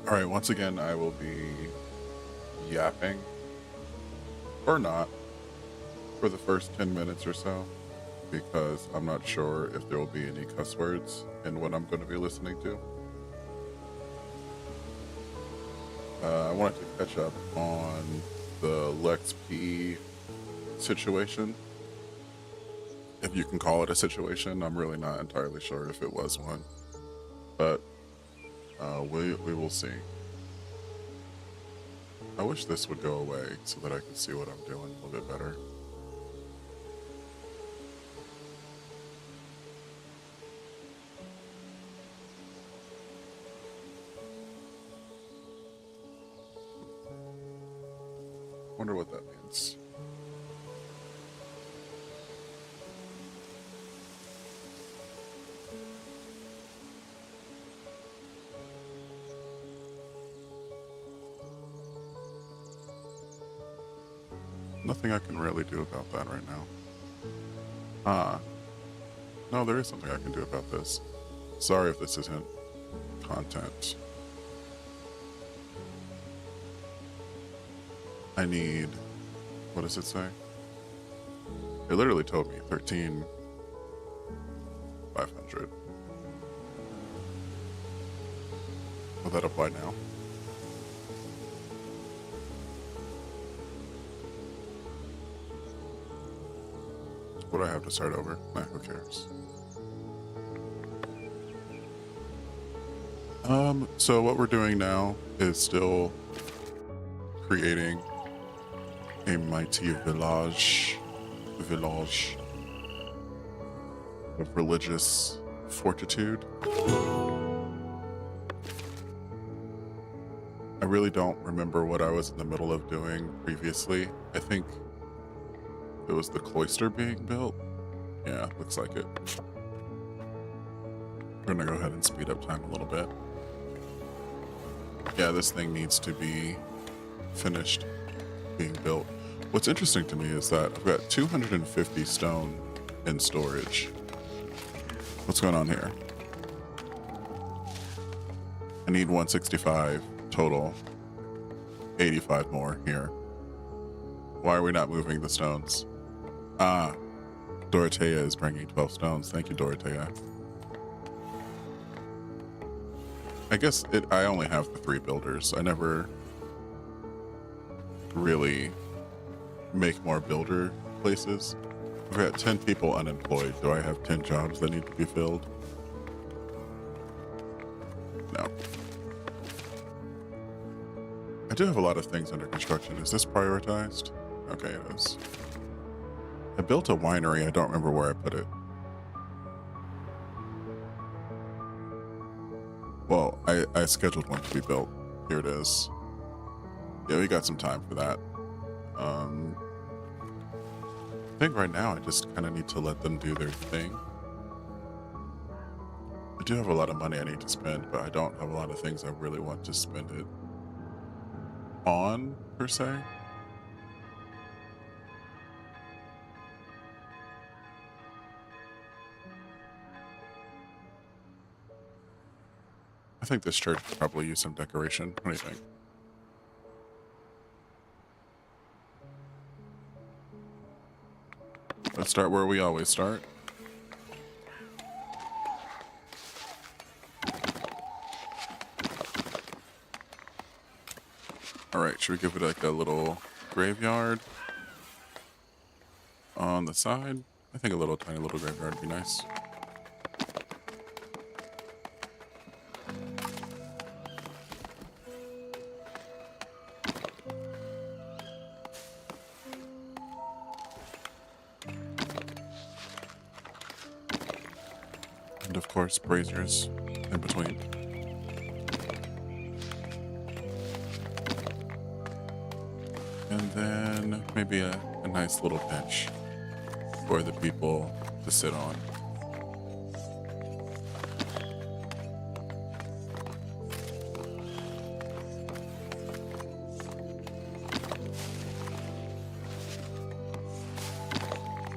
All right, once again, I will be yapping, or not, for the first 10 minutes or so, because I'm not sure if there will be any cuss words in what I'm going to be listening to. I wanted to catch up on the Lex P situation. If you can call it a situation, I'm really not entirely sure if it was one, but we will see. I wish this would go away so that I could see what I'm doing a little bit better. Wonder what that means. Nothing I can really do about that right now. No, there is something I can do about this. Sorry if this isn't content. I need, what does it say? It literally told me 13,500. Will that apply now? Would I have to start over? Nah, who cares? So what we're doing now is still creating a mighty village of religious fortitude. I really don't remember what I was in the middle of doing previously. I think it was the cloister being built. Yeah, looks like it. We're gonna go ahead and speed up time a little bit. Yeah, this thing needs to be finished being built. What's interesting to me is that I've got 250 stone in storage. What's going on here? I need 165 total. 85 more here. Why are we not moving the stones? Ah, Dorothea is bringing 12 stones. Thank you, Dorothea. I guess I only have the 3 builders. I never really make more builder places. I've got 10 people unemployed. Do I have 10 jobs that need to be filled? No. I do have a lot of things under construction. Is this prioritized? Okay, it is. I built a winery. I don't remember where I put it. Well, I scheduled one to be built. Here it is. Yeah, we got some time for that. I think right now I just kind of need to let them do their thing. I do have a lot of money I need to spend, but I don't have a lot of things I really want to spend it on, per se. I think this church could probably use some decoration. What do you think? Let's start where we always start. All right, should we give it like a little graveyard on the side? I think a little tiny little graveyard would be nice. And of course, braziers in between. And then maybe a nice little bench for the people to sit on.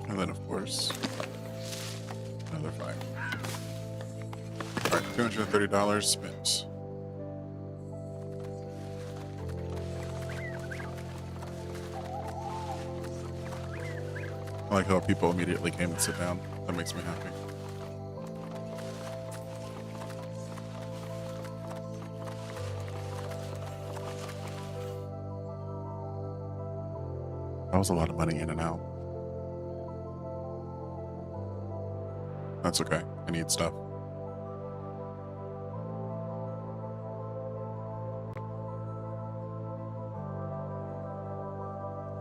And then, of course, another fire. All right, $230 spent. I like how people immediately came and sit down. That makes me happy. That was a lot of money in and out. That's okay. I need stuff.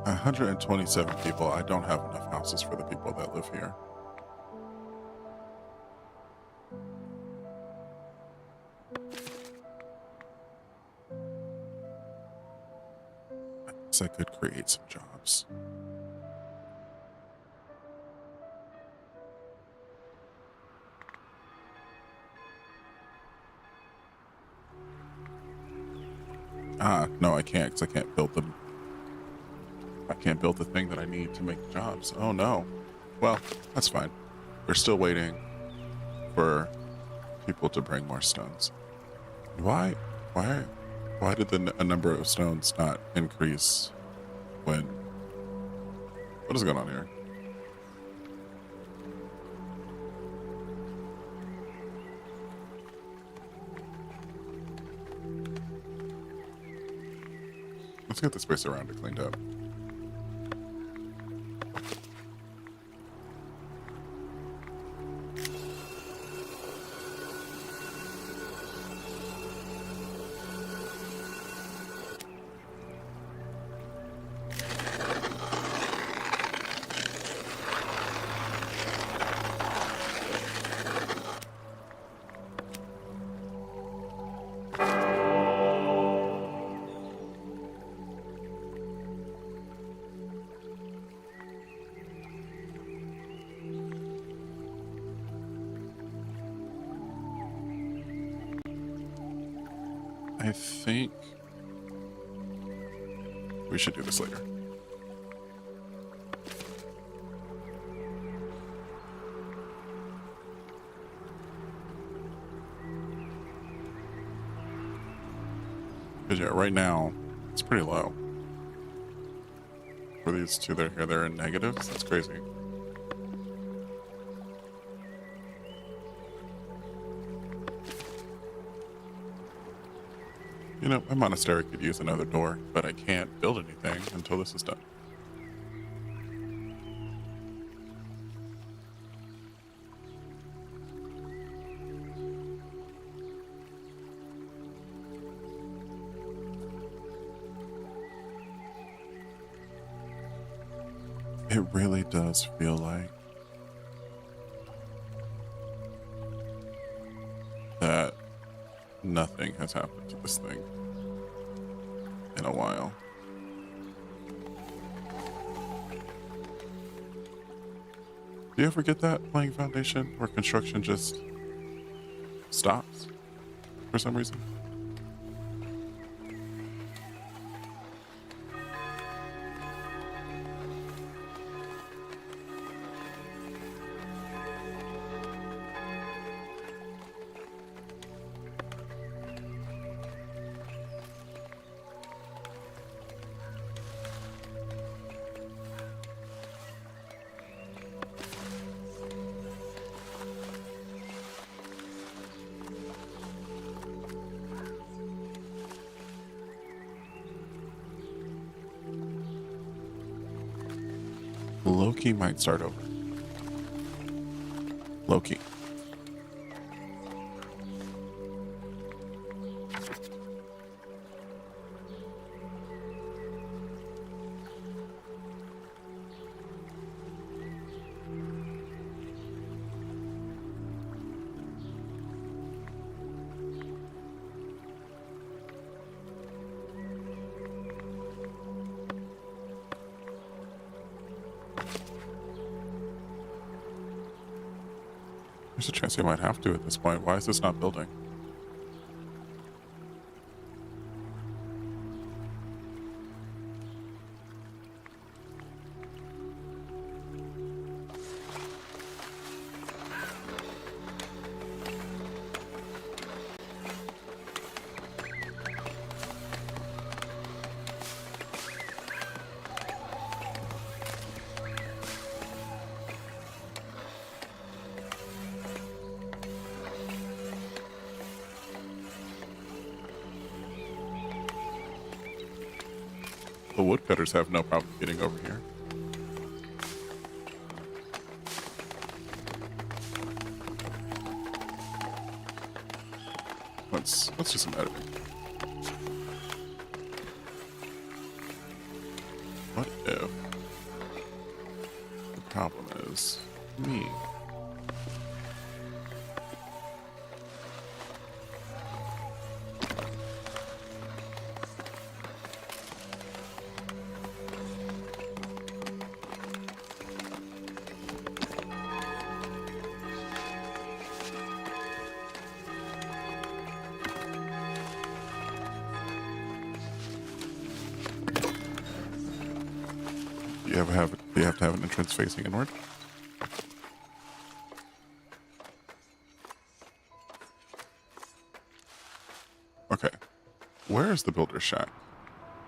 $127 people. I don't have enough houses for the people that live here. I guess I could create some jobs. No, I can't, because I can't build them. I can't build the thing that I need to make jobs. Oh no. Well, that's fine. We're still waiting for people to bring more stones. Why did the number of stones not increase when... What is going on here? Let's get the space around it cleaned up. I think we should do this later. Because yeah, right now it's pretty low. For these two that are here, they're in negatives. That's crazy. You know, my monastery could use another door, but I can't build anything until this is done. It really does feel like that nothing has happened to this thing in a while. Do you ever get that playing Foundation where construction just stops for some reason? Loki might start over. Loki. There's a chance we might have to at this point. Why is this not building? The woodcutters have no problem getting over here. Let's do some editing. What if the problem is me? Do you have to have an entrance facing inward? Okay. Where is the builder's shack?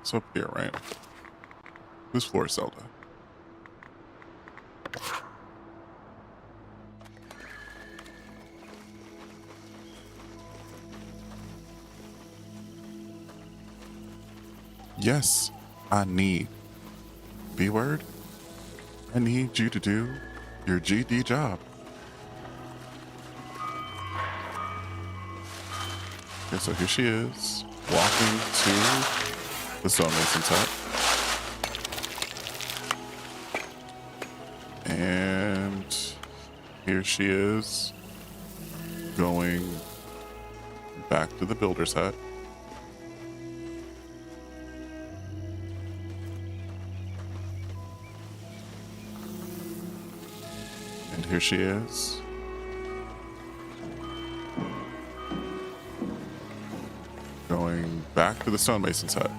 It's up here, right? Whose floor is Zelda? Yes, I need. B-word? I need you to do your GD job. Okay, so here she is, walking to the stonemason's hut. And here she is, going back to the builder's hut. And here she is. Going back to the stonemason's hut.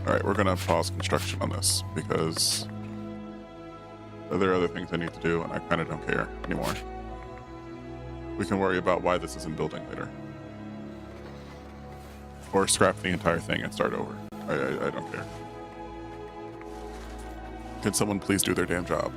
Alright, we're gonna pause construction on this because there are other things I need to do and I kinda don't care anymore. We can worry about why this isn't building later. Or scrap the entire thing and start over. I don't care. Can someone please do their damn job?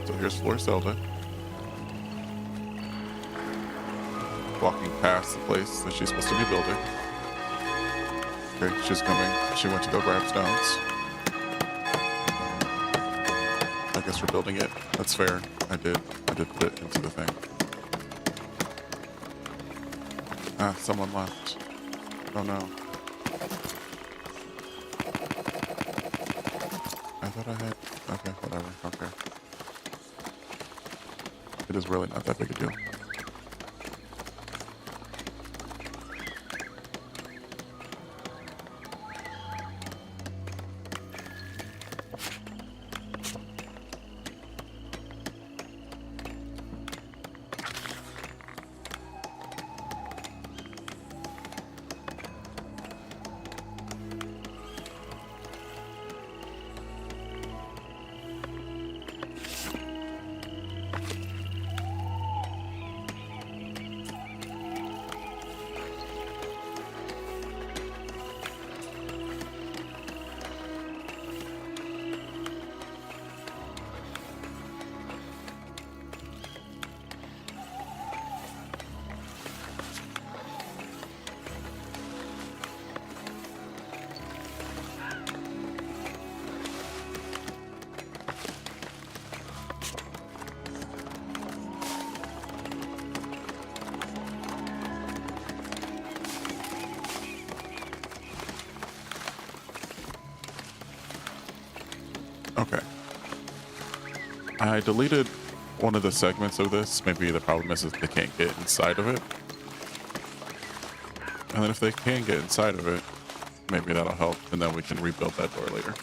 So here's Floor Zelda. Walking past the place that she's supposed to be building. Okay, she's coming. She went to go grab stones. I guess we're building it. That's fair. I did put it into the thing. Ah, someone left. Oh no. I thought I had... Okay, whatever. Okay. It is really not that big a deal. Okay. I deleted one of the segments of this. Maybe the problem is that they can't get inside of it. And then if they can get inside of it, maybe that'll help, and then we can rebuild that door later.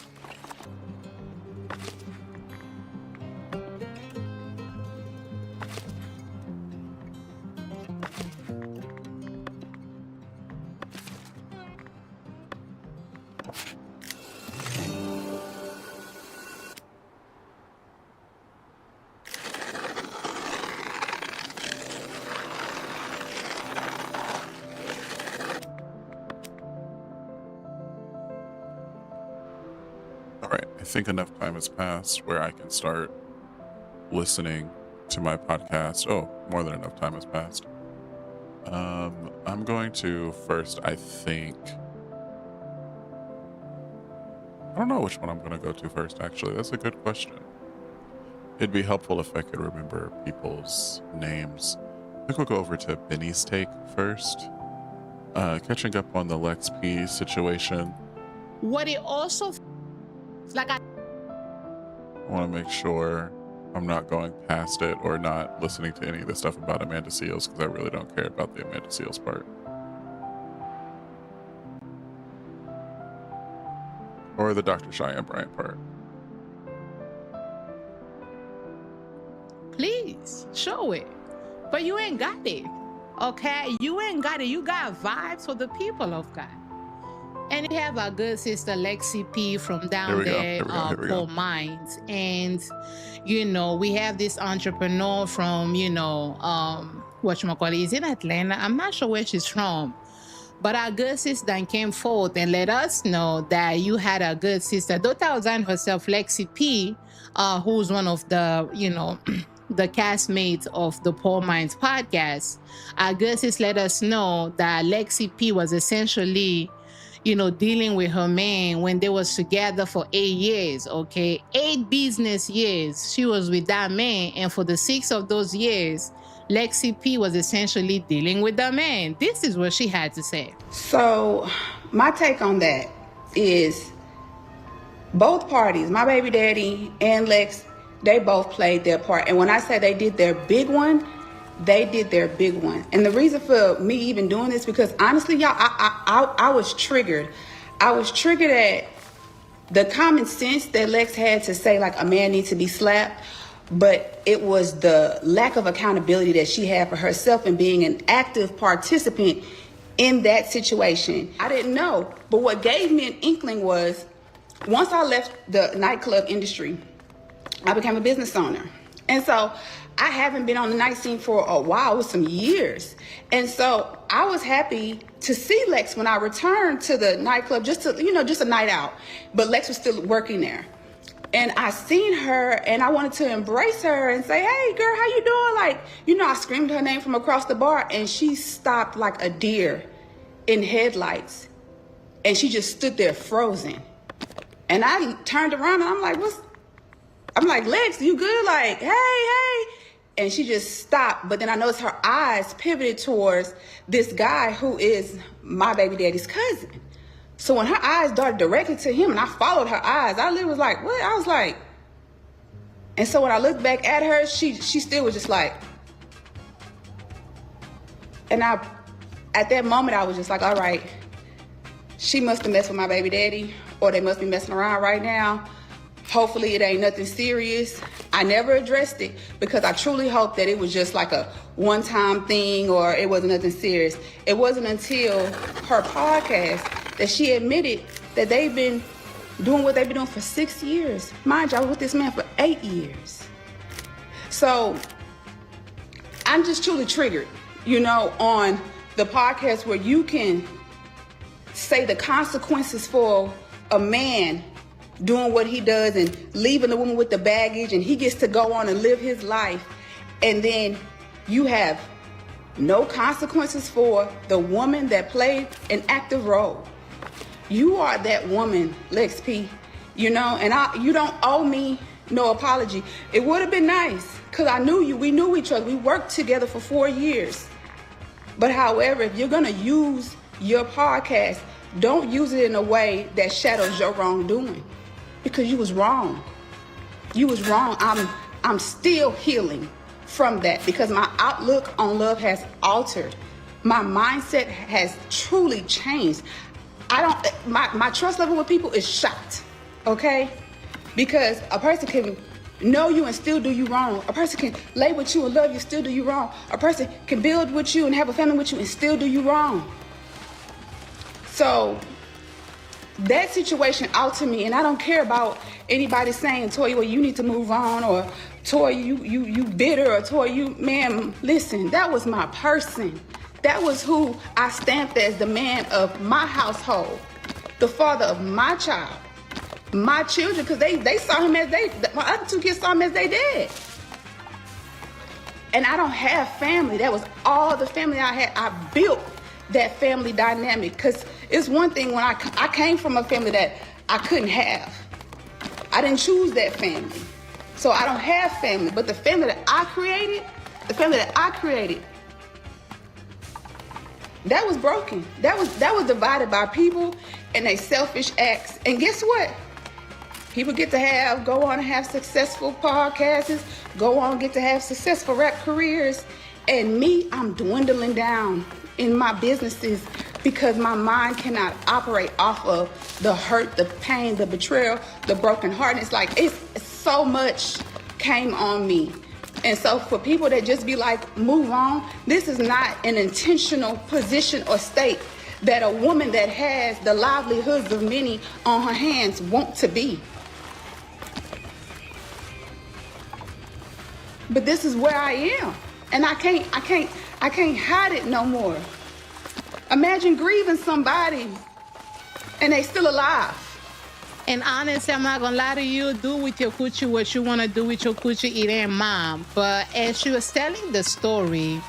I think enough time has passed where I can start listening to my podcast. Oh, more than enough time has passed. I'm going to first, I don't know which one I'm going to go to first, actually. That's a good question. It'd be helpful if I could remember people's names. I think we'll go over to Benny's take first. Catching up on the Lex P situation. What it also, like I want to make sure I'm not going past it or not listening to any of the stuff about Amanda Seales, because I really don't care about the Amanda Seales part. Or the Dr. Cheyenne Bryant part. Please show it, but you ain't got it. Okay, you ain't got it. You got vibes for the people of God. And you have our good sister Lex P from down there, Paul Mines. And, we have this entrepreneur from, whatchamacallit, he's in Atlanta. I'm not sure where she's from. But our good sister then came forth and let us know that you had a good sister, Dr. Ozan herself, Lex P, who's one of the, the castmates of the Paul Mines podcast. Our good sister let us know that Lex P was essentially, dealing with her man when they was together for 8 years, okay? 8 business years she was with that man, and for the 6 of those years, Lex P was essentially dealing with the man. This is what she had to say. So my take on that is both parties, my baby daddy and Lex, they both played their part. And when I say they did their big one, they did their big one. And the reason for me even doing this, because honestly, y'all, I was triggered. I was triggered at the common sense that Lex had to say, like, a man needs to be slapped. But it was the lack of accountability that she had for herself and being an active participant in that situation. I didn't know. But what gave me an inkling was, once I left the nightclub industry, I became a business owner. And so I haven't been on the night scene for a while, with some years. And so I was happy to see Lex when I returned to the nightclub, just a night out. But Lex was still working there. And I seen her and I wanted to embrace her and say, hey girl, how you doing? Like, I screamed her name from across the bar and she stopped like a deer in headlights. And she just stood there frozen. And I turned around and I'm like, Lex, you good? Like, hey. And she just stopped. But then I noticed her eyes pivoted towards this guy who is my baby daddy's cousin. So when her eyes darted directly to him and I followed her eyes, I literally was like, what? I was like, and so when I looked back at her, she still was just like, and at that moment, I was just like, all right, she must have messed with my baby daddy, or they must be messing around right now. Hopefully it ain't nothing serious. I never addressed it because I truly hope that it was just like a one-time thing or it wasn't nothing serious. It wasn't until her podcast that she admitted that they've been doing what they've been doing for 6 years. Mind you, I was with this man for 8 years. So I'm just truly triggered, on the podcast where you can say the consequences for a man doing what he does and leaving the woman with the baggage, and he gets to go on and live his life. And then you have no consequences for the woman that played an active role. You are that woman, Lex P, and you don't owe me no apology. It would have been nice because I knew you. We knew each other. We worked together for 4 years. But however, if you're going to use your podcast, don't use it in a way that shadows your wrongdoing, because you was wrong. You was wrong. I'm still healing from that because my outlook on love has altered. My mindset has truly changed. My trust level with people is shot, okay? Because a person can know you and still do you wrong. A person can lay with you and love you, still do you wrong. A person can build with you and have a family with you and still do you wrong. So that situation out to me, and I don't care about anybody saying, Toya, well, you need to move on, or Toya, you bitter, or Toya, man, listen, that was my person. That was who I stamped as the man of my household, the father of my child. my children, because they saw him as my other 2 kids saw him as they dad. And I don't have family. That was all the family I had. I built that family dynamic, because it's one thing when I came from a family that I couldn't have. I didn't choose that family. So I don't have family, but the family that I created, that was broken. That was divided by people and their selfish acts. And guess what? People get to go on and have successful podcasts, go on and get to have successful rap careers. And me, I'm dwindling down in my businesses because my mind cannot operate off of the hurt, the pain, the betrayal, the broken heart. And it's like, it's so much came on me. And so for people that just be like, move on, this is not an intentional position or state that a woman that has the livelihoods of many on her hands want to be. But this is where I am. And I can't hide it no more. Imagine grieving somebody and they still alive. And honestly, I'm not gonna lie to you, do with your coochie what you wanna do with your coochie, it ain't mine. But as she was telling the story,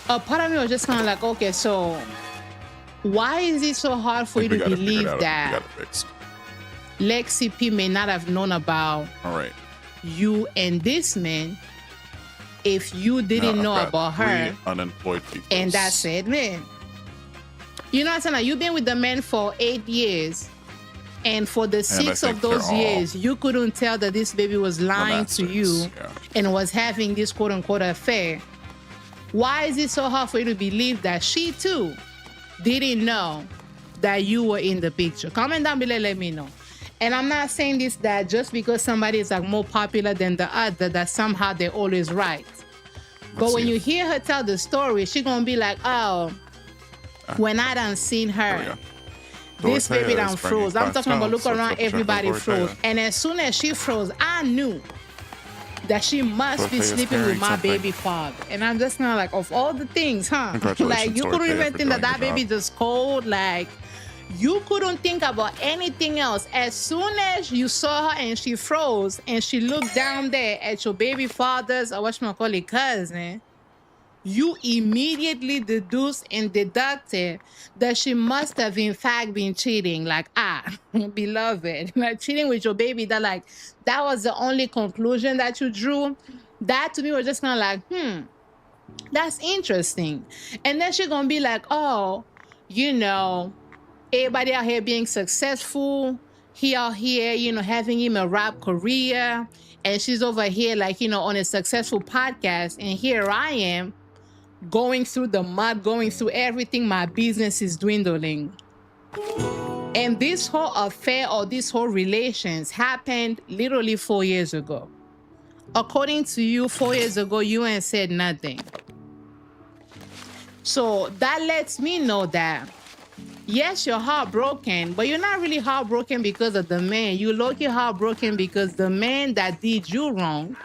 a part of me was just kind of like, okay, so why is it so hard for you to believe that Lex P may not have known about you and this man if you didn't know about her? Unemployed people. And that's it, man. You know what I'm saying? Like, you've been with the man for 8 years. And for the 6 of those years, you couldn't tell that this baby was lying to you and was having this quote-unquote affair. Why is it so hard for you to believe that she, too, didn't know that you were in the picture? Comment down below, let me know. And I'm not saying this that just because somebody is like more popular than the other, that somehow they're always right. But when you hear her tell the story, she's going to be like, oh, when I done seen her, this baby done froze. I'm talking about look around, everybody froze. And as soon as she froze, I knew that she must be sleeping with my baby father. And I'm just kind of like, of all the things, huh? Like, you couldn't even think that baby just cold. Like, you couldn't think about anything else. As soon as you saw her and she froze and she looked down there at your baby father's, or whatchamacallit, cousin, you immediately deduced and deducted that she must have in fact been cheating. Like, beloved, like cheating with your baby, that was the only conclusion that you drew. That to me was just kind of like, that's interesting. And then she's gonna be like, oh, you know, everybody out here being successful, he out here, you know, having him a rap career, and she's over here like, you know, on a successful podcast, and here I am going through the mud, going through everything, my business is dwindling. And this whole affair or this whole relations happened literally 4 years ago. According to you, 4 years ago, you ain't said nothing. So that lets me know that, yes, you're heartbroken, but you're not really heartbroken because of the man. You're low-key heartbroken because the man that did you wrong,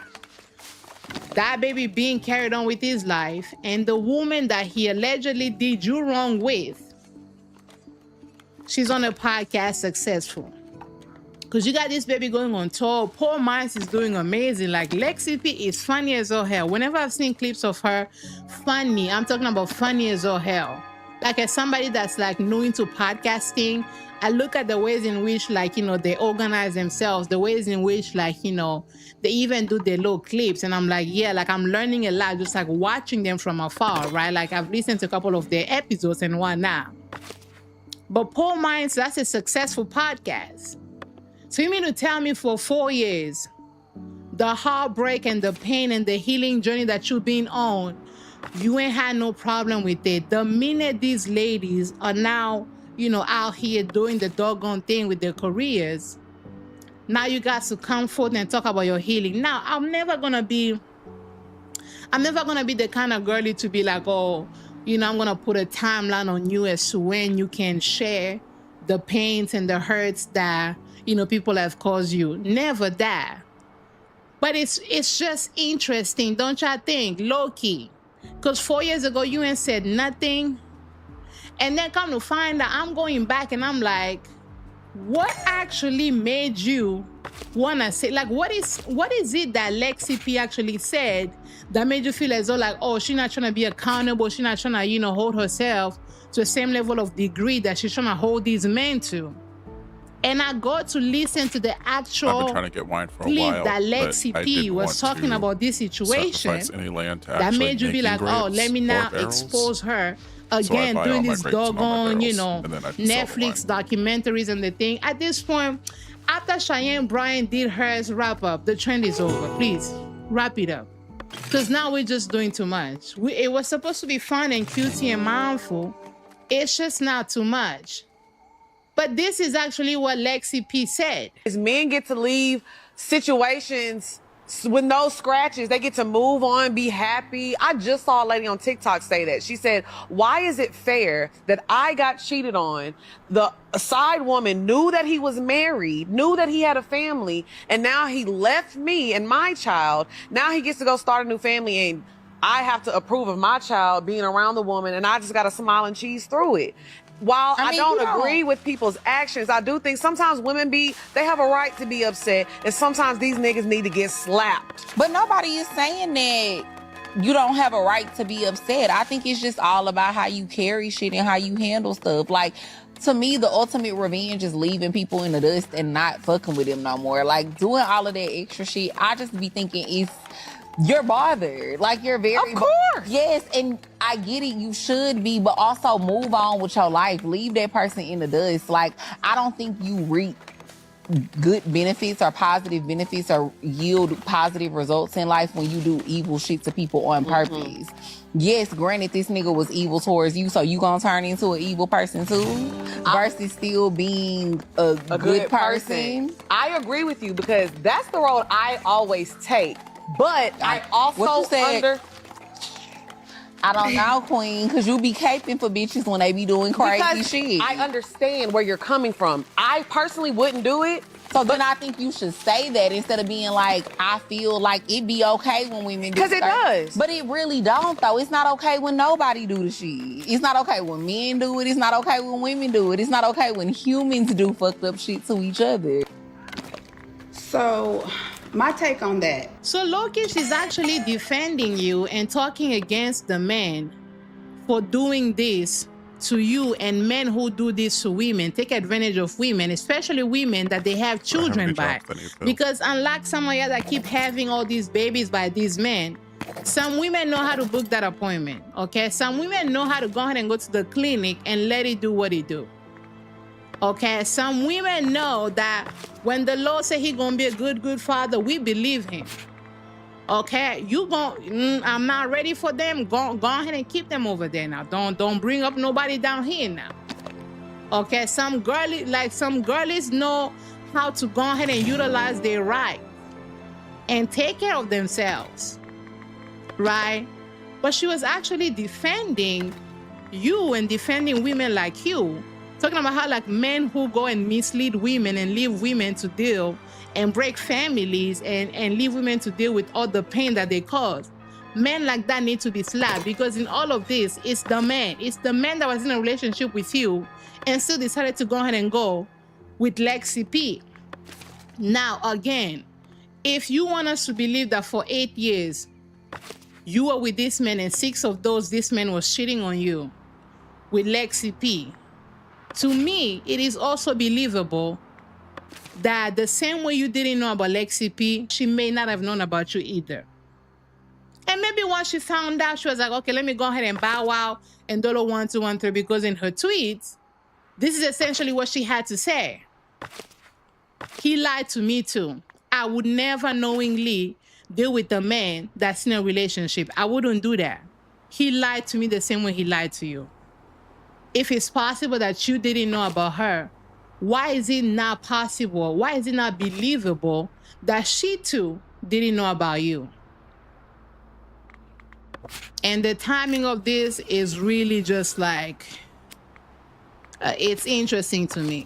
that baby being carried on with his life, and the woman that he allegedly did you wrong with, she's on a podcast successful. Because you got this baby going on tour. Poor Minds is doing amazing. Like, Lex P is funny as all hell. Whenever I've seen clips of her, funny. I'm talking about funny as all hell. Like, as somebody that's like new into podcasting, I look at the ways in which, like, you know, they organize themselves, the ways in which, like, you know, they even do their little clips. And I'm like, yeah, like, I'm learning a lot just like watching them from afar, right? Like, I've listened to a couple of their episodes and whatnot. But Poor Minds, that's a successful podcast. So you mean to tell me for 4 years, the heartbreak and the pain and the healing journey that you've been on, you ain't had no problem with it? The minute these ladies are now, you know, out here doing the doggone thing with their careers, now you got to come forth and talk about your healing. Now, I'm never gonna be the kind of girlie to be like, oh, you know, I'm gonna put a timeline on you as to when you can share the pains and the hurts that, you know, people have caused you. Never that. But it's just interesting, don't y'all think? Low-key. Because 4 years ago, you ain't said nothing. And then come to find out, I'm going back and I'm like, what actually made you wanna say, like, what is it that Lexi P actually said that made you feel as though, like, oh, she's not trying to be accountable, she's not trying to, you know, hold herself to the same level of degree that she's trying to hold these men to? And I got to listen to the actual I've been trying to get wine for a clip while, that Lexi but I P didn't was want talking to about this situation sacrifice any land to that actually made you be making like, oh, grapes let me or now barrels. expose her So I again, buy all doing my this grapes and all my doggone, you barrels, know, and then I can sell the Netflix wine. documentaries and the thing. At this point, after Cheyenne Bryan did hers wrap up, the trend is over. Please wrap it up, because now we're just doing too much. It was supposed to be fun and cutesy and mindful. It's just not too much. But this is actually what Lexi P said. Men get to leave situations with no scratches. They get to move on, be happy. I just saw a lady on TikTok say that. She said, why is it fair that I got cheated on? The side woman knew that he was married, knew that he had a family, and now he left me and my child. Now he gets to go start a new family, and I have to approve of my child being around the woman, and I just got to smile and cheese through it. While I don't agree with people's actions, I do think sometimes women they have a right to be upset, and sometimes these niggas need to get slapped. But nobody is saying that you don't have a right to be upset. I think it's just all about how you carry shit and how you handle stuff. Like, to me, the ultimate revenge is leaving people in the dust and not fucking with them no more. Like, doing all of that extra shit, I just be thinking you're bothered. Like, you're very... Of course. Yes, and I get it, you should be, but also move on with your life. Leave that person in the dust. Like, I don't think you reap good benefits or positive benefits or yield positive results in life when you do evil shit to people on purpose. Yes, granted, this nigga was evil towards you, so you gonna turn into an evil person too? Versus still being a good person? I agree with you, because that's the road I always take. But I also I don't know, Queen, because you be caping for bitches when they be doing crazy shit. I understand where you're coming from. I personally wouldn't do it. So then I think you should say that instead of being like, I feel like it be okay when women do it. Because it does. But it really don't, though. It's not okay when nobody do the shit. It's not okay when men do it. It's not okay when women do it. It's not okay when humans do fucked up shit to each other. So, my take on that. So Lokish is actually defending you and talking against the men for doing this to you, and men who do this to women, take advantage of women, especially women that they have children by. Because unlike some of you that keep having all these babies by these men, some women know how to book that appointment, okay? Some women know how to go ahead and go to the clinic and let it do what it do. Okay, some women know that when the Lord say he gonna be a good father, we believe him. Okay, I'm not ready for them. Go ahead and keep them over there now. Don't bring up nobody down here now. Okay, some girlies know how to go ahead and utilize their right and take care of themselves, right? But she was actually defending you and defending women like you. Talking about how, like, men who go and mislead women and leave women to deal and break families and leave women to deal with all the pain that they cause. Men like that need to be slapped, because in all of this, it's the man. It's the man that was in a relationship with you and still decided to go ahead and go with Lexi P. Now, again, if you want us to believe that for 8 years, you were with this man and 6 of those, this man was cheating on you with Lexi P, to me, it is also believable that the same way you didn't know about Lexi P, she may not have known about you either. And maybe once she found out, she was like, okay, let me go ahead and bow wow and dollar 1213, because in her tweets, this is essentially what she had to say. He lied to me too. I would never knowingly deal with a man that's in a relationship. I wouldn't do that. He lied to me the same way he lied to you. If it's possible that you didn't know about her, why is it not possible? Why is it not believable that she too didn't know about you? And the timing of this is really just like, it's interesting to me.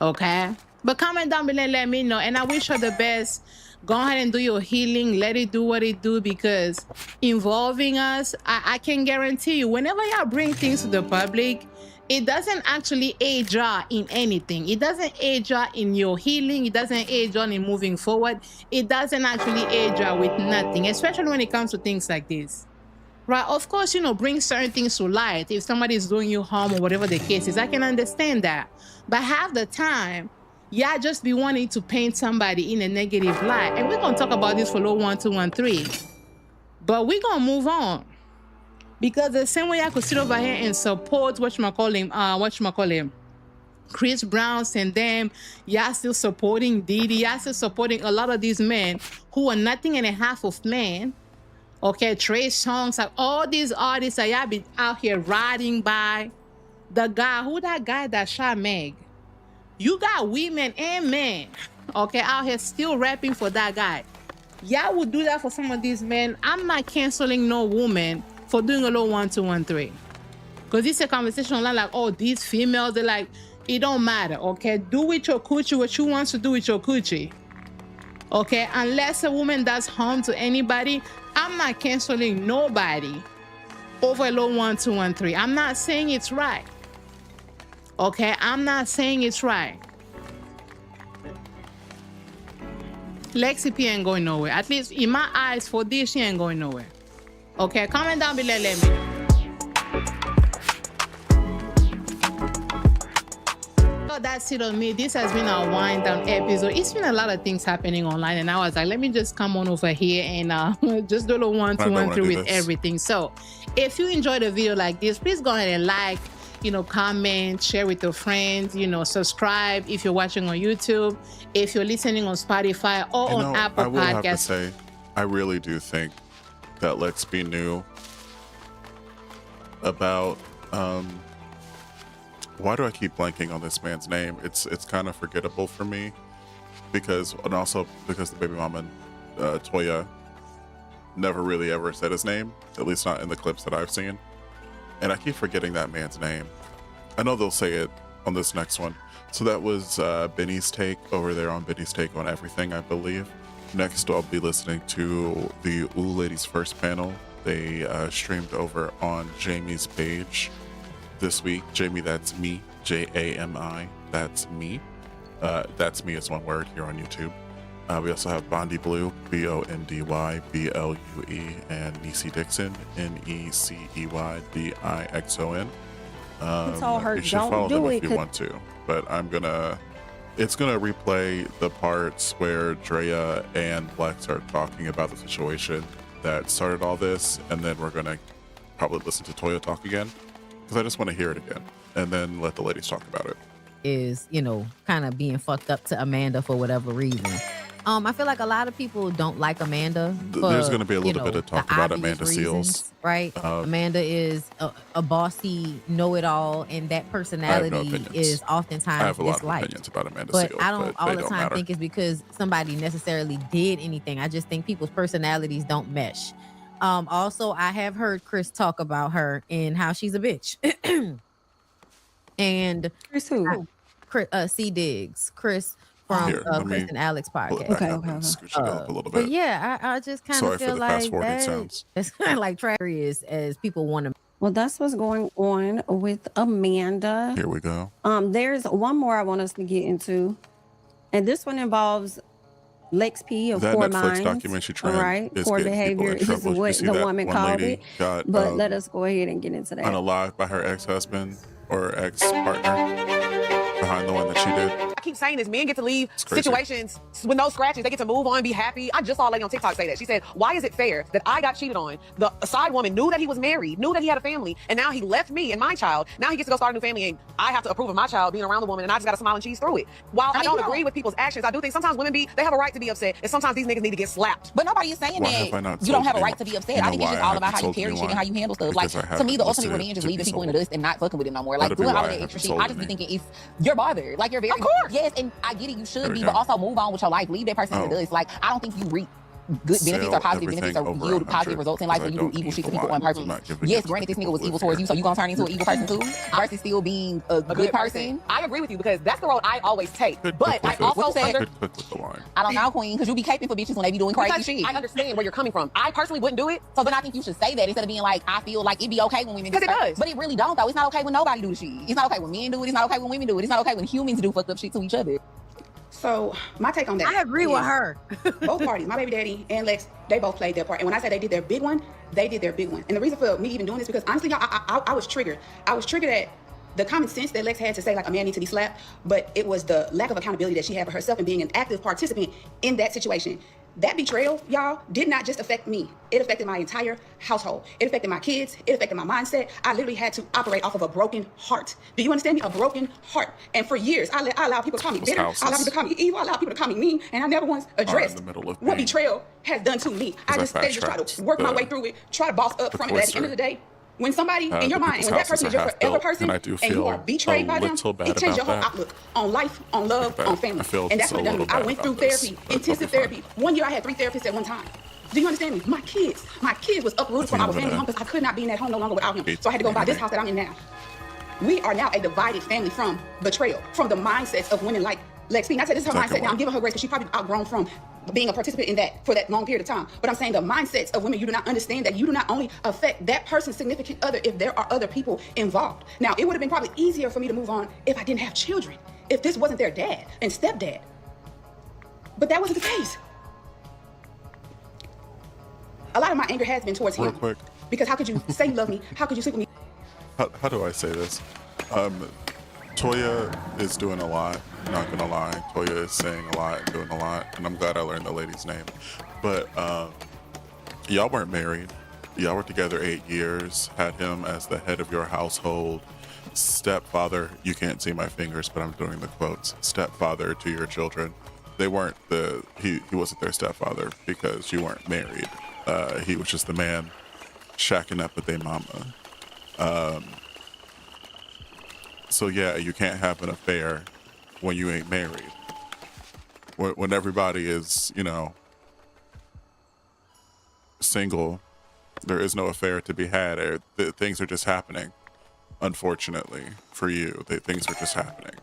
Okay? But comment down below and let me know. And I wish her the best. Go ahead and do your healing. Let it do what it do, because involving us, I can guarantee you, whenever y'all bring things to the public, it doesn't actually aid you in anything. It doesn't aid you in your healing. It doesn't aid you in moving forward. It doesn't actually aid you with nothing, especially when it comes to things like this. Right? Of course, bring certain things to light. If somebody is doing you harm or whatever the case is, I can understand that. But half the time, y'all just be wanting to paint somebody in a negative light. And we're going to talk about this for low 1213. But we're going to move on. Because the same way I could sit over here and support Chris Brown and them, y'all still supporting Diddy, y'all still supporting a lot of these men who are nothing and a half of men. Okay, Trey Songz, like all these artists that y'all be out here riding by. The guy, who that guy that shot Meg? You got women and men, okay, out here still rapping for that guy. Y'all would do that for some of these men. I'm not canceling no woman for doing a low 1213. Because it's a conversation online like, oh, these females, they're like, it don't matter, okay? Do with your coochie what you want to do with your coochie. Okay, unless a woman does harm to anybody, I'm not canceling nobody over a low 1213. I'm not saying it's right. Okay, I'm not saying it's right. Lexi P ain't going nowhere. At least in my eyes, for this, she ain't going nowhere. Okay, comment down below, let me know. So that's it on me. This has been our wind down episode. It's been a lot of things happening online, and I was like, let me just come on over here and just do a little 1213 with everything. So if you enjoyed a video like this, please go ahead and like, comment, share with your friends, subscribe if you're watching on YouTube, if you're listening on Spotify or on Apple Podcasts. I will have to say, I really do think that Lex P knew about, why do I keep blanking on this man's name? It's kind of forgettable for me and also because the baby mama, Toya, never really ever said his name, at least not in the clips that I've seen. And I keep forgetting that man's name. I know they'll say it on this next one. So that was Benny's take over there on Benny's Take on Everything, I believe. Next, I'll be listening to the Ooh Ladies First panel. They streamed over on Jamie's page this week. Jamie, that's me, Jami, that's me. That's me is one word here on YouTube. We also have Bondi Blue, BondyBlue, and Nosy Dixon, NECEYDIXON. It's all hurt. You should follow them if you want to, but it's gonna replay the parts where Drea and Lex are talking about the situation that started all this, and then we're gonna probably listen to Toya talk again, because I just want to hear it again, and then let the ladies talk about it. Is, kind of being fucked up to Amanda for whatever reason. I feel like a lot of people don't like Amanda. There's going to be a little bit of talk about Amanda Seals. Right? Amanda is a bossy know-it-all, and that personality is oftentimes disliked. I have a lot of opinions about Amanda Seals, but I don't all the time think it's because somebody necessarily did anything. I just think people's personalities don't mesh. Also, I have heard Chris talk about her and how she's a bitch. And Chris who? C Diggs. Chris from Chris and Alex podcast. Okay. A little bit. But yeah, I just kind of feel like that it's kind of like tragedy as people want to. Well, that's what's going on with Amanda. Here we go. There's one more I want us to get into, and this one involves Lex P of Poor Minds. That Netflix documentary trend, right? Poor behavior is what the woman called it. But let us go ahead and get into that. Unalived by her ex-husband or ex-partner behind the one that she did. I keep saying this, men get to leave situations with no scratches. They get to move on, be happy. I just saw a lady on TikTok say that. She said, why is it fair that I got cheated on? The side woman knew that he was married, knew that he had a family, and now he left me and my child. Now he gets to go start a new family, and I have to approve of my child being around the woman, and I just got to smile and cheese through it. While I don't agree with people's actions, I do think sometimes women they have a right to be upset, and sometimes these niggas need to get slapped. But nobody is saying that you don't have a right to be upset. I think it's just all about how you carry shit and how you handle stuff. Like, to me, the ultimate revenge is leaving people in the dust and not fucking with them no more. Like, doing all of that extra shit, I just be thinking, if you're bothered, like, you're very, of course. Yes, and I get it, you should be, but also move on with your life. Leave that person in the dust. Like, I don't think you reap good benefits or positive everything benefits or over yield 100, positive results in life when you do because I evil don't shit to keep people on alive, so purpose. I'm not giving Yes, it granted, to this nigga was people evil who towards live you, so you gonna turn into an evil person too, versus still being a good person. I agree with you because that's the road I always take. Could But cook I with the- also could cook with the line. I don't know, Queen, because you be caping for bitches when they be doing crazy because shit. I understand where you're coming from. I personally wouldn't do it. So then I think you should say that instead of being like, I feel like it'd be okay when women do 'Cause it stuff. does. But it really don't, though. It's not okay when nobody do the shit. It's not okay when men do it. It's not okay when women do it. It's not okay when humans do fucked up shit to each other. So my take on that. I agree with her. Both parties, my baby daddy and Lex, they both played their part. And when I say they did their big one, they did their big one. And the reason for me even doing this because honestly, y'all, I was triggered. I was triggered at the common sense that Lex had to say like a man needs to be slapped, but it was the lack of accountability that she had for herself and being an active participant in that situation. That betrayal, y'all, did not just affect me. It affected my entire household. It affected my kids. It affected my mindset. I literally had to operate off of a broken heart. Do you understand me? A broken heart. And for years, I allowed people to call me bitter. I allowed people to call me evil. I allowed people to call me mean. And I never once addressed what betrayal has done to me. I just try to work my way through it, try to boss up from it. But at the end of the day, when somebody in your mind, and when that person is your forever person, and you are betrayed by them, it changes your whole outlook on life, on love, on family. And that's what it done to me. I went through therapy, intensive therapy. 1 year I had 3 therapists at one time. Do you understand me? My kids was uprooted from our family home because I could not be in that home no longer without him. So I had to go buy this house that I'm in now. We are now a divided family from betrayal, from the mindsets of women like Lex P. Not that this is her mindset now. I'm giving her grace because she probably outgrown from being a participant in that for that long period of time. But I'm saying the mindsets of women, you do not understand that you do not only affect that person's significant other if there are other people involved. Now, it would have been probably easier for me to move on if I didn't have children, if this wasn't their dad and stepdad. But that wasn't the case. A lot of my anger has been towards him. Real quick. Because how could you say you love me? How could you sleep with me? How do I say this? Toya is doing a lot, not gonna lie. Toya is saying a lot and doing a lot, and I'm glad I learned the lady's name. But y'all weren't married. Y'all were together 8 years, had him as the head of your household, stepfather, you can't see my fingers, but I'm doing the quotes, stepfather to your children. They weren't he wasn't their stepfather because you weren't married. He was just the man shacking up with their mama. So yeah, you can't have an affair when you ain't married. When everybody is, single, there is no affair to be had. Things are just happening, unfortunately, for you. Things are just happening.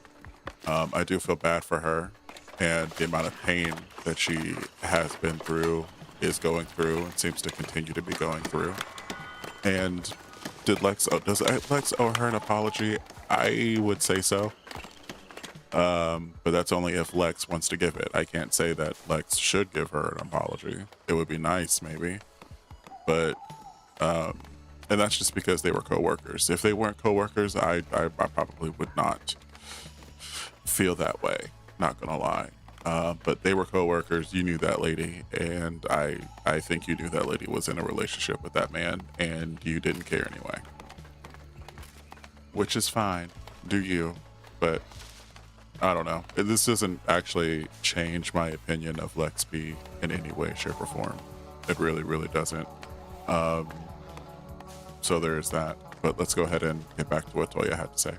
I do feel bad for her and the amount of pain that she has been through, is going through, and seems to continue to be going through. And does Lex owe her an apology? I would say so. But that's only if Lex wants to give it. I can't say that Lex should give her an apology. It would be nice, maybe. But, and that's just because they were co-workers. If they weren't co-workers, I probably would not feel that way. Not gonna lie. But they were co-workers. You knew that lady, and I think you knew that lady was in a relationship with that man, and you didn't care anyway. Which is fine. Do you? But I don't know. This doesn't actually change my opinion of Lex P in any way, shape, or form. It really, really doesn't. So there's that. But let's go ahead and get back to what Toya had to say.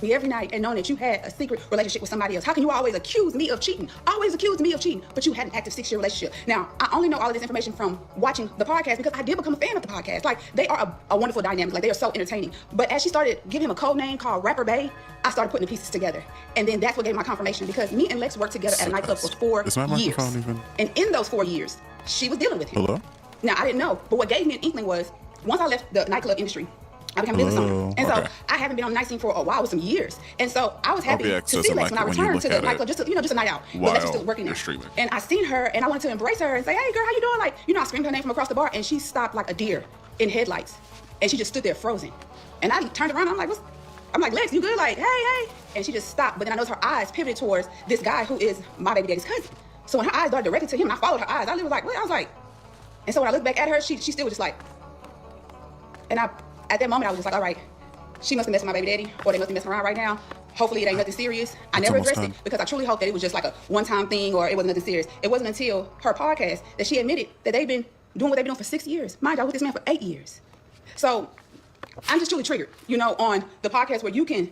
Me every night and knowing that you had a secret relationship with somebody else. How can you always accuse me of cheating? Always accuse me of cheating, but you had an active 6-year relationship. Now, I only know all of this information from watching the podcast because I did become a fan of the podcast. Like, they are a wonderful dynamic. Like, they are so entertaining. But as she started giving him a code name called Rapper Bae, I started putting the pieces together. And then that's what gave my confirmation because me and Lex worked together at a nightclub for 4 years. Is my microphone even? And in those 4 years, she was dealing with him. Hello? Now, I didn't know, but what gave me an inkling was once I left the nightclub industry, I became a business owner. And so I haven't been on the night scene for a while, with some years. And so I was happy to see Lex when I returned to the nightclub, just a night out. But Lex was still working there. Streaming. And I seen her and I wanted to embrace her and say, hey girl, how you doing? Like, I screamed her name from across the bar and she stopped like a deer in headlights. And she just stood there frozen. And I turned around and I'm like, Lex, you good? Like, hey. And she just stopped. But then I noticed her eyes pivoted towards this guy who is my baby daddy's cousin. So when her eyes started directed to him, and I followed her eyes. I was like, what? I was like, and so when I looked back at her, she still was just like, and at that moment I was just like, all right, she must be messing with my baby daddy, or they must be messing around right now. Hopefully it ain't nothing serious. I never addressed it because I truly hope that it was just like a one-time thing or it wasn't nothing serious. It wasn't until her podcast that she admitted that they've been doing what they've been doing for 6 years. Mind you, I was with this man for 8 years. So I'm just truly triggered, on the podcast where you can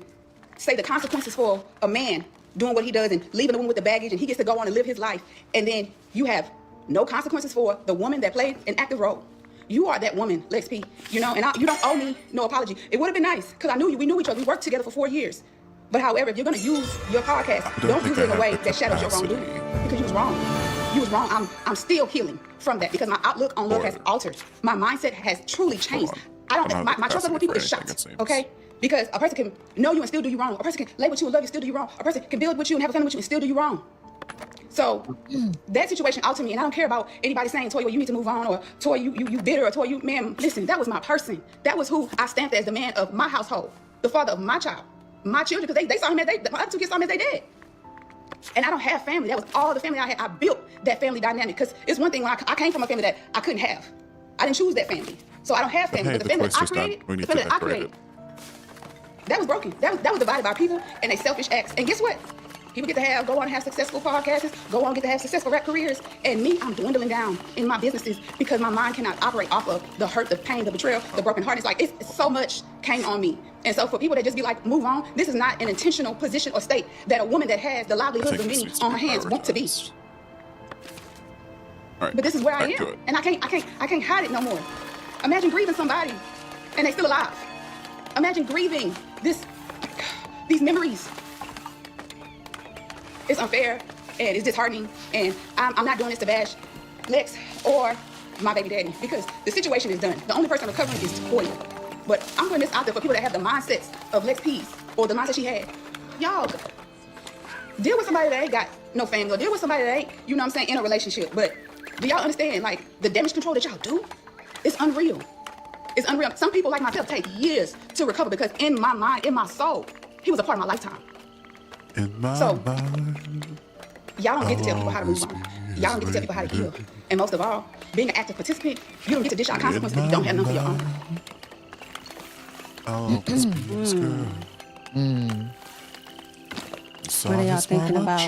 say the consequences for a man doing what he does and leaving the woman with the baggage and he gets to go on and live his life. And then you have no consequences for the woman that played an active role. You are that woman, Lex P. You know, and you don't owe me no apology. It would have been nice because I knew you. We knew each other. We worked together for 4 years. But however, if you're going to use your podcast, don't use it in a way that shadows your wrongdoing, because you was wrong. You was wrong. I'm still healing from that because my outlook on love has altered. My mindset has truly changed. My trust level with people is shot. Okay. Because a person can know you and still do you wrong. A person can lay with you and love you, still do you wrong. A person can build with you and have a family with you and still do you wrong. So that situation altered me, and I don't care about anybody saying, Toya, well, you need to move on, or Toya, you bitter, or Toya, you, man, listen, that was my person. That was who I stamped as the man of my household, the father of my child, my children, because they saw him as my other 2 kids saw him as they dad. And I don't have family. That was all the family I had. I built that family dynamic, because it's one thing when I came from a family that I couldn't have. I didn't choose that family. So I don't have family. But the family I created, that was broken. That was divided by people and they selfish acts. And guess what? People get to go on and have successful podcasts, go on and get to have successful rap careers. And me, I'm dwindling down in my businesses because my mind cannot operate off of the hurt, the pain, the betrayal, the broken heart. It's like, it's so much came on me. And so for people that just be like, move on, this is not an intentional position or state that a woman that has the livelihood of many on her hands want to be. Right. But this is where I am. And I can't hide it no more. Imagine grieving somebody and they still alive. Imagine grieving these memories. It's unfair and it's disheartening, and I'm not doing this to bash Lex or my baby daddy because the situation is done. The only person recovering is Toya. But I'm putting this out there for people that have the mindsets of Lex P's or the mindset she had. Y'all, deal with somebody that ain't got no family, or deal with somebody that ain't, you know what I'm saying, in a relationship. But do y'all understand, like, the damage control that y'all do? It's unreal. It's unreal. Some people like myself take years to recover because in my mind, in my soul, he was a part of my lifetime. In my mind, y'all don't get to tell people how to move on. Y'all don't get to tell people how to heal. And most of all, being an active participant, you don't get to dish out consequences if you don't have none for your own. Oh, this girl. What are y'all thinking about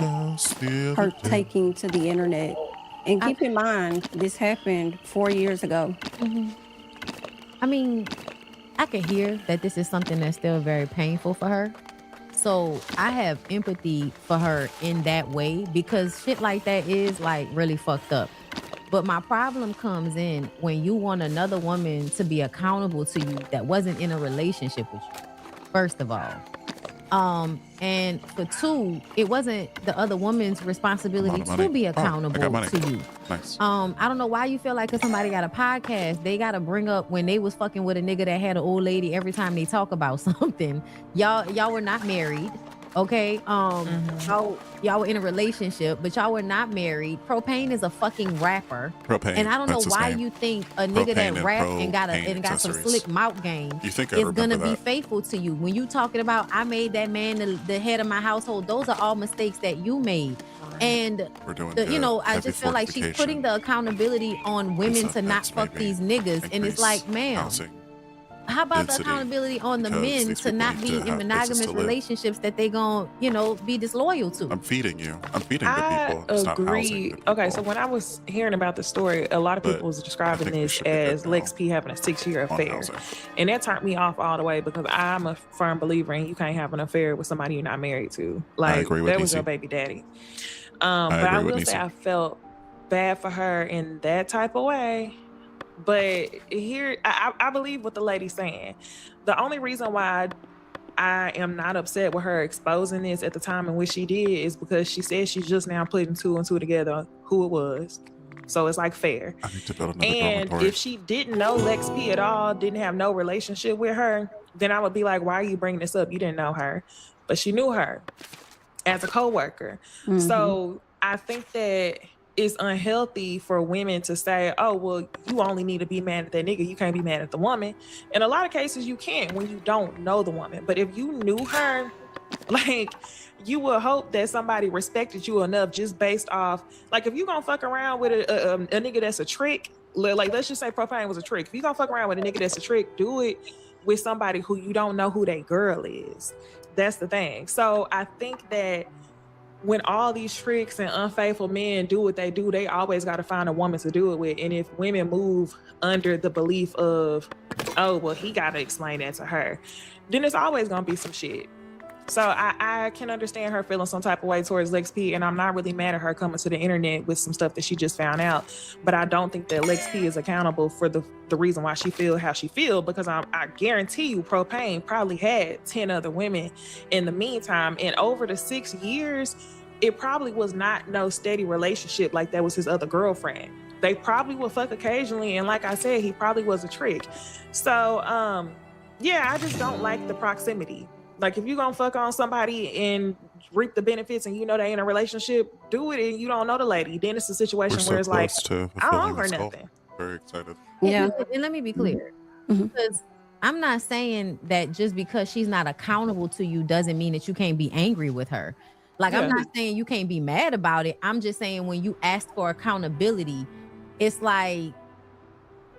her taking to the internet? And keep in mind, this happened 4 years ago. I mean, I can hear that this is something that's still very painful for her. So I have empathy for her in that way because shit like that is like really fucked up. But my problem comes in when you want another woman to be accountable to you that wasn't in a relationship with you, first of all. And for 2, it wasn't the other woman's responsibility to be accountable to you. Nice. I don't know why you feel like if somebody got a podcast, they got to bring up when they was fucking with a nigga that had an old lady every time they talk about something. Y'all were not married. Okay. Y'all were in a relationship, but y'all were not married. Propane is a fucking rapper. Propane. And I don't know why you think a nigga that rap and got some slick mouth game is gonna be faithful to you. When you talking about I made that man the head of my household, those are all mistakes that you made. And I just feel like she's putting the accountability on women to not fuck these niggas. And it's like, man, how about the accountability on the men to not be in monogamous relationships that they gonna, be disloyal to? I'm feeding you. I'm feeding the people. I agree. Okay, so when I was hearing about the story, a lot of people was describing this as Lex P having a 6-year affair. And that turned me off all the way because I'm a firm believer in you can't have an affair with somebody you're not married to. Like, that was your baby daddy. But I will say I felt bad for her in that type of way. But here, I believe what the lady's saying. The only reason why I am not upset with her exposing this at the time in which she did is because she said she's just now putting 2 and 2 together who it was. So it's like fair. I need to build another and dormitory. If she didn't know Lex P at all, didn't have no relationship with her, then I would be like, why are you bringing this up? You didn't know her. But she knew her as a coworker. So I think that it's unhealthy for women to say, oh, well, you only need to be mad at that nigga. You can't be mad at the woman. In a lot of cases, you can when you don't know the woman. But if you knew her, like, you would hope that somebody respected you enough just based off, like, if you gonna fuck around with a nigga that's a trick, like, let's just say Propane was a trick. If you gonna fuck around with a nigga that's a trick, do it with somebody who you don't know who that girl is. That's the thing. So I think that when all these tricks and unfaithful men do what they do, they always got to find a woman to do it with. And if women move under the belief of, oh, well, he got to explain that to her, then it's always going to be some shit. So I can understand her feeling some type of way towards Lex P, and I'm not really mad at her coming to the internet with some stuff that she just found out. But I don't think that Lex P is accountable for the reason why she feel how she feel, because I guarantee you Propane probably had 10 other women in the meantime. And over the 6 years, it probably was not no steady relationship like that was his other girlfriend. They probably would fuck occasionally, and like I said, he probably was a trick. So yeah, I just don't like the proximity. Like, if you're gonna fuck on somebody and reap the benefits and you know they in a relationship, do it and you don't know the lady. Then it's a situation where it's like, I don't owe her nothing. Very excited. Yeah. And let me be clear. Because I'm not saying that just because she's not accountable to you doesn't mean that you can't be angry with her. Like, I'm not saying you can't be mad about it. I'm just saying when you ask for accountability, it's like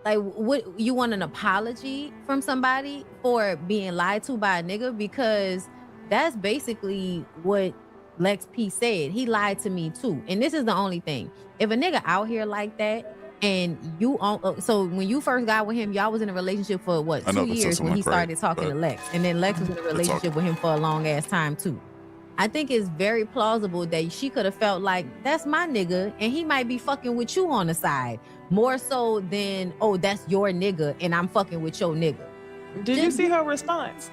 what, you want an apology from somebody for being lied to by a nigga? Because that's basically what Lex P said. He lied to me too. And this is the only thing. If a nigga out here like that, and you so when you first got with him, y'all was in a relationship for what, 2 years when he started talking to Lex, and then Lex was in a relationship with him for a long ass time too. I think it's very plausible that she could have felt like, that's my nigga and he might be fucking with you on the side, more so than, oh, that's your nigga and I'm fucking with your nigga. Did you see her response?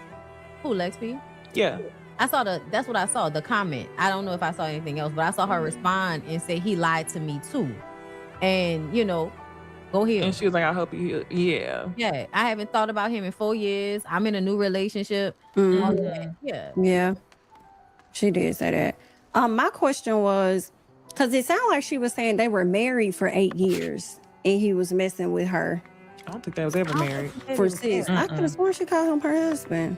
Who, Lex P? Yeah. I saw that's what I saw, the comment. I don't know if I saw anything else, but I saw her respond and say he lied to me too. And, you know, go ahead. And she was like, I hope you, yeah. Yeah, I haven't thought about him in 4 years. I'm in a new relationship. Yeah. She did say that. My question was, because it sounded like she was saying they were married for 8 years and he was messing with her. I don't think they was ever married. For 6. I could have sworn she called him her husband.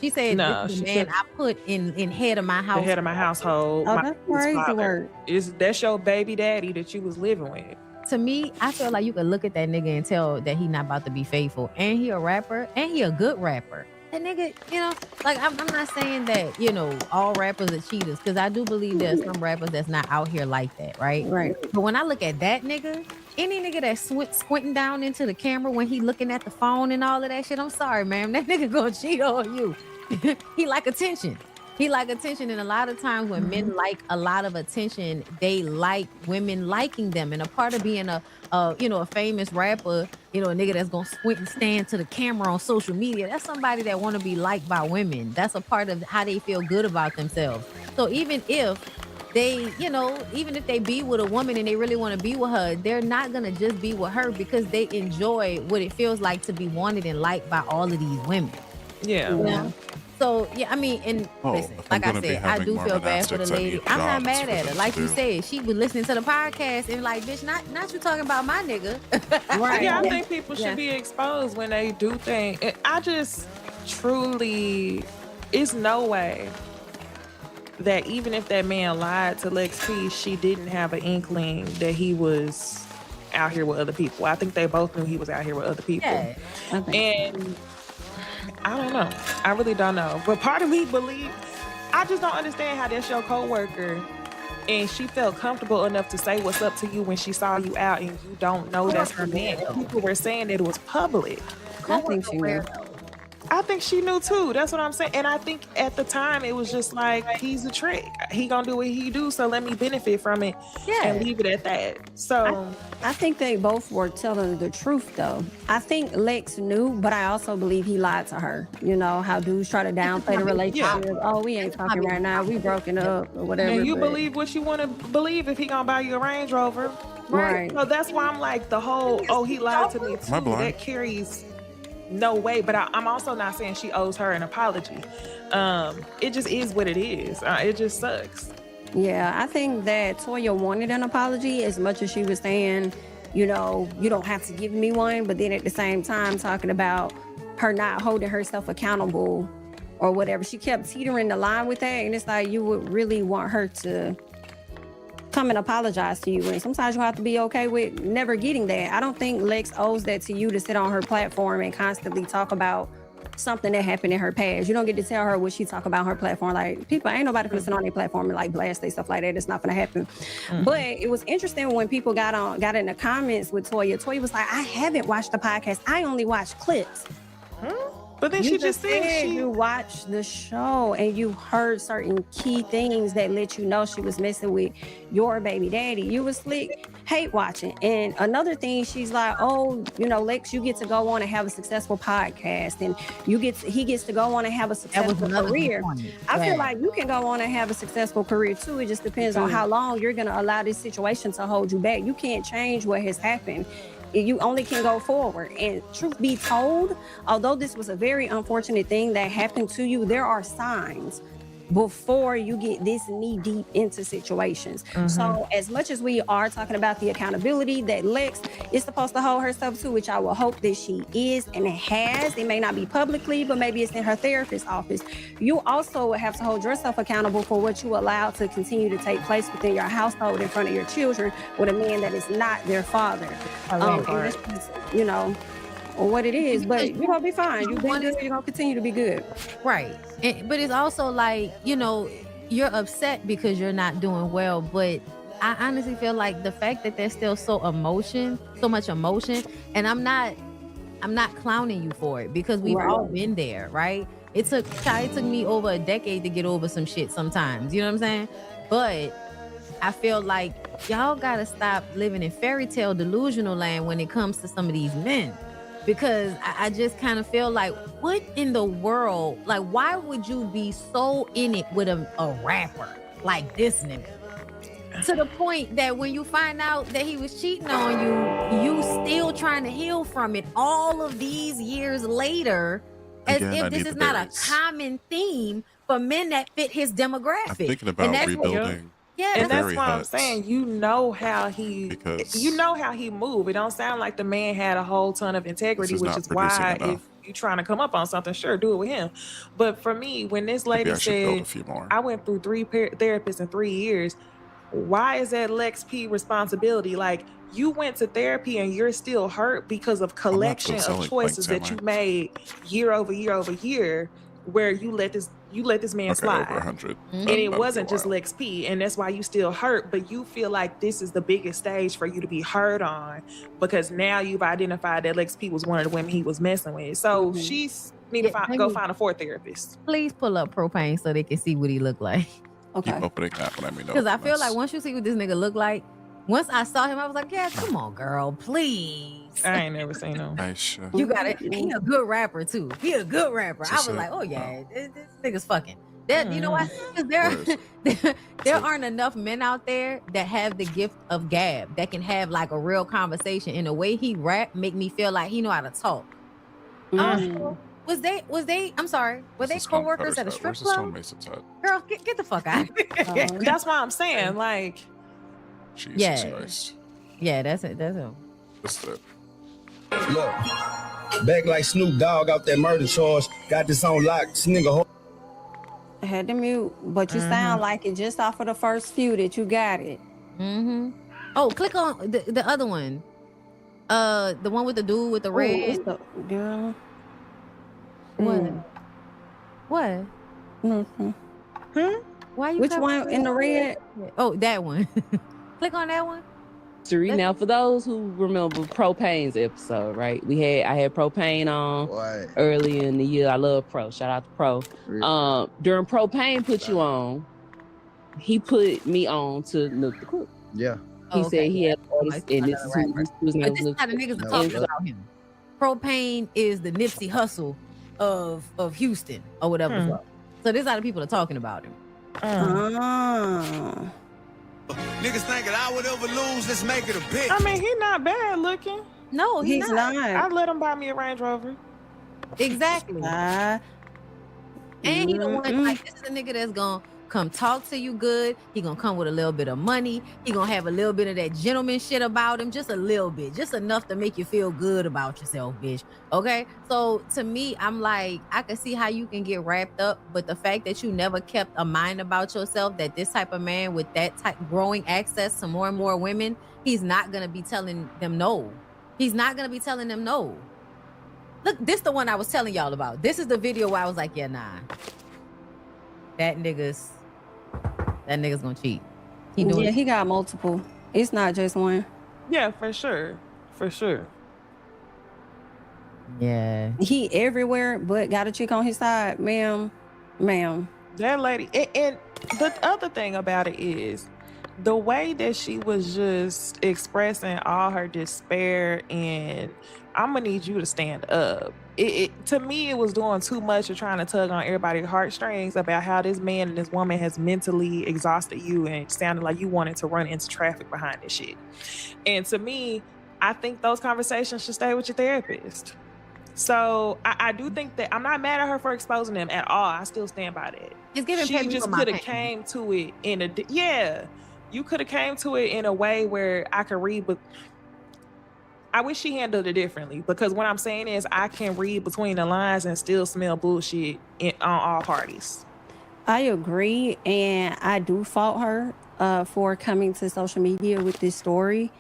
She said, no, this is the man I put in head of my house. The head of my household. Oh, that's crazy work. That's your baby daddy that you was living with. To me, I feel like you could look at that nigga and tell that he not about to be faithful. And he a rapper, and he a good rapper. That nigga, you know, like I'm not saying that, you know, all rappers are cheaters, because I do believe there's some rappers that's not out here like that, right? Right. But when I look at that nigga, any nigga that's squinting down into the camera when he looking at the phone and all of that shit, I'm sorry, man, that nigga gonna cheat on you. He like attention. He like attention, and a lot of times when men like a lot of attention, they like women liking them. And a part of being a famous rapper, you know, a nigga that's gonna squint and stand to the camera on social media, that's somebody that want to be liked by women. That's a part of how they feel good about themselves. So even if they, you know, even if they be with a woman and they really want to be with her, they're not gonna just be with her because they enjoy what it feels like to be wanted and liked by all of these women. Yeah. You know? So yeah, I mean, and listen, like I said, I do feel bad for the lady. I'm not mad at her. Like you said, she was listening to the podcast and like, bitch, not you talking about my nigga. Right. Yeah, I think people should be exposed when they do things. I just truly, it's no way that even if that man lied to Lex P, she didn't have an inkling that he was out here with other people. I think they both knew he was out here with other people. Yeah. And I don't know. I really don't know. But part of me believes, I just don't understand how that's your coworker and she felt comfortable enough to say what's up to you when she saw you out and you don't know that's her man. People were saying that it was public. I think she knew. I think she knew too. That's what I'm saying. And I think at the time it was just like, he's a trick. He gonna do what he do, so let me benefit from it and leave it at that. So I think they both were telling the truth though. I think Lex knew, but I also believe he lied to her. You know, how dudes try to downplay the relationship. Oh, we ain't talking right now. We broken up or whatever. And you believe what you want to believe if he gonna buy you a Range Rover. Right. So that's why I'm like, the whole, oh, he lied to me too. That carries no way, but I'm also not saying she owes her an apology. It just is what it is. It just sucks. Yeah, I think that Toya wanted an apology as much as she was saying, you know, you don't have to give me one, but then at the same time talking about her not holding herself accountable or whatever. She kept teetering the line with that, and it's like you would really want her to come and apologize to you, and sometimes you have to be okay with never getting that. I don't think Lex owes that to you to sit on her platform and constantly talk about something that happened in her past. You don't get to tell her what she talk about on her platform. Like, people, ain't nobody gonna sit on their platform and like blast they stuff like that. It's not gonna happen. But it was interesting when people got in the comments with Toya. Toya was like, I haven't watched the podcast. I only watch clips. But then You she just said you watched the show and you heard certain key things that let you know she was messing with your baby daddy. You was slick hate watching. And another thing, she's like, oh, you know, Lex, you get to go on and have a successful podcast, and he gets to go on and have a successful career. I feel like you can go on and have a successful career too. It just depends on how long you're gonna allow this situation to hold you back. You can't change what has happened. You only can go forward. And truth be told, although this was a very unfortunate thing that happened to you, there are signs before you get this knee deep into situations. So as much as we are talking about the accountability that Lex is supposed to hold herself to, which I will hope that she is and has, it may not be publicly, but maybe it's in her therapist's office, you also have to hold yourself accountable for what you allow to continue to take place within your household in front of your children with a man that is not their father. And this is, you know, or what it is, but you're gonna be fine. You've been good, you're gonna continue to be good. Right. But it's also like, you know, you're upset because you're not doing well, but I honestly feel like the fact that there's still so much emotion, and I'm not clowning you for it, because we've all been there, right? It took me over a decade to get over some shit sometimes, you know what I'm saying? But I feel like y'all gotta stop living in fairy tale delusional land when it comes to some of these men. Because I just kind of feel like, what in the world? Like, why would you be so in it with a rapper like this nigga? To the point that when you find out that he was cheating on you still trying to heal from it all of these years later, as if this is not a common theme for men that fit his demographic. I'm thinking about rebuilding. And that's why I'm saying, you know how he moved. It don't sound like the man had a whole ton of integrity, which is why if you're trying to come up on something, sure, do it with him. But for me, when this lady said, I went through 3 therapists in 3 years, why is that Lex P responsibility? Like, you went to therapy and you're still hurt because of collection of choices that you made year over year over year, where you let this man slide. Over 100. And it wasn't just Lex P, and that's why you still hurt, but you feel like this is the biggest stage for you to be hurt on, because now you've identified that Lex P was one of the women he was messing with. So she's need to go find a 4th therapist. Please pull up Propane so they can see what he look like. Okay. Keep opening that and let me know. Because I feel like once you see what this nigga look like, once I saw him, I was like, yeah, come on, girl, please. I ain't never seen him. You got it. He a good rapper too. He a good rapper. I was like, oh yeah, this nigga's fucking. That, you know what? There aren't enough men out there that have the gift of gab, that can have like a real conversation. And the way he rap make me feel like he know how to talk. Was they? I'm sorry. Were they co-workers at a strip club? Girl, get the fuck out. That's why I'm saying, like, Jesus Christ. Yeah, that's it. That's him. That's it. Look, back like Snoop Dogg out that murder charge. Got this on lock. This nigga. I had to mute, but you sound like it just off of the first few that you got it. Oh, click on the other one. The one with the dude with the red. Girl. What? What? Why you? Which one in the red? Oh, that one. Click on that one. Now, for those who remember Propane's episode, right? I had Propane on early in the year. I love Pro. Shout out to Pro. During Propane put you on, he put me on to Nook the Cook. Yeah. He said he had artists, and this is how the niggas are talking about him. Propane is the Nipsey Hussle of Houston or whatever. So this is how the people are talking about him. Niggas thinking I would ever lose, let's make it a bit. I mean, he's not bad looking. No, he's not. I'd let him buy me a Range Rover. Exactly. And he the one, like, this is a nigga that's gonna come talk to you good. He gonna come with a little bit of money. He gonna have a little bit of that gentleman shit about him, just a little bit, just enough to make you feel good about yourself, bitch. Okay? So to me, I'm like, I can see how you can get wrapped up, but the fact that you never kept a mind about yourself, that this type of man with that type growing access to more and more women, he's not gonna be telling them no. He's not gonna be telling them no. Look, this the one I was telling y'all about. This is the video where I was like, yeah, nah. That nigga's gonna cheat. He got multiple. It's not just one. Yeah, for sure. For sure. Yeah. He everywhere, but got a chick on his side, ma'am. That lady, and the other thing about it is the way that she was just expressing all her despair and I'm gonna need you to stand up. To me, it was doing too much of trying to tug on everybody's heartstrings about how this man and this woman has mentally exhausted you, and it sounded like you wanted to run into traffic behind this shit. And to me, I think those conversations should stay with your therapist. So I do think that I'm not mad at her for exposing them at all. I still stand by that. It's giving She just could have came to it in a you could have came to it in a way where I could read, but I wish she handled it differently, because what I'm saying is I can read between the lines and still smell bullshit on all parties. I agree, and I do fault her for coming to social media with this story.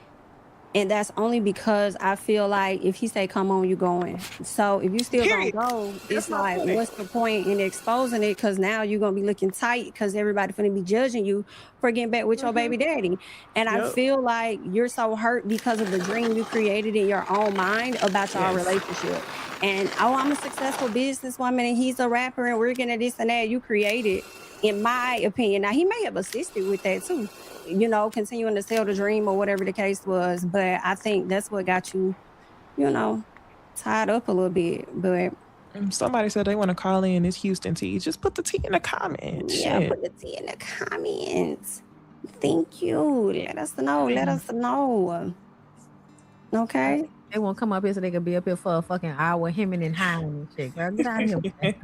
And that's only because I feel like if he say, come on, you going. So if you still gonna go, it's like, what's the point in exposing it? Because now you're gonna be looking tight because everybody finna be judging you for getting back with your baby daddy. And I feel like you're so hurt because of the dream you created in your own mind about your relationship. And, oh, I'm a successful businesswoman and he's a rapper and we're gonna this and that. You created, in my opinion. Now, he may have assisted with that too, you know, continuing to sell the dream or whatever the case was. But I think that's what got you, you know, tied up a little bit. But somebody said they want to call in this Houston tea. Just put the tea in the comments. Yeah, put the tea in the comments. Thank you. Let us know. Let us know. Okay. They won't come up here so they can be up here for a fucking hour, hemming and hawing and shit. Girl, get out of here.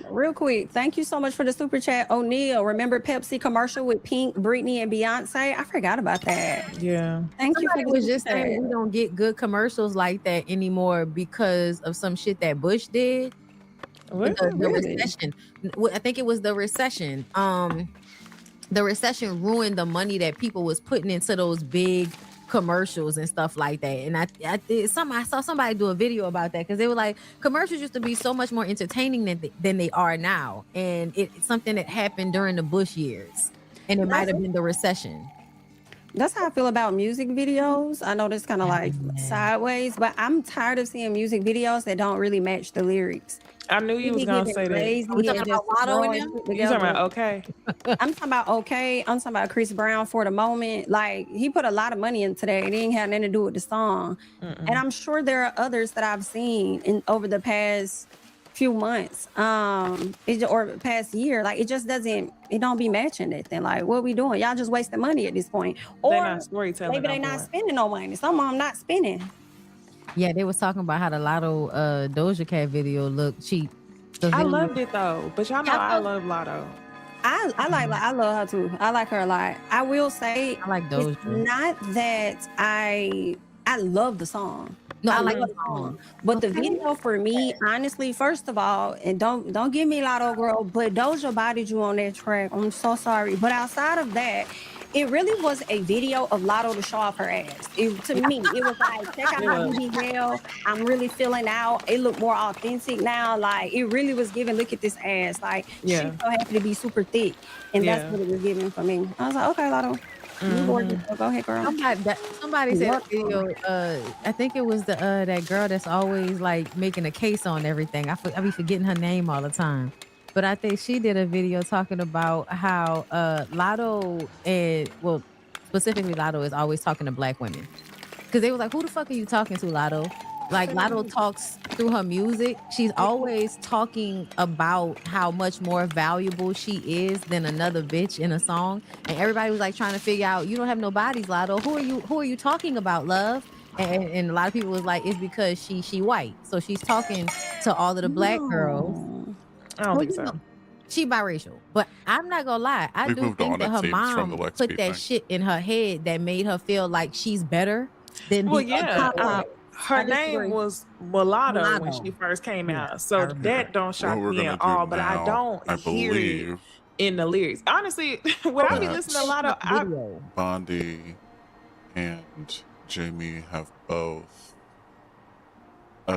Real quick, thank you so much for the super chat. O'Neal, remember Pepsi commercial with Pink, Britney, and Beyonce? I forgot about that. Yeah. Thank you for was just saying we don't get good commercials like that anymore because of some shit that Bush did. The recession. I think it was the recession. The recession ruined the money that people was putting into those big commercials and stuff like that. And I saw somebody do a video about that because they were like, commercials used to be so much more entertaining than they are now, and it's something that happened during the Bush years, and it might have been the recession. That's how I feel about music videos. I know this kind of like sideways, but I'm tired of seeing music videos that don't really match the lyrics. I knew you was gonna say that. We talking about Lotto in them? You talking about okay? I'm talking about okay. I'm talking about Chris Brown for the moment. Like, he put a lot of money into that. It didn't have nothing to do with the song. And I'm sure there are others that I've seen over the past few months, or past year. Like, it just doesn't. It don't be matching it. Then, like, what we doing? Y'all just wasting money at this point. Or they're not storytelling. Maybe they not spending no money. Some of them not spending. Yeah, they was talking about how the Lotto Doja Cat video looked cheap. I loved it though, but y'all know I love Lotto. I love her too. I like her a lot. I will say, I like Doja. It's not that I love the song. No, I like the song, but the video for me, honestly, first of all, and don't give me Lotto girl, but Doja bodied you on that track. I'm so sorry, but outside of that, it really was a video of Lotto to show off her ass. To me, it was like, check out how you behave. I'm really feeling out. It looked more authentic now. Like, it really was giving, look at this ass. Like, she's so happy to be super thick. And that's what it was giving for me. I was like, okay, Lotto. Go ahead, girl. Somebody said a video. I think it was that girl that's always like making a case on everything. I be forgetting her name all the time. But I think she did a video talking about how Lotto specifically Lotto is always talking to black women. Because they was like, who the fuck are you talking to, Lotto? Like, Lotto talks through her music. She's always talking about how much more valuable she is than another bitch in a song. And everybody was like trying to figure out, you don't have no bodies, Lotto. Who are you talking about, love? And a lot of people was like, it's because she white. So she's talking to all of the black girls. I don't think so. She biracial, but I'm not gonna lie. I do think that her mom put that shit in her head that made her feel like she's better than. Well, yeah. Her name was Mulatto when she first came out, so that don't shock me at all. But I don't hear it in the lyrics. Honestly, when I be listening to Lotto, Bondi and Jamie have both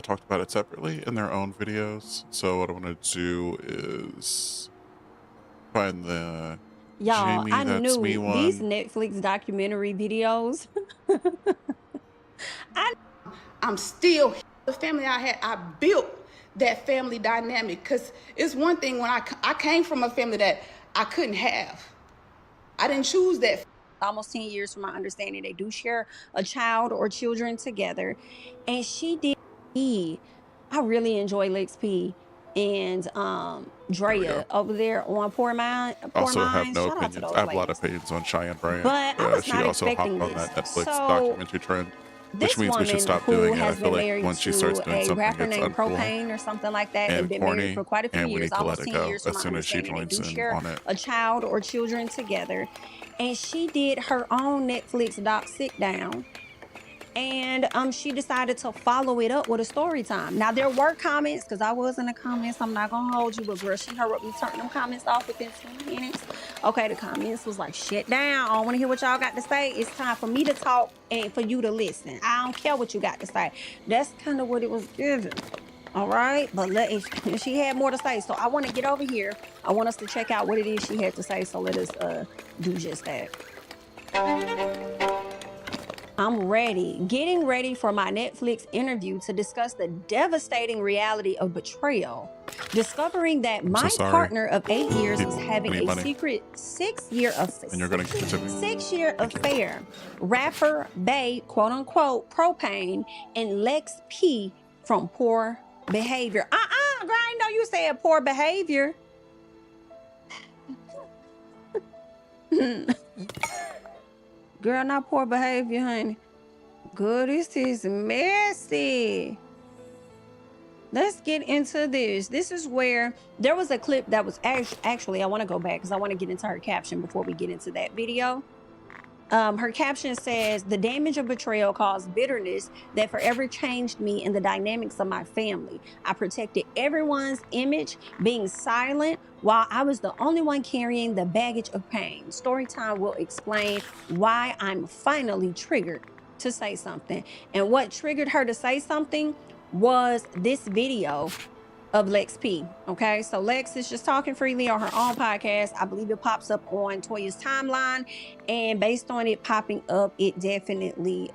talked about it separately in their own videos. So what I want to do is find the Jamie, I That's knew Me one. These Netflix documentary videos. I'm still The family I had, I built that family dynamic, because it's one thing when I came from a family that I couldn't have. I didn't choose that. Almost 10 years from my understanding, they do share a child or children together. And she did. I really enjoy Lex P and Drea over there on Poor Minds. Also have no Shout out to opinions. those I have a lot ladies. of opinions on Cheyenne Bryant. But I was She not also hopped expecting on this. that Netflix So, documentary trend, which this means we should woman stop who doing it. I has feel been like married once she starts to doing a something, rapper it's named uncool Propane or something like that. They've and been corny, married for quite a few and we years, need to almost let it 10 go years as from my soon as she understanding. They joins do in share on it. a child or children together. And she did her own Netflix doc sit down. And she decided to follow it up with a story time. Now, there were comments, because I was in the comments. I'm not going to hold you, but girl, she hurried me, turned them comments off within 20 minutes. Okay, the comments was like, shut down. I don't want to hear what y'all got to say. It's time for me to talk and for you to listen. I don't care what you got to say. That's kind of what it was given. All right, but she had more to say. So I want to get over here. I want us to check out what it is she had to say. So let us do just that. I'm ready, getting ready for my Netflix interview to discuss the devastating reality of betrayal. Discovering that my partner of 8 years was having a secret 6-year affair. Rapper Bae, quote unquote, Propane, and Lex P from Poor Behavior. Girl, I know you said poor behavior. Girl, not poor behavior, honey. Good, this is messy. Let's get into this. This is where there was a clip that was actually, I want to go back because I want to get into her caption before we get into that video. Her caption says, the damage of betrayal caused bitterness that forever changed me and the dynamics of my family. I protected everyone's image, being silent while I was the only one carrying the baggage of pain. Storytime will explain why I'm finally triggered to say something. And what triggered her to say something was this video of Lex P. Okay, so Lex is just talking freely on her own podcast. I believe it pops up on Toya's timeline, and based on it popping up, it definitely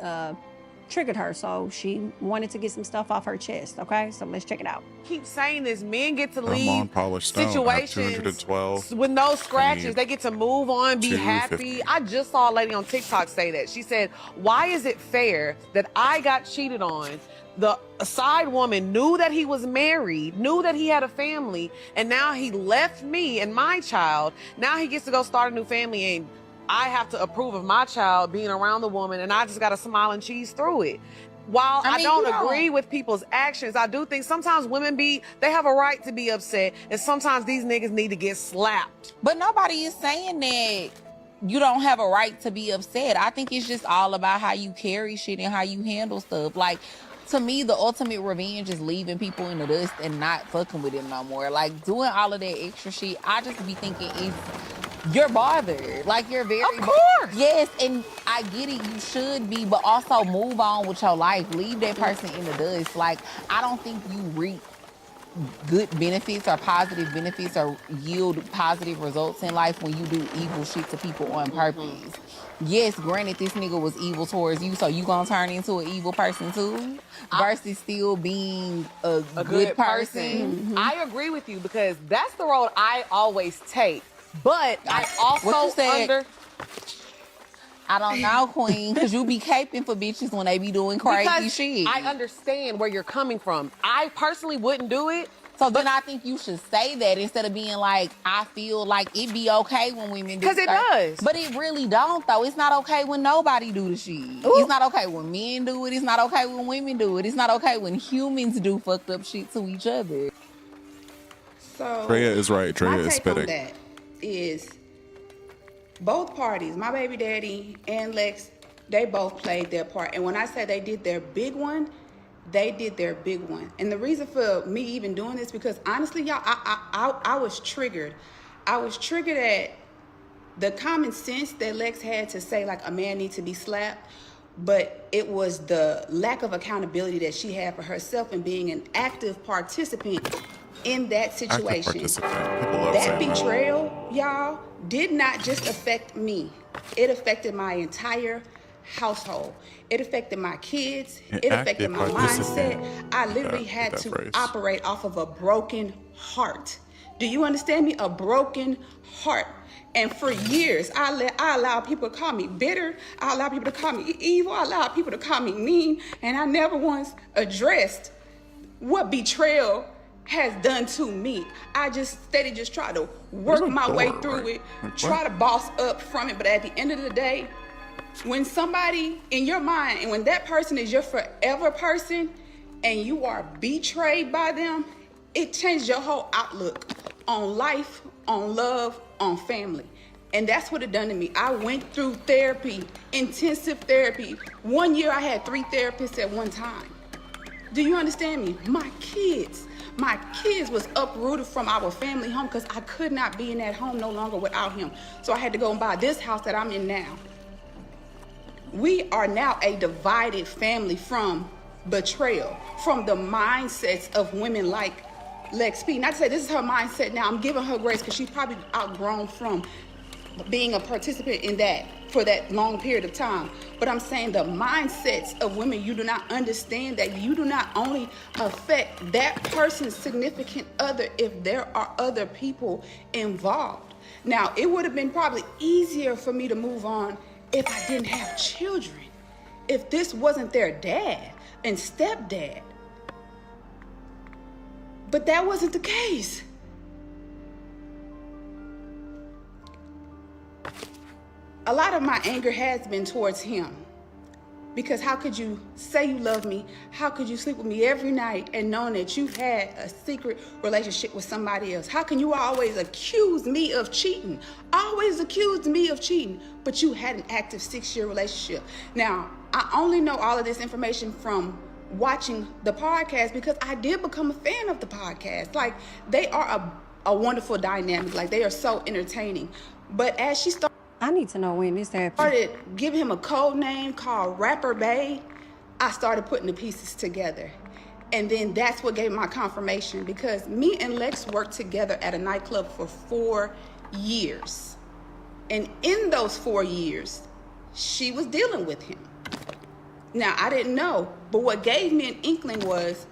triggered her. So she wanted to get some stuff off her chest. Okay, so let's check it out. Keep saying this: men get to I'm leave on polished stone. situations 212 with no scratches. They get to move on, be happy. I just saw a lady on TikTok say that. She said, "Why is it fair that I got cheated on? The side woman knew that he was married, knew that he had a family, and now he left me and my child. Now he gets to go start a new family, and I have to approve of my child being around the woman, and I just got to smile and cheese through it." While I don't agree with people's actions, I do think sometimes women they have a right to be upset, and sometimes these niggas need to get slapped. But nobody is saying that you don't have a right to be upset. I think it's just all about how you carry shit and how you handle stuff. Like, to me, the ultimate revenge is leaving people in the dust and not fucking with them no more. Like, doing all of that extra shit, I just be thinking you're bothered. Like, you're very... Of course! Yes, and I get it, you should be, but also move on with your life. Leave that person in the dust. Like, I don't think you reap good benefits or positive benefits or yield positive results in life when you do evil shit to people on purpose. Yes, granted, this nigga was evil towards you, so you gonna turn into an evil person too? Versus still being a good person. I agree with you, because that's the road I always take. But I also I don't know, Queen, because you be caping for bitches when they be doing crazy shit. I understand where you're coming from. I personally wouldn't do it. So then I think you should say that instead of being like, I feel like it be okay when women do it. Because it does. But it really don't, though. It's not okay when nobody do the shit. Ooh. It's not okay when men do it. It's not okay when women do it. It's not okay when humans do fucked up shit to each other. So Drea is right. Drea is spitting. My take on that is both parties, my baby daddy and Lex, they both played their part. And when I say they did their big one, they did their big one. And the reason for me even doing this, because honestly, y'all, I was triggered. I was triggered at the common sense that Lex had to say, like, a man needs to be slapped. But it was the lack of accountability that she had for herself and being an active participant in that situation. That betrayal, y'all, did not just affect me. It affected my entire household. It affected my kids. It affected my mindset. I literally had to operate off of a broken heart. Do you understand me? A broken heart. And for years, I allowed people to call me bitter. I allowed people to call me evil. I allowed people to call me mean. And I never once addressed what betrayal has done to me. I just steady just try to work my way through it, try to boss up from it. But at the end of the day, when somebody in your mind, and when that person is your forever person and you are betrayed by them, it changes your whole outlook on life, on love, on family. And that's what it done to me. I went through therapy, intensive therapy. 1 year I had 3 therapists at one time. Do you understand me? My kids was uprooted from our family home because I could not be in that home no longer without him. So I had to go and buy this house that I'm in now. We are now a divided family from betrayal, from the mindsets of women like Lex P. Not to say this is her mindset now. I'm giving her grace because she's probably outgrown from being a participant in that for that long period of time. But I'm saying the mindsets of women, you do not understand that you do not only affect that person's significant other if there are other people involved. Now, it would have been probably easier for me to move on if I didn't have children, if this wasn't their dad and stepdad. But that wasn't the case. A lot of my anger has been towards him. Because how could you say you love me? How could you sleep with me every night and knowing that you've had a secret relationship with somebody else? How can you always accuse me of cheating? Always accuse me of cheating, but you had an active 6-year relationship. Now, I only know all of this information from watching the podcast because I did become a fan of the podcast. Like, they are a wonderful dynamic. Like, they are so entertaining. But as she started, I need to know when this happened. Started giving him a code name called Rapper Bae, I started putting the pieces together. And then that's what gave my confirmation, because me and Lex worked together at a nightclub for 4 years. And in those 4 years, she was dealing with him. Now, I didn't know, but what gave me an inkling was,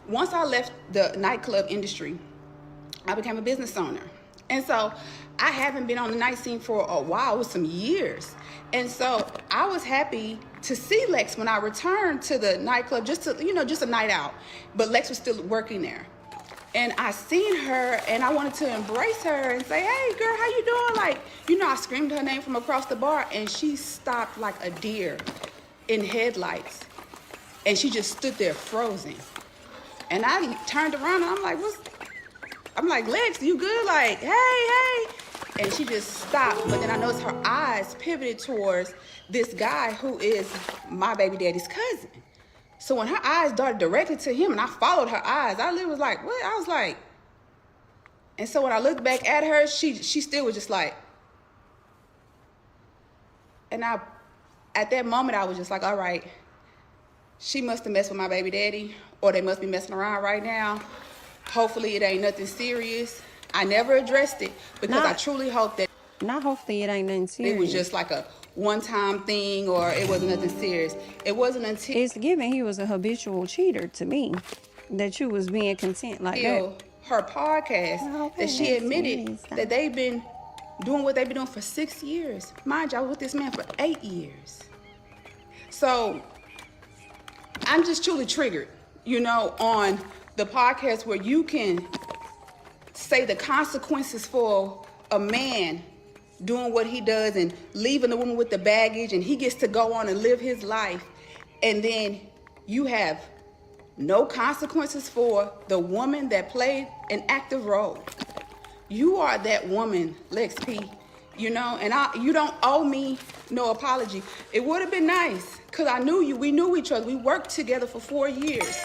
once I left the nightclub industry, I became a business owner. And so I haven't been on the night scene for a while, it was some years. And so I was happy to see Lex when I returned to the nightclub, just a night out. But Lex was still working there. And I seen her and I wanted to embrace her and say, hey girl, how you doing? Like, I screamed her name from across the bar and she stopped like a deer in headlights. And she just stood there frozen. And I turned around and I'm like, Lex, you good? Like, hey. And she just stopped. But then I noticed her eyes pivoted towards this guy who is my baby daddy's cousin. So when her eyes darted directly to him and I followed her eyes, I literally was like, what? I was like, and so when I looked back at her, she still was just like, and at that moment, I was just like, all right, she must have messed with my baby daddy, or they must be messing around right now. Hopefully it ain't nothing serious. I never addressed it because I truly hope that. Not hopefully it ain't nothing serious. It was just like a one-time thing, or it wasn't nothing serious. It wasn't until it's given he was a habitual cheater to me that you was being content like that. Her podcast that she admitted that they've been doing what they've been doing for 6 years. Mind you, I was with this man for 8 years. So I'm just truly triggered, on the podcast where you can say the consequences for a man doing what he does and leaving the woman with the baggage, and he gets to go on and live his life, and then you have no consequences for the woman that played an active role. You are that woman, Lex P, and you don't owe me no apology. It would have been nice because I knew you, we knew each other, we worked together for 4 years.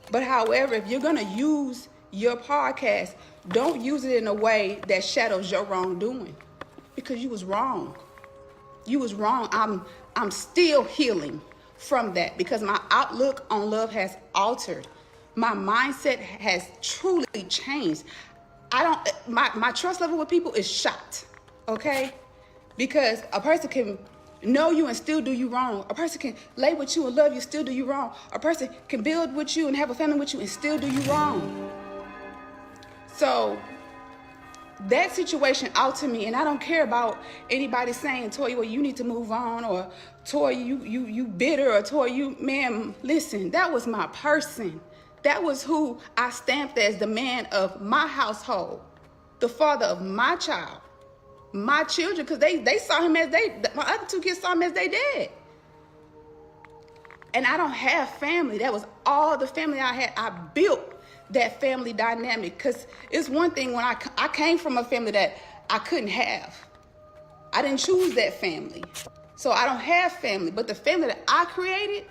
But however, if you're gonna use your podcast, don't use it in a way that shadows your wrongdoing, because you was wrong. You was wrong. I'm still healing from that because my outlook on love has altered. My mindset has truly changed. My trust level with people is shot, okay? Because a person can know you and still do you wrong. A person can lay with you and love you, still do you wrong. A person can build with you and have a family with you and still do you wrong. So that situation out to me, and I don't care about anybody saying, Toya, well, you need to move on, or Toya, you bitter, or Toya, you, man, listen, that was my person. That was who I stamped as the man of my household, the father of my child, my children, because they saw him as my other two kids saw him as their dad. And I don't have family. That was all the family I had. I built that family dynamic, because it's one thing when I came from a family that I couldn't have. I didn't choose that family. So I don't have family, but the family that I created,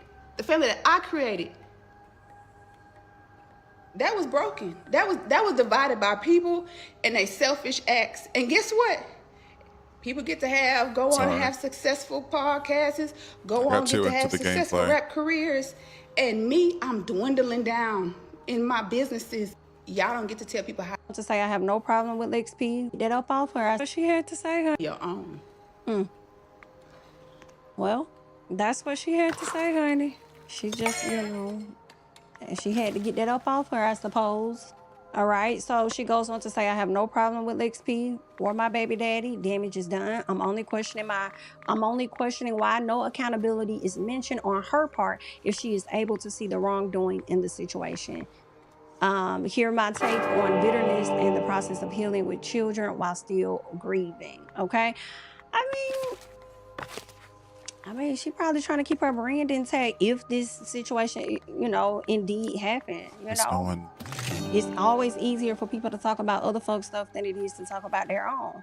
that was broken. That was divided by people and they selfish acts. And guess what? People get to go on and have successful podcasts, go on get to have successful rap careers. And me, I'm dwindling down in my businesses. Y'all don't get to tell people how To say I have no problem with Lex P. That up off her. What she had to say, honey. your own. Well, that's what she had to say, honey. She just, she had to get that up off her, I suppose. All right, so she goes on to say, I have no problem with Lex P or my baby daddy. Damage is done. I'm only questioning why no accountability is mentioned on her part if she is able to see the wrongdoing in the situation. Hear my take on bitterness and the process of healing with children while still grieving. Okay, I mean, she probably trying to keep her brand intact if this situation, indeed happened. It's always easier for people to talk about other folks' stuff than it is to talk about their own.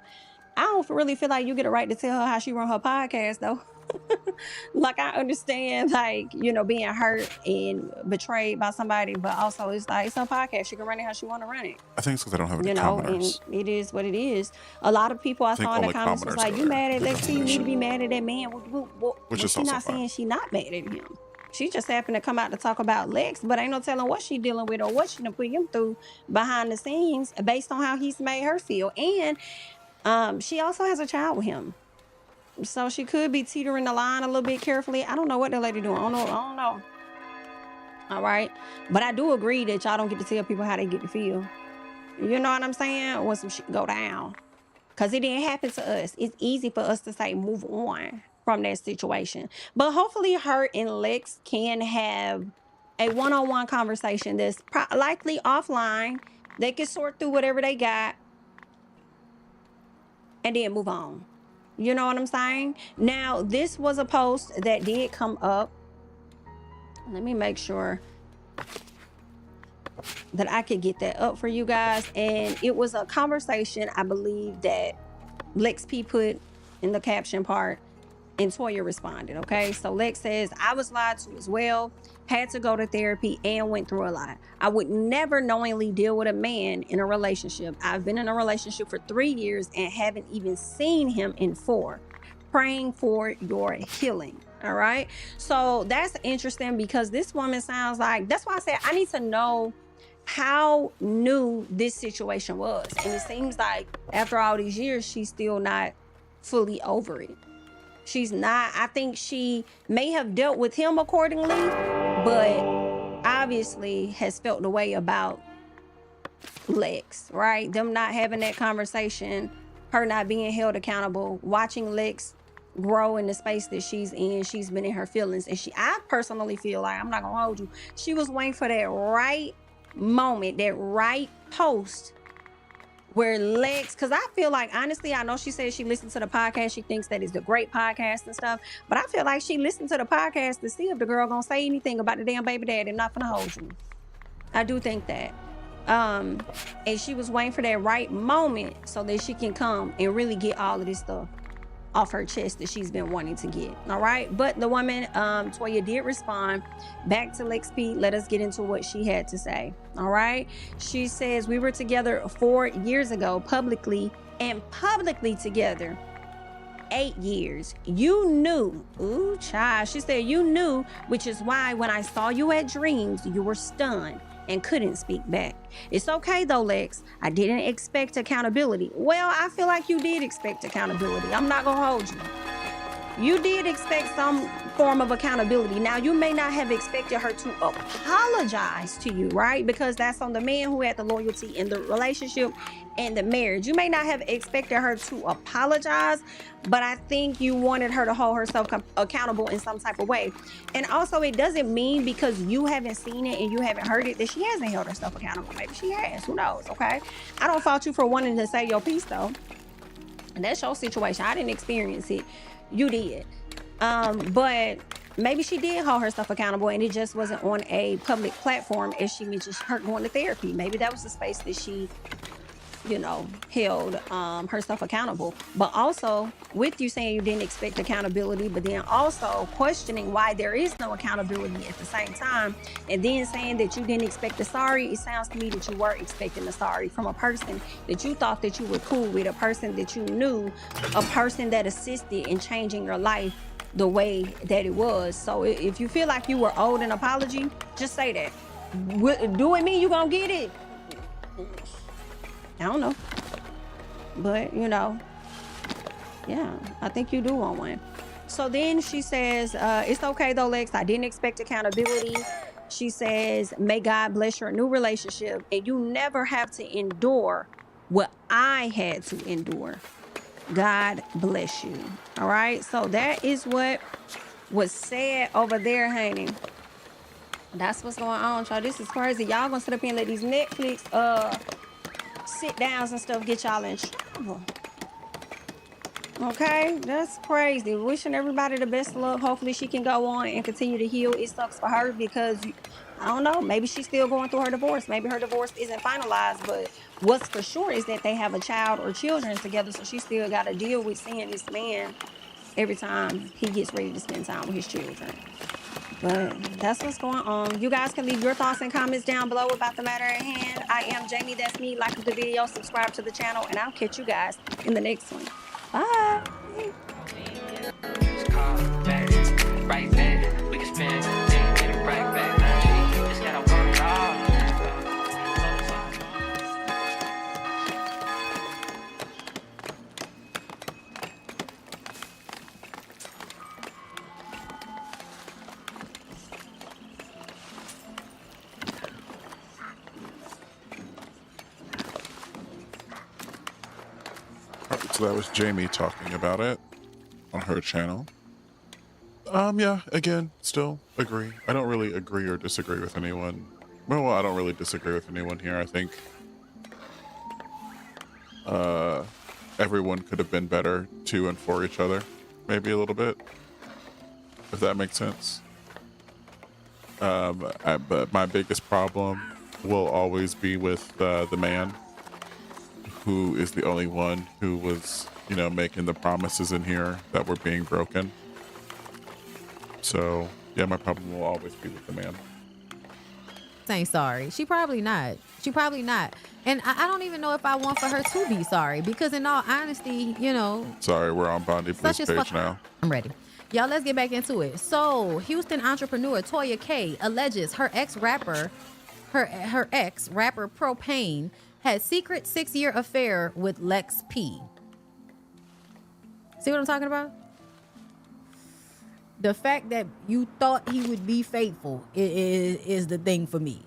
I don't really feel like you get a right to tell her how she run her podcast, though. Like, I understand, being hurt and betrayed by somebody, but also it's like, it's her podcast. She can run it how she want to run it. I think it's because I don't have any commenters. And it is what it is. A lot of people I saw in the comments was like, you mad at Lex P, you need to be mad at that man. Which is she's not saying she not mad at him. She just happened to come out to talk about Lex, but ain't no telling what she dealing with or what she done put him through behind the scenes based on how he's made her feel. And she also has a child with him. So she could be teetering the line a little bit carefully. I don't know what that lady doing. I don't know. All right. But I do agree that y'all don't get to tell people how they get to feel. You know what I'm saying? When some shit go down. Because it didn't happen to us. It's easy for us to say move on from that situation. But hopefully her and Lex can have a one-on-one conversation that's likely offline. They can sort through whatever they got and then move on. You know what I'm saying? Now, this was a post that did come up. Let me make sure that I could get that up for you guys. And it was a conversation, I believe, that Lex P put in the caption part, and Toya responded, okay? So Lex says, I was lied to as well, had to go to therapy, and went through a lot. I would never knowingly deal with a man in a relationship. I've been in a relationship for 3 years and haven't even seen him in 4. Praying for your healing, all right? So that's interesting because this woman sounds like, that's why I said I need to know how new this situation was. And it seems like after all these years, she's still not fully over it. She's not. I think she may have dealt with him accordingly, but obviously has felt the way about Lex, right? Them not having that conversation, her not being held accountable, watching Lex grow in the space that she's in. She's been in her feelings. And I personally feel like, I'm not gonna hold you, she was waiting for that right moment, that right post where Lex, because I feel like, honestly, I know she said she listened to the podcast. She thinks that it's a great podcast and stuff. But I feel like she listened to the podcast to see if the girl gonna say anything about the damn baby daddy. Not gonna hold you. I do think that. And she was waiting for that right moment so that she can come and really get all of this stuff off her chest that she's been wanting to get. All right. But the woman, Toya, did respond back to Lex P. Let us get into what she had to say. All right. She says, we were together 4 years ago, publicly together 8 years. You knew. Ooh, child. She said, you knew, which is why when I saw you at Dreams, you were stunned and couldn't speak back. It's okay though, Lex. I didn't expect accountability. Well, I feel like you did expect accountability. I'm not gonna hold you. you did expect some form of accountability. Now, you may not have expected her to apologize to you, right? Because that's on the man who had the loyalty in the relationship and the marriage. You may not have expected her to apologize, but I think you wanted her to hold herself accountable in some type of way. And also, it doesn't mean because you haven't seen it and you haven't heard it that she hasn't held herself accountable. Maybe she has. Who knows? Okay. I don't fault you for wanting to say your piece, though. And that's your situation. I didn't experience it. You did. But maybe she did hold herself accountable and it just wasn't on a public platform, as she mentioned her going to therapy. Maybe that was the space that she, you know, held herself accountable. But also, with you saying you didn't expect accountability, but then also questioning why there is no accountability at the same time, and then saying that you didn't expect a sorry, it sounds to me that you were expecting a sorry from a person that you thought that you were cool with, a person that you knew, a person that assisted in changing your life the way that it was. So if you feel like you were owed an apology, just say that. Do it mean you gonna get it? I don't know. But, you know, yeah, I think you do want one. So then she says, it's okay though, Lex. I didn't expect accountability. She says, may God bless your new relationship and you never have to endure what I had to endure. God bless you. All right. So that is what was said over there, honey. That's what's going on, y'all. This is crazy. Y'all gonna sit up here and let these Netflix sit downs and stuff get y'all in trouble. Okay, that's crazy. Wishing everybody the best of luck. Hopefully she can go on and continue to heal. It sucks for her because I don't know, maybe she's still going through her divorce. Maybe her divorce isn't finalized, but what's for sure is that they have a child or children together, so she still got to deal with seeing this man every time he gets ready to spend time with his children. But that's what's going on. You guys can leave your thoughts and comments down below about the matter at hand. I am Jamie, that's me. Like the video, subscribe to the channel, and I'll catch you guys in the next one. Bye. Right back. We can spend get it right back. Just gotta work hard. So that was Jamie talking about it on her channel. Yeah, again, still agree. I don't really agree or disagree with anyone. Well, I don't really disagree with anyone here. I think everyone could have been better to and for each other, maybe a little bit, if that makes sense. But my biggest problem will always be with the man, who is the only one who was, you know, making the promises in here that were being broken. So, yeah, my problem will always be with the man. Ain't sorry. She probably not. And I don't even know if I want for her to be sorry, because in all honesty, you know. Sorry, we're on Bondi Blue's page now. I'm ready. Y'all, let's get back into it. So, Houston entrepreneur Toya K alleges her ex-rapper Propane had secret 6-year affair with Lex P. See what I'm talking about? The fact that you thought he would be faithful is the thing for me.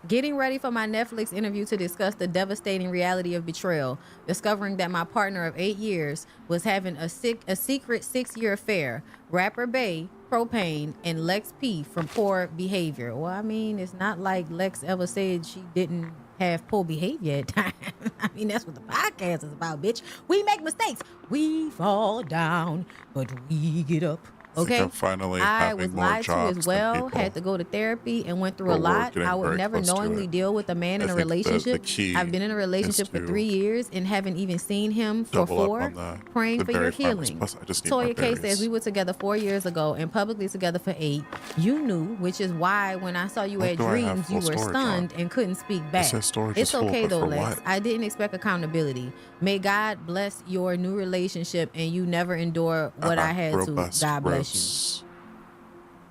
Getting ready for my Netflix interview to discuss the devastating reality of betrayal, discovering that my partner of 8 years was having a secret 6-year affair. Rapper Bay, Propane, and Lex P from Poor Behavior. Well, I mean, it's not like Lex ever said she didn't have poor behavior at times. I mean, that's what the podcast is about, bitch. We make mistakes. We fall down, but we get up. Okay, I was lied to as well, had to go to therapy and went through a lot. I would never knowingly deal with a man in a relationship. I've been in a relationship for 3 years and haven't even seen him for 4. Praying for your healing. Toya K says we were together 4 years ago and publicly together for 8. You knew, which is why when I saw you at Dreams, you were stunned and couldn't speak back. It's okay though, Lex. I didn't expect accountability. May God bless your new relationship and you never endure what I had to. God bless. This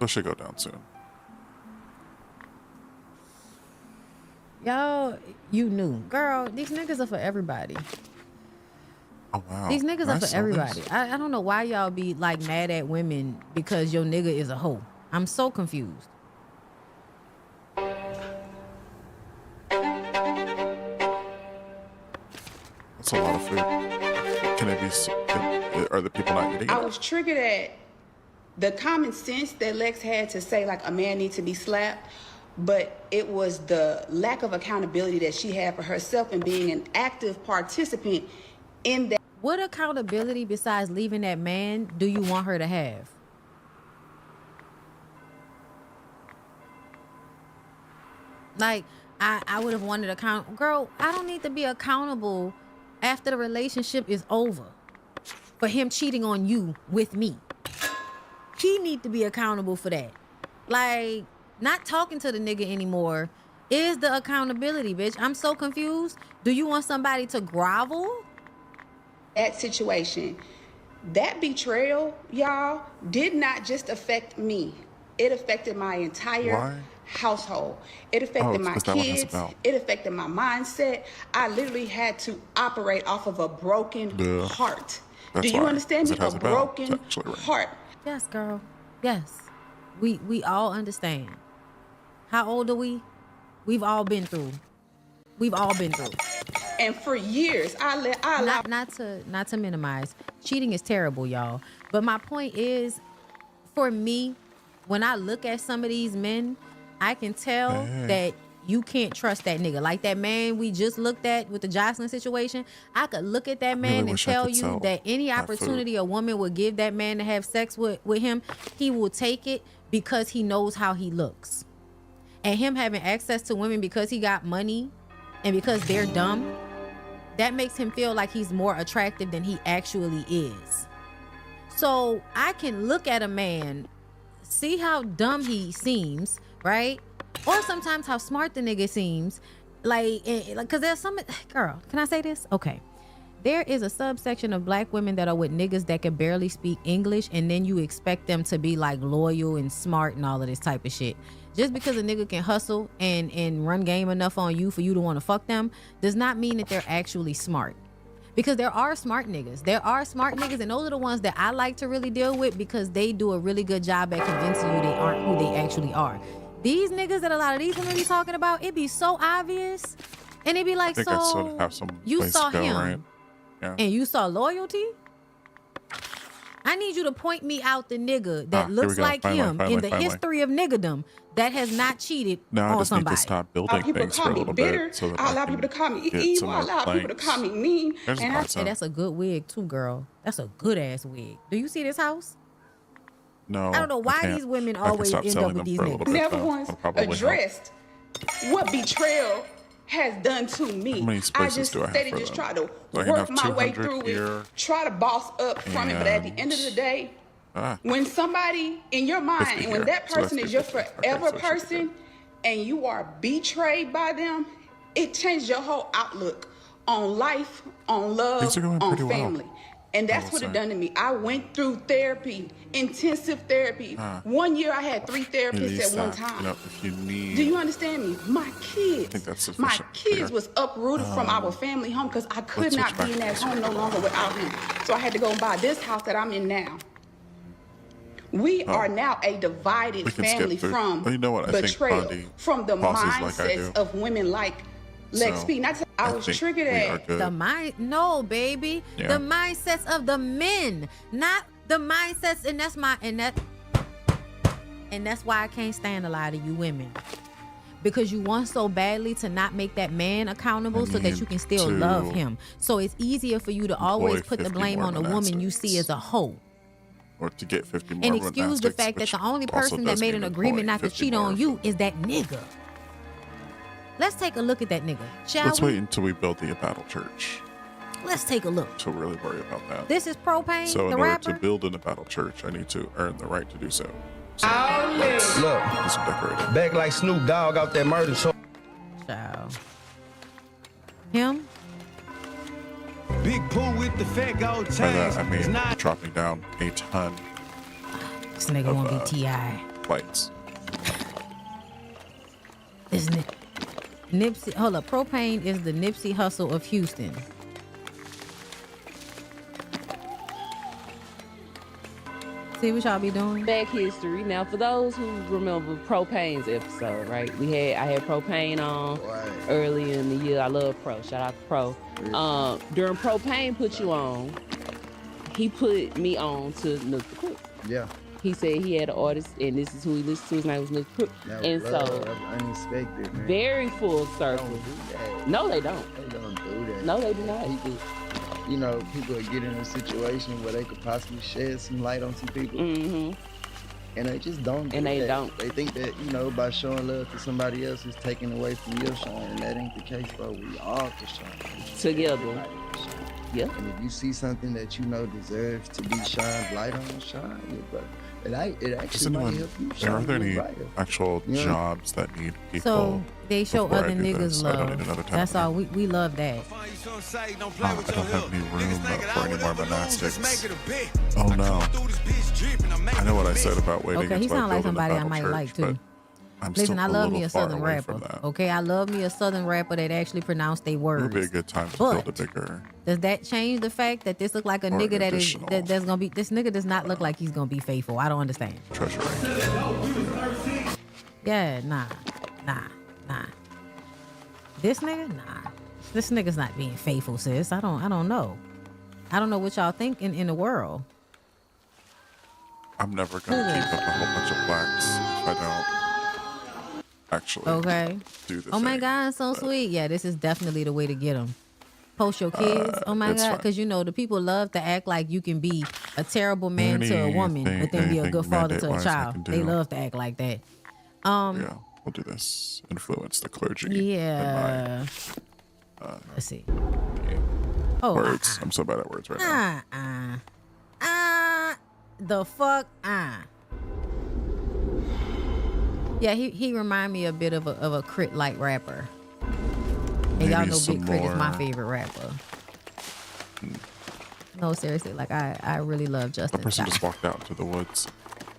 should go down soon. Y'all, you knew. Girl, these niggas are for everybody. Oh, wow. These niggas are for Nice. everybody. I don't know why y'all be like mad at women because your nigga is a hoe. I'm so confused. That's a lot of food. Can it be? Are the people not eating it? I was triggered at the common sense that Lex had to say, like, a man needs to be slapped, but it was the lack of accountability that she had for herself and being an active participant in that. What accountability besides leaving that man do you want her to have? Like, I would have wanted account. Girl, I don't need to be accountable after the relationship is over for him cheating on you with me. He need to be accountable for that. Like, not talking to the nigga anymore is the accountability, bitch. I'm so confused. Do you want somebody to grovel? That situation, that betrayal, y'all, did not just affect me. It affected my entire household. It affected my kids. It affected my mindset. I literally had to operate off of a broken heart. Do you understand me? A broken heart. Yes, girl. Yes. We all understand. How old are we? We've all been through. We've all been through. And for years, not to minimize. Cheating is terrible, y'all. But my point is, for me, when I look at some of these men, I can tell that you can't trust that nigga. Like that man we just looked at with the Jocelyn situation, I could look at that man and tell you that any opportunity a woman would give that man to have sex with him, he will take it because he knows how he looks. And him having access to women because he got money and because they're dumb, that makes him feel like he's more attractive than he actually is. So I can look at a man, see how dumb he seems, right? Or sometimes how smart the nigga seems. Like, cause there's some, girl, can I say this? Okay. There is a subsection of black women that are with niggas that can barely speak English, and then you expect them to be like loyal and smart and all of this type of shit. Just because a nigga can hustle and run game enough on you for you to want to fuck them does not mean that they're actually smart. Because there are smart niggas. There are smart niggas, and those are the ones that I like to really deal with because they do a really good job at convincing you they aren't who they actually are. These niggas that a lot of these women be talking about, it be so obvious. And it be like, you saw him, right? Yeah. And you saw loyalty? I need you to point me out the nigga that looks like him in the history of niggadom that has not cheated on somebody. Need to stop building things for a little bit. So I allow people to call me evil. I allow people to call me mean. And I say that's a good wig too, girl. That's a good ass wig. Do you see this house? No. I don't know why these women always end up with these niggas. Never once addressed what betrayal has done to me. I just steady just try to work my way through it, try to boss up from it. But at the end of the day, when somebody in your mind, and when that person is your forever person, and you are betrayed by them, it changes your whole outlook on life, on love, on family. And that's what it done to me. I went through therapy, intensive therapy. 1 year I had 3 therapists at one time. If you need, do you understand me? My kids, I think that's my kids was uprooted from our family home because I could not be in that home no longer without him. So I had to go and buy this house that I'm in now. We are now a divided family from betrayal, from the mindsets of women like Lex P. Not I was triggered at the mind. No, baby. Yeah. The mindsets of the men, not the mindsets, and that's why I can't stand a lot of you women. Because you want so badly to not make that man accountable so that you can still love him. So it's easier for you to always put the blame on the woman you see as a hoe. Or to get 50 more and excuse the fact that the only person that made an agreement not to cheat on you is that nigga. Let's take a look at that nigga, shall we? Let's wait until we build the battle church. Let's take a look. To really worry about that. This is Propane, so the in rapper. order to build in a battle church, I need to earn the right to do so. Look, back like Snoop Dogg out that murder show. Child. Him? Big Pooh with the fat gold chains. By that, I mean dropping down a ton. This nigga won't be T.I. Lights. Isn't it? Nipsey, hold up. Propane is the Nipsey Hussle of Houston. See what y'all be doing? Back history. Now, for those who remember Propane's episode, right? I had Propane on early in the year. I love Pro. Shout out to Pro. During Propane put you on, he put me on to Nook the Crook. Yeah. He said he had an artist, and this is who he listened to. His name was Nook the Crook. And so, unexpected, man. very full circle. They don't do that. No, they don't. They don't do that. No, they do not. People get in a situation where they could possibly shed some light on some people. Mm-hmm. And they just don't do they that. don't. They think that, by showing love to somebody else is taking away from your shine. And that ain't the case, bro. We all can shine. Together. Yeah. And if you see something that you know deserves to be shined light on, shine it, bro. It actually might help you shine. Are there any brighter. actual jobs that need people? So they show before other I do niggas this? I don't need love. another That's all. We love that. I don't have any room for any more monastics. Oh no. I know what I said about waiting Okay, he until I sound like build in the somebody I Bible might church, like too. but I'm still Listen, I a love me little a far Southern away rapper. from that. Okay, I love me a Southern rapper that actually pronounce their It words. would be a good time to But build a bigger. does that change the fact that this look like a Or nigga an that is additional. that's gonna be? This nigga does not look like he's gonna be faithful. I don't understand. Treasury. Yeah, nah. This nigga, nah. This nigga's not being faithful, sis. I don't know. I don't know what y'all think in the world. I'm never gonna keep up a whole bunch of blacks if I don't actually do the Oh my thing. God, so sweet. Yeah, this is definitely the way to get them. Post your kids. Oh my it's God, fine. because the people love to act like you can be a terrible man to a woman, but then be a good father to a mandate-wise I child. can do. They love to act like that. Yeah, we'll do this. Influence the clergy. Yeah. Let's see. Oh, Words. I'm so bad at words right now. The fuck. Yeah, he remind me a bit of a Crit like rapper. And Maybe y'all know some Big Crit is my more- favorite rapper. No, seriously, like I really love The Justin. person Scott. just walked out into the woods.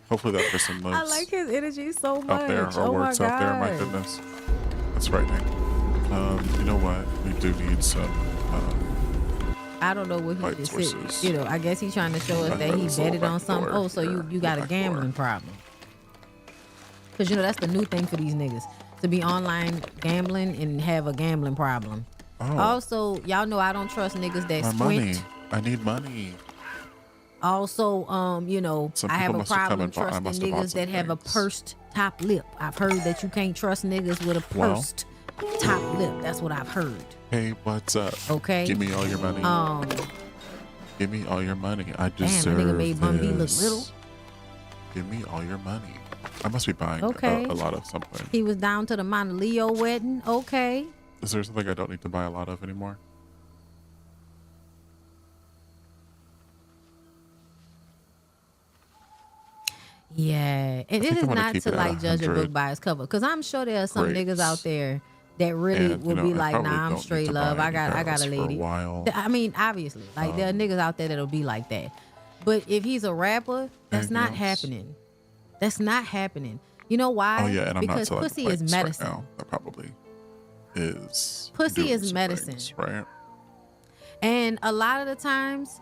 Hopefully that person lives I like his energy so much. out there or Oh my works God. out there. My goodness. That's frightening. You know what? We do need some I don't know what he light just sources. said. I guess he's trying to show us I that know he this little betted on back something. door Oh, so here, you got a back gambling problem. Because that's the new thing for these niggas. To be online gambling and have a gambling problem. Oh. Also, y'all know I don't trust niggas that My squint. money. I need money. Also, Some I have people a must have come problem and bought- I trusting must have bought niggas some that have a things. pursed top lip. I've heard that you can't trust niggas with a Well. pursed top lip. That's what I've heard. Hey, what's up? Okay. Give me all your money. Give me all your money. I Damn, deserve the nigga made Bun B look this. little. Give me all your money. I must be buying Okay. a lot of something. He was down to the Monte Leo wedding. Okay. Is there something I don't need to buy a lot of anymore? Yeah, and think it I is wanna not keep to it at like judge a 100 book by its cover, because I'm sure there are some grapes. niggas out there that really And, will you be know, I like, probably nah, I'm don't need straight to love. buy I got any a girls for a lady. while. I mean, obviously, like there are niggas out there that'll be like that. But if he's a rapper, that's Anything not else? happening. That's not happening. You know why? Oh yeah, and I'm because not pussy selling is plates right medicine. now. That probably is. Pussy doing is some medicine. things, right? And a lot of the times,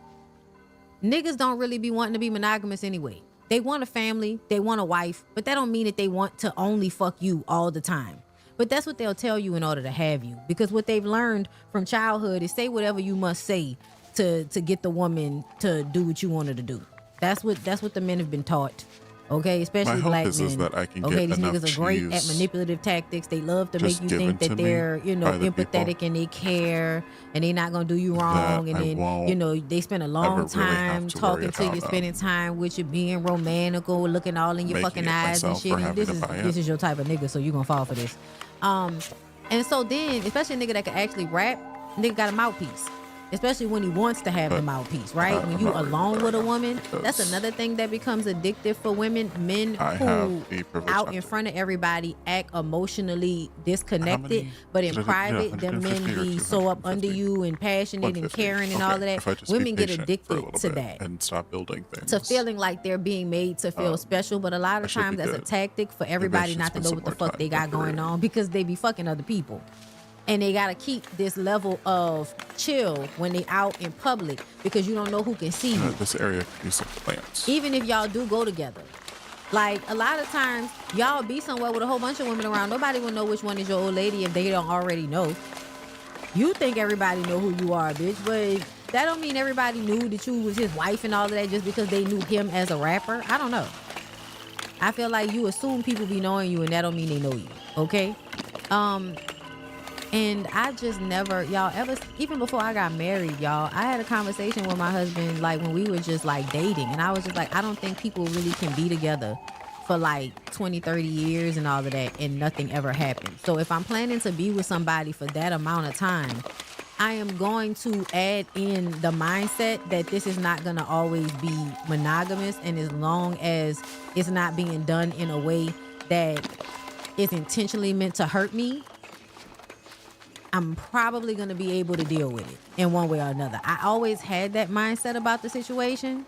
niggas don't really be wanting to be monogamous anyway. They want a family, they want a wife, but that don't mean that they want to only fuck you all the time. But that's what they'll tell you in order to have you. Because what they've learned from childhood is say whatever you must say to get the woman to do what you want her to do. That's what the men have been taught. Okay, especially My hope black is men. that I can okay, get these enough niggas are great at cheese manipulative tactics. They love to make just you given think to that me they're, by the empathetic people and they care and they're not gonna do you that wrong. And I then, won't they spend a ever long really have time to talking worry to you, about, spending time with you, being romantical, looking all in your making fucking it eyes and myself shit. or And having this to buy is it. your type of nigga, so you gonna fall for this. And so then, especially a nigga that can actually rap, nigga got a mouthpiece. especially when he wants to have the mouthpiece, right? When you alone with a woman, that's another thing that becomes addictive for women. Men who out in front of everybody act emotionally disconnected, but in private, them men be so up under you and passionate and caring and all of that. Women get addicted to that and stop building things. to feeling like they're being made to feel special, but a lot of times that's a tactic for everybody not to know what the fuck they got going on, because they be fucking other people. And they gotta keep this level of chill when they out in public, because you don't know who can see you. This area could use some plants. Even if y'all do go together. Like, a lot of times, y'all be somewhere with a whole bunch of women around. Nobody will know which one is your old lady if they don't already know. You think everybody know who you are, bitch, but that don't mean everybody knew that you was his wife and all of that just because they knew him as a rapper. I don't know. I feel like you assume people be knowing you, and that don't mean they know you, okay? And I just never, y'all ever, even before I got married, y'all, I had a conversation with my husband, like when we were just like dating. And I was just like, I don't think people really can be together for like 20, 30 years and all of that, and nothing ever happened. So if I'm planning to be with somebody for that amount of time, I am going to add in the mindset that this is not going to always be monogamous. And as long as it's not being done in a way that is intentionally meant to hurt me, I'm probably going to be able to deal with it in one way or another. I always had that mindset about the situation.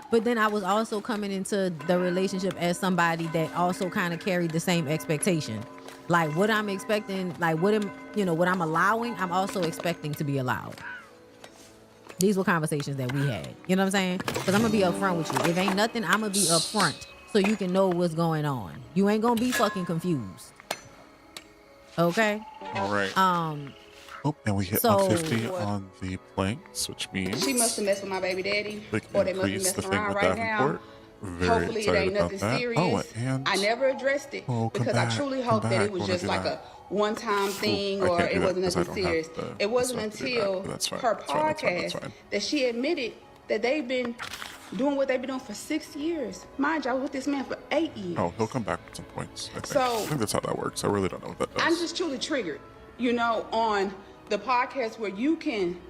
But then I was also coming into the relationship as somebody that also kind of carried the same expectation. Like what I'm expecting, like what I'm allowing, I'm also expecting to be allowed. These were conversations that we had. You know what I'm saying? Because I'm going to be upfront with you. If ain't nothing, I'm going to be upfront so you can know what's going on. You ain't going to be fucking confused. Okay? All right. And we hit 150 on the planks, which means she must have messed with my baby daddy, or they must be messing around with right now. Hopefully it ain't nothing serious. And I never addressed it because I truly hope that it was just like a one-time thing, or it wasn't nothing serious. It wasn't until her podcast that she admitted that they've been doing what they've been doing for 6 years. Mind you, I was with this man for 8 years. Oh, he'll come back with some points. I think that's how that works. I really don't know what that does. I'm just truly triggered, on the podcast where you can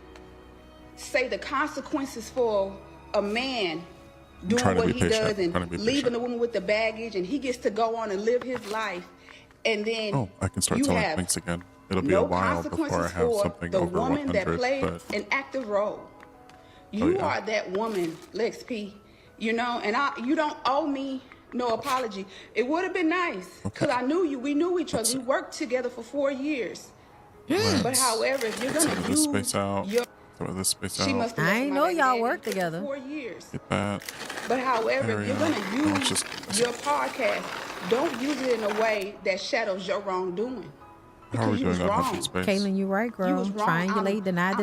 say the consequences for a man doing what he does and leaving the woman with the baggage, and he gets to go on and live his life, and then I can start telling things again. It'll be a while before I have something the over woman 100. that played an active role. You are that woman, Lex P. And you don't owe me no apology. It would have been nice because I knew you. We knew each other. We worked together for 4 years. But however, if you're gonna use space out. She must have I ain't know y'all worked together. 4 years. Get that. But however, if you're gonna use your podcast, don't use it in a way that shadows your wrongdoing. How are we doing on wrong. space? Caitlin, you right, girl. Triangulate, deny.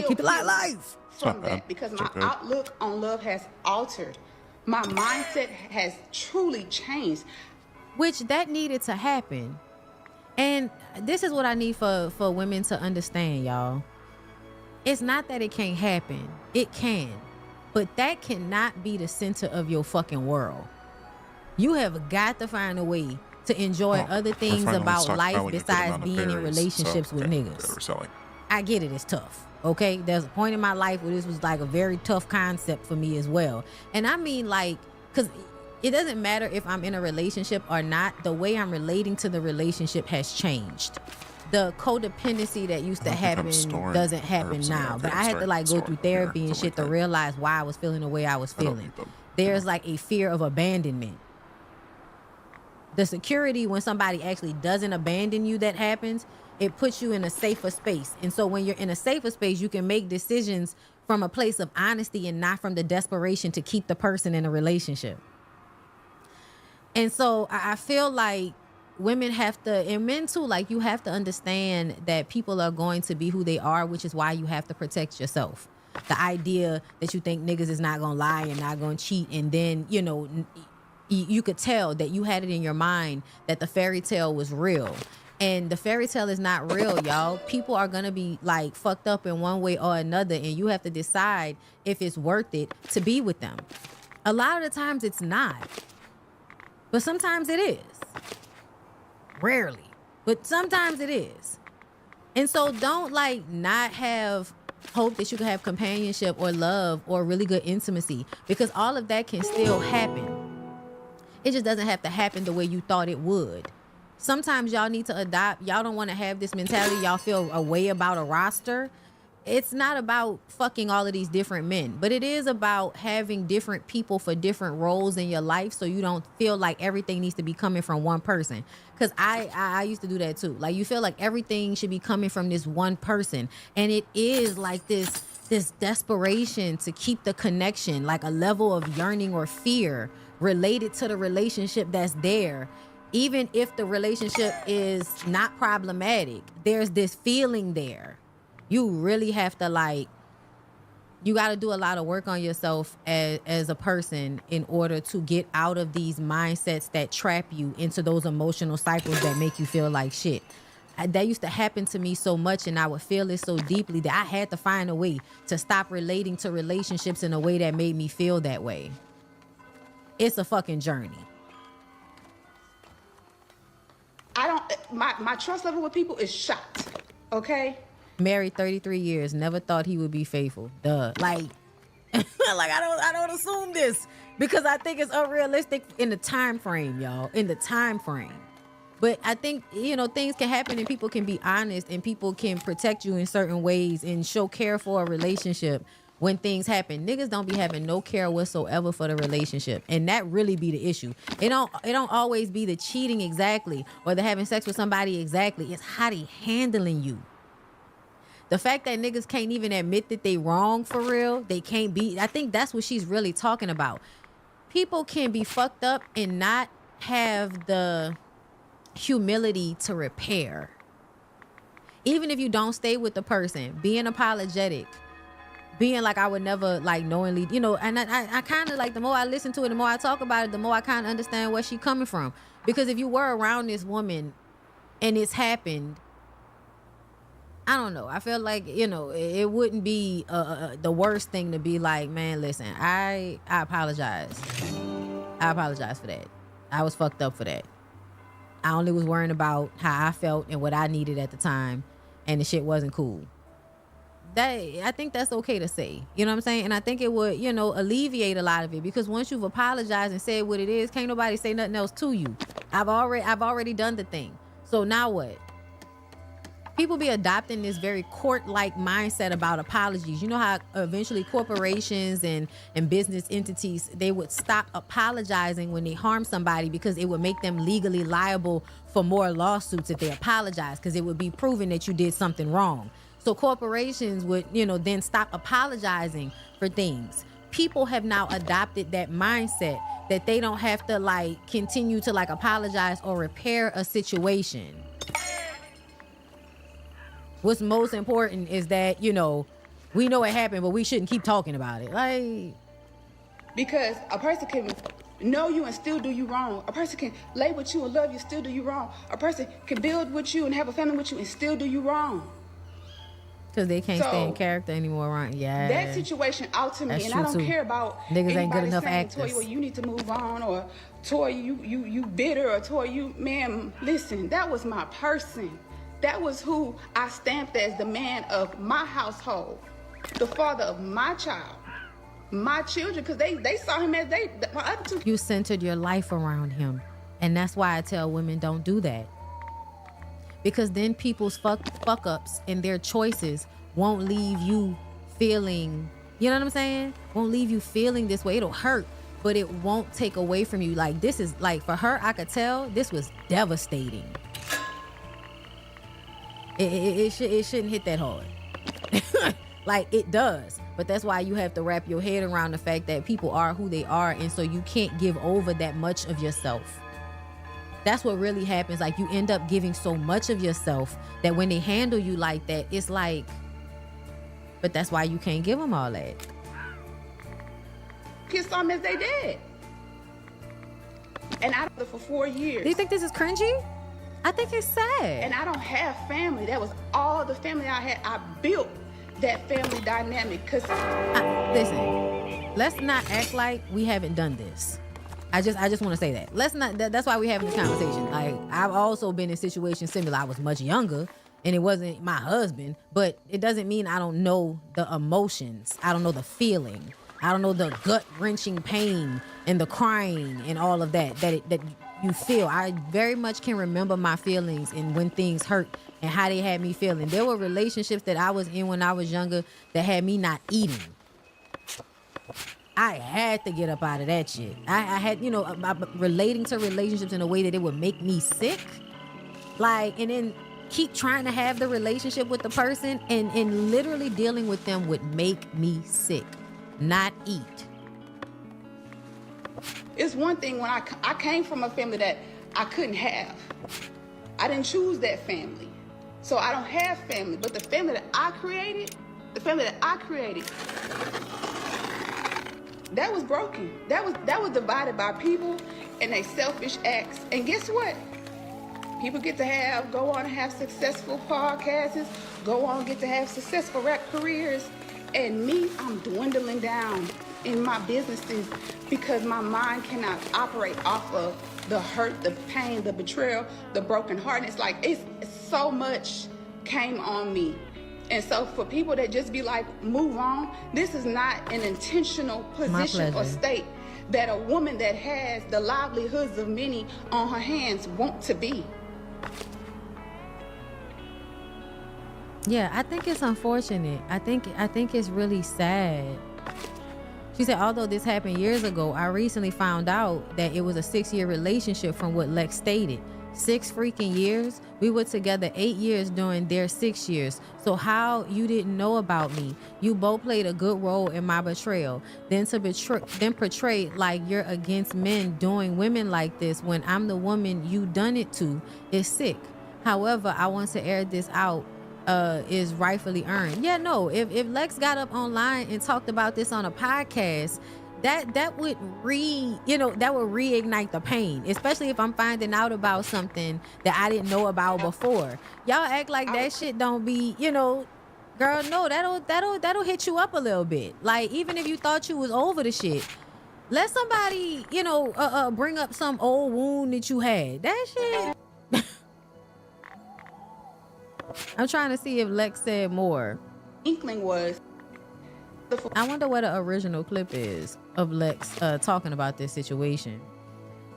Keep it life. From that, because my outlook on love has altered. My mindset has truly changed. Which that needed to happen. And this is what I need for women to understand, y'all. It's not that it can't happen. It can. But that cannot be the center of your fucking world. You have got to find a way to enjoy other things about life besides being in relationships with niggas. I get it, it's tough. Okay, there's a point in my life where this was like a very tough concept for me as well. And I mean, like, because it doesn't matter if I'm in a relationship or not, the way I'm relating to the relationship has changed. The codependency that used to happen doesn't happen now. But I had to like go through therapy and shit to realize why I was feeling the way I was feeling. There's like a fear of abandonment. The security when somebody actually doesn't abandon you that happens, it puts you in a safer space. And so when you're in a safer space, you can make decisions from a place of honesty and not from the desperation to keep the person in a relationship. And so I feel like women have to, and men too, like you have to understand that people are going to be who they are, which is why you have to protect yourself. The idea that you think niggas is not gonna lie and not gonna cheat, and then, you could tell that you had it in your mind that the fairy tale was real. And the fairy tale is not real, y'all. People are going to be like fucked up in one way or another. And you have to decide if it's worth it to be with them. A lot of the times it's not. But sometimes it is. Rarely. But sometimes it is. And so don't like not have hope that you can have companionship or love or really good intimacy, because all of that can still happen. It just doesn't have to happen the way you thought it would. Sometimes y'all need to adopt. Y'all don't want to have this mentality. Y'all feel a way about a roster. It's not about fucking all of these different men, but it is about having different people for different roles in your life, so you don't feel like everything needs to be coming from one person. Because I used to do that too. Like, you feel like everything should be coming from this one person, and it is like this desperation to keep the connection, like a level of yearning or fear related to the relationship that's there. Even if the relationship is not problematic, there's this feeling there. You really have to, like, you got to do a lot of work on yourself as a person in order to get out of these mindsets that trap you into those emotional cycles that make you feel like shit. That used to happen to me so much, and I would feel it so deeply that I had to find a way to stop relating to relationships in a way that made me feel that way. It's a fucking journey. My trust level with people is shot, okay? Married 33 years, never thought he would be faithful. Duh. Like, I don't assume this, because I think it's unrealistic in the time frame, y'all. In the time frame. But I think, things can happen and people can be honest and people can protect you in certain ways and show care for a relationship when things happen. Niggas don't be having no care whatsoever for the relationship. And that really be the issue. It don't always be the cheating exactly or the having sex with somebody exactly. It's how they handling you. The fact that niggas can't even admit that they wrong for real, they can't be, I think that's what she's really talking about. People can be fucked up and not have the humility to repair. Even if you don't stay with the person, being apologetic, being like, I would never, like, knowingly, and I kind of, like, the more I listen to it, the more I talk about it, the more I kind of understand where she's coming from. Because if you were around this woman and it's happened, I don't know. I feel like, it wouldn't be the worst thing to be like, man, listen, I apologize. I apologize for that. I was fucked up for that. I only was worrying about how I felt and what I needed at the time, and the shit wasn't cool. I think that's okay to say. You know what I'm saying? And I think it would, alleviate a lot of it, because once you've apologized and said what it is, can't nobody say nothing else to you. I've already done the thing. So now what? People be adopting this very court-like mindset about apologies. You know how eventually corporations and business entities, they would stop apologizing when they harm somebody because it would make them legally liable for more lawsuits if they apologize, because it would be proven that you did something wrong. So corporations would, then stop apologizing for things. People have now adopted that mindset that they don't have to, like, continue to, like, apologize or repair a situation. What's most important is that, we know it happened, but we shouldn't keep talking about it. Like, because a person can know you and still do you wrong. A person can lay with you and love you, still do you wrong. A person can build with you and have a family with you and still do you wrong. Because they can't stay in character anymore, right? Yeah. That situation out to me, That's and true I don't too. care about Niggas ain't good anybody enough saying, actors. Toya, well, you need to move on, or Toya, you bitter, or Toya, man, listen, that was my person. That was who I stamped as the man of my household, the father of my child, my children, because they saw him as my other two. You centered your life around him. And that's why I tell women, don't do that. Because then people's fuck ups and their choices won't leave you feeling, you know what I'm saying? Won't leave you feeling this way. It'll hurt, but it won't take away from you. Like, this is, like, for her, I could tell this was devastating. It shouldn't hit that hard. Like, it does. But that's why you have to wrap your head around the fact that people are who they are, and so you can't give over that much of yourself. That's what really happens. Like, you end up giving so much of yourself that when they handle you like that, it's like, but that's why you can't give them all that. Kids saw them as they did. And I did it for 4 years. Do you think this is cringy? I think it's sad. And I don't have family. That was all the family I had. I built that family dynamic. Listen, let's not act like we haven't done this. I just want to say that. Let's not. That's why we're having this conversation. Like, I've also been in situations similar. I was much younger, and it wasn't my husband, but it doesn't mean I don't know the emotions. I don't know the feeling. I don't know the gut-wrenching pain and the crying and all of that that you feel. I very much can remember my feelings and when things hurt and how they had me feeling. There were relationships that I was in when I was younger that had me not eating. I had to get up out of that shit. I had, relating to relationships in a way that it would make me sick. Like, and then keep trying to have the relationship with the person and literally dealing with them would make me sick. Not eat. It's one thing when I came from a family that I couldn't have. I didn't choose that family. So I don't have family, but the family that I created, that was broken. That was divided by people and their selfish acts. And guess what? People get to go on and have successful podcasts, go on and get to have successful rap careers. And me, I'm dwindling down in my businesses because my mind cannot operate off of the hurt, the pain, the betrayal, the broken heart. It's like, it's so much came on me. And so for people that just be like, move on, this is not an intentional position or state that a woman that has the livelihoods of many on her hands want to be. Yeah, I think it's unfortunate. I think it's really sad. She said, although this happened years ago, I recently found out that it was a 6-year relationship from what Lex stated. 6 freaking years? We were together 8 years during their 6 years. So how you didn't know about me? You both played a good role in my betrayal. Then portray like you're against men doing women like this when I'm the woman you done it to is sick. However, I want to air this out. Is rightfully earned. Yeah, no, if Lex got up online and talked about this on a podcast, that would reignite the pain, especially if I'm finding out about something that I didn't know about before. Y'all act like that shit don't be, girl, no, that'll hit you up a little bit. Like, even if you thought you was over the shit, let somebody, bring up some old wound that you had. That shit. I'm trying to see if Lex said more. Inkling was. I wonder what the original clip is of Lex talking about this situation.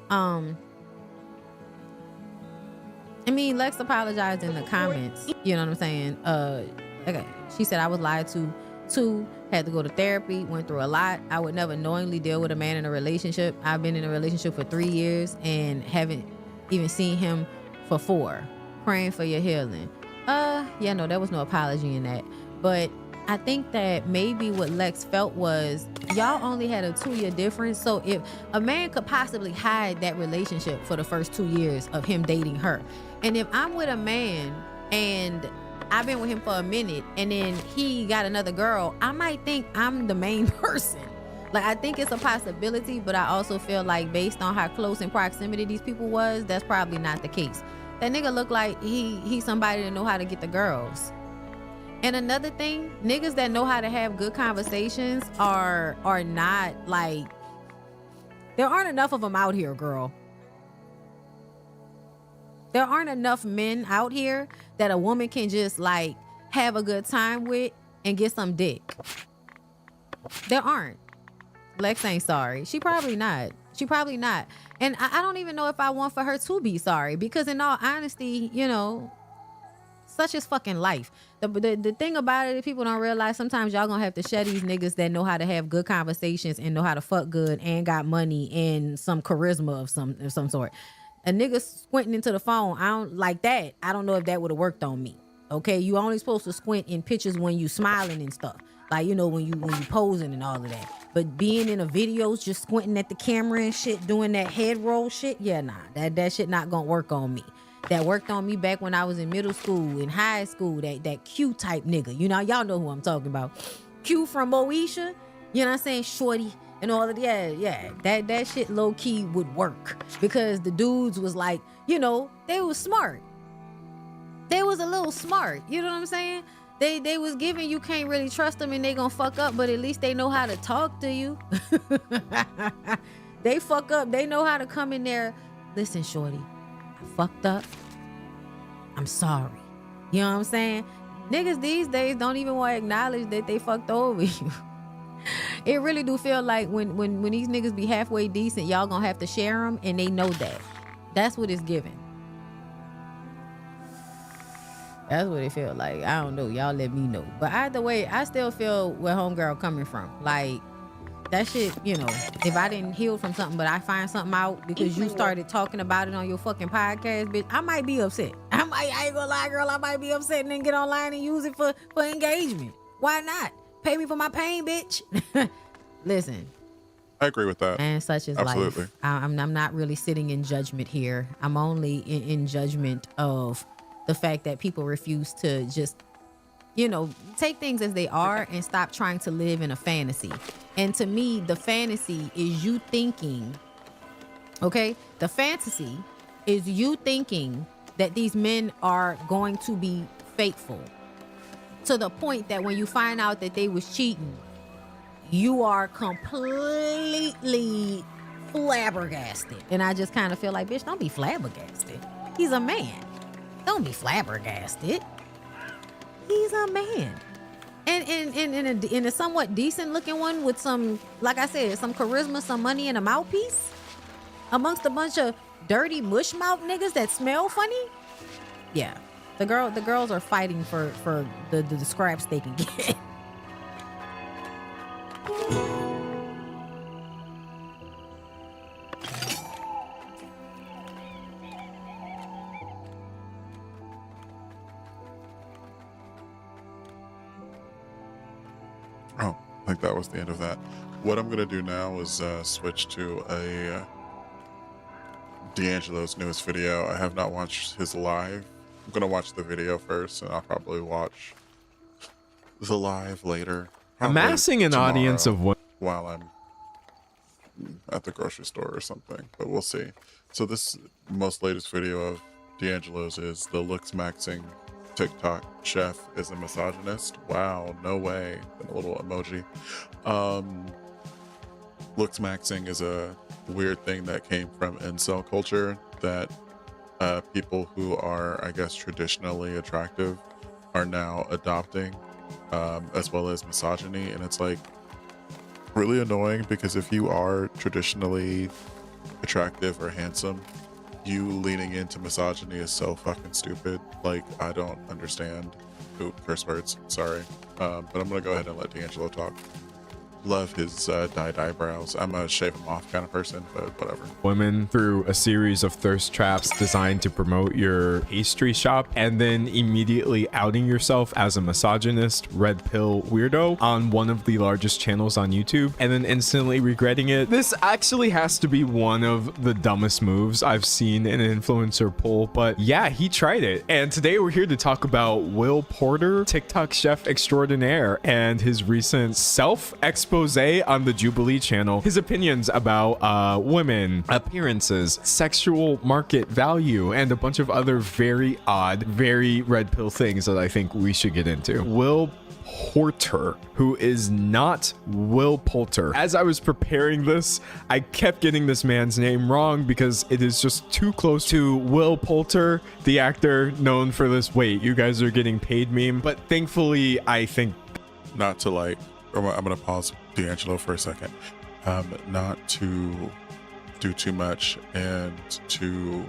I mean, Lex apologized in the comments. You know what I'm saying? Okay. She said, I was lied to. 2, had to go to therapy, went through a lot. I would never knowingly deal with a man in a relationship. I've been in a relationship for 3 years and haven't even seen him for 4. Praying for your healing. Yeah, no, there was no apology in that. But I think that maybe what Lex felt was y'all only had a 2-year difference. So if a man could possibly hide that relationship for the first 2 years of him dating her, and if I'm with a man and I've been with him for a minute and then he got another girl, I might think I'm the main person. Like, I think it's a possibility, but I also feel like based on how close in proximity these people was, that's probably not the case. That nigga look like he's somebody that know how to get the girls. And another thing, niggas that know how to have good conversations are not like, there aren't enough of them out here, girl. There aren't enough men out here that a woman can just like have a good time with and get some dick. There aren't. Lex ain't sorry. She probably not. And I don't even know if I want for her to be sorry, because in all honesty, such is fucking life. The thing about it is people don't realize sometimes y'all gonna have to share these niggas that know how to have good conversations and know how to fuck good and got money and some charisma of some sort. A nigga squinting into the phone, I don't like that. I don't know if that would have worked on me. Okay, you only supposed to squint in pictures when you smiling and stuff. Like, when you posing and all of that. But being in a videos, just squinting at the camera and shit, doing that head roll shit, yeah, nah, that shit not gonna work on me. That worked on me back when I was in middle school, in high school, that Q type nigga. Y'all know who I'm talking about. Q from Moesha, you know what I'm saying? Shorty and all of that. Yeah, that shit low key would work because the dudes was like, they was smart. They was a little smart, you know what I'm saying? They was giving you can't really trust them and they gonna fuck up, but at least they know how to talk to you. They fuck up. They know how to come in there. Listen, shorty, I fucked up. I'm sorry. You know what I'm saying? Niggas these days don't even want to acknowledge that they fucked over you. It really do feel like when these niggas be halfway decent, y'all gonna have to share them, and they know that. That's what it's giving. That's what it feel like. I don't know. Y'all let me know. But either way, I still feel where homegirl coming from. Like, that shit, you know, if I didn't heal from something, but I find something out because you started talking about it on your fucking podcast, bitch, I might be upset. I ain't gonna lie, girl, I might be upset and then get online and use it for engagement. Why not? Pay me for my pain, bitch. Listen. I agree with that. And such is Absolutely. life. I'm not really sitting in judgment here. I'm only in judgment of the fact that people refuse to just, you know, take things as they are and stop trying to live in a fantasy. And to me, the fantasy is you thinking, okay? The fantasy is you thinking that these men are going to be faithful to the point that when you find out that they was cheating, you are completely flabbergasted. And I just kind of feel like, bitch, don't be flabbergasted. He's a man. Don't be flabbergasted. He's a man. And in a somewhat decent looking one with some, like I said, some charisma, some money, and a mouthpiece amongst a bunch of dirty mush mouth niggas that smell funny. Yeah. The girls are fighting for the scraps they can get. Oh, I think that was the end of that. What I'm gonna do now is switch to a D'Angelo's newest video. I have not watched his live. I'm gonna watch the video first, and I'll probably watch the live later. Amassing an audience of what? While I'm at the grocery store or something, but we'll see. So this most latest video of D'Angelo's is the looks maxing TikTok chef is a misogynist. Wow, no way. And a little emoji. Looks maxing is a weird thing that came from incel culture that people who are, I guess, traditionally attractive are now adopting, as well as misogyny. And it's like really annoying because if you are traditionally attractive or handsome, you leaning into misogyny is so fucking stupid. Like, I don't understand. Oop, curse words. Sorry. But I'm gonna go ahead and let D'Angelo talk. Love his dyed eyebrows. I'm a shave them off kind of person, but whatever. Women through a series of thirst traps designed to promote your pastry shop, and then immediately outing yourself as a misogynist red pill weirdo on one of the largest channels on YouTube, and then instantly regretting it. This actually has to be one of the dumbest moves I've seen in an influencer poll, but yeah, he tried it. And today we're here to talk about Will Porter, TikTok chef extraordinaire, and his recent self-expose on the Jubilee channel, his opinions about women, appearances, sexual market value, and a bunch of other very odd, very red pill things that I think we should get into. Will Porter, who is not Will Poulter. As I was preparing this, I kept getting this man's name wrong because it is just too close to Will Poulter, the actor known for this "wait, you guys are getting paid" meme. But thankfully, I think not to like, I'm gonna pause D'Angelo for a second, not to do too much and to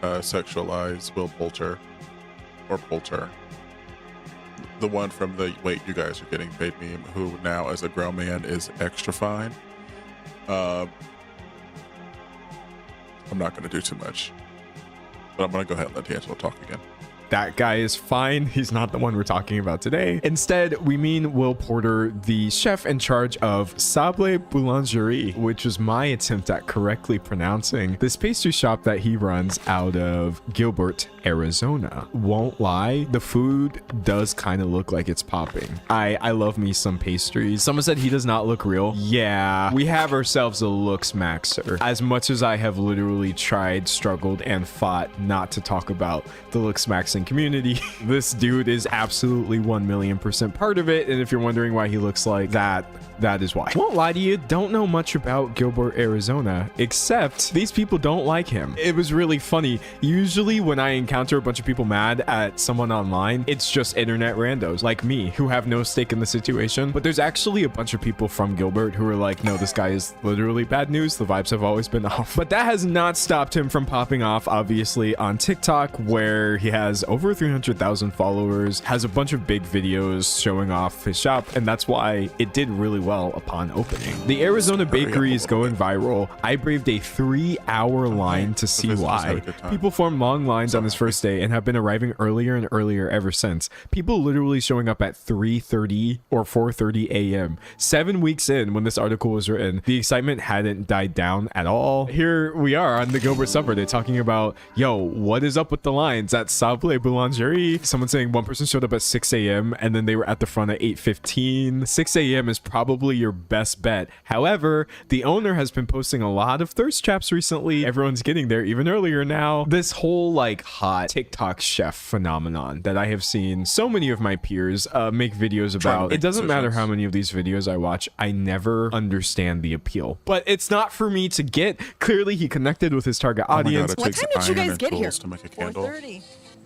sexualize Will Poulter, or Poulter, the one from the "wait, you guys are getting paid" meme, who now as a grown man is extra fine. I'm not gonna do too much, but I'm gonna go ahead and let D'Angelo talk again. That guy is fine. He's not the one we're talking about today. Instead, we mean Will Porter, the chef in charge of Sable Boulangerie, which is my attempt at correctly pronouncing this pastry shop that he runs out of Gilbert, Arizona. Won't lie, the food does kind of look like it's popping. I love me some pastries. Someone said he does not look real. Yeah, we have ourselves a looks maxer. As much as I have literally tried, struggled, and fought not to talk about the looks maxing wrestling community. This dude is absolutely 1,000,000% part of it, and if you're wondering why he looks like that, that is why. Won't lie to you, don't know much about Gilbert, Arizona, except these people don't like him. It was really funny. Usually when I encounter a bunch of people mad at someone online, it's just internet randos like me who have no stake in the situation. But there's actually a bunch of people from Gilbert who are like, no, this guy is literally bad news. The vibes have always been off. But that has not stopped him from popping off, obviously, on TikTok, where he has over 300,000 followers, has a bunch of big videos showing off his shop, and that's why it did really well upon opening. The Arizona bakery is going viral. I braved a 3-hour line to see why. People formed long lines on his first day and have been arriving earlier and earlier ever since. People literally showing up at 3:30 or 4:30 a.m. 7 weeks in when this article was written. The excitement hadn't died down at all. Here we are on the Gilbert subreddit talking about, yo, what is up with the lines at Sable Boulangerie? Someone saying one person showed up at 6 a.m. and then they were at the front at 8:15. 6 a.m. is probably your best bet. However, the owner has been posting a lot of thirst traps recently. Everyone's getting there even earlier now. This whole like hot TikTok chef phenomenon that I have seen so many of my peers make videos about. It doesn't matter how many of these videos I watch, I never understand the appeal. But it's not for me to get. Clearly he connected with his target audience. What time did you guys get here? 4:30.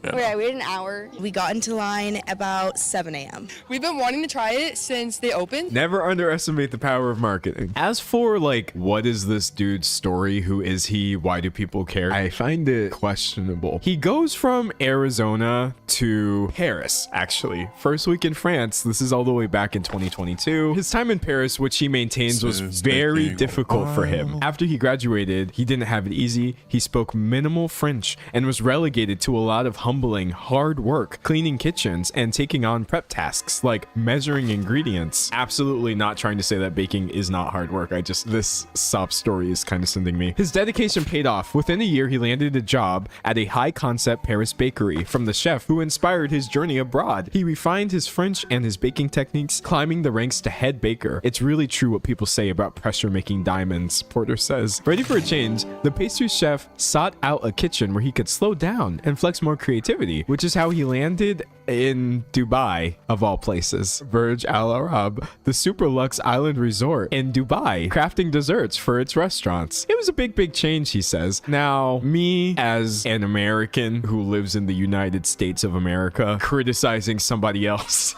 Yeah. Yeah, we waited an hour. We got into line about 7 a.m. We've been wanting to try it since they opened. Never underestimate the power of marketing. As for like, what is this dude's story? Who is he? Why do people care? I find it questionable. He goes from Arizona to Paris, actually. First week in France. This is all the way back in 2022. His time in Paris, which he maintains was very difficult for him. After he graduated, he didn't have it easy. He spoke minimal French and was relegated to a lot of humbling, hard work, cleaning kitchens, and taking on prep tasks like measuring ingredients. Absolutely not trying to say that baking is not hard work. This sob story is kind of sending me. His dedication paid off. Within a year, he landed a job at a high-concept Paris bakery from the chef who inspired his journey abroad. He refined his French and his baking techniques, climbing the ranks to head baker. It's really true what people say about pressure making diamonds, Porter says. Ready for a change, the pastry chef sought out a kitchen where he could slow down and flex more creativity, which is how he landed in Dubai, of all places. Burj Al Arab, the super luxe island resort in Dubai, crafting desserts for its restaurants. It was a big change, he says. Now, me as an American who lives in the United States of America, criticizing somebody else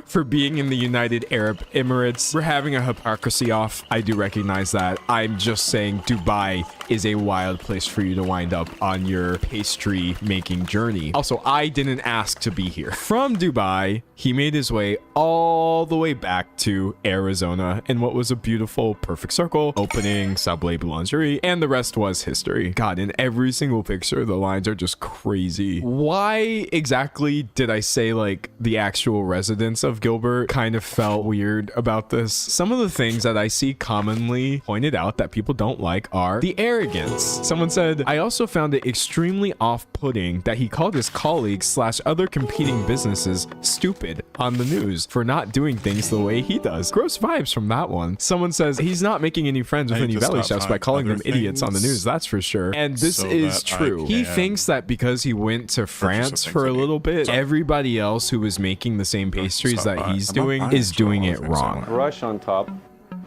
for being in the United Arab Emirates, we're having a hypocrisy off. I do recognize that. I'm just saying Dubai is a wild place for you to wind up on your pastry making journey. Also, I didn't ask to be here. From Dubai, he made his way all the way back to Arizona in what was a beautiful, perfect circle, opening Sable Boulangerie, and the rest was history. God, in every single picture, the lines are just crazy. Why exactly did I say like the actual residents of Gilbert kind of felt weird about this? Some of the things that I see commonly pointed out that people don't like are the arrogance. Someone said, I also found it extremely off-putting that he called his colleagues / other competing businesses stupid on the news for not doing things the way he does. Gross vibes from that one. Someone says he's not making any friends with any valley chefs by calling them idiots on the news, that's for sure. And this is true. He thinks that because he went to France for a little bit, everybody else who was making the same pastries that he's doing is doing it wrong. Rush on top,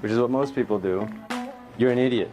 which is what most people do. You're an idiot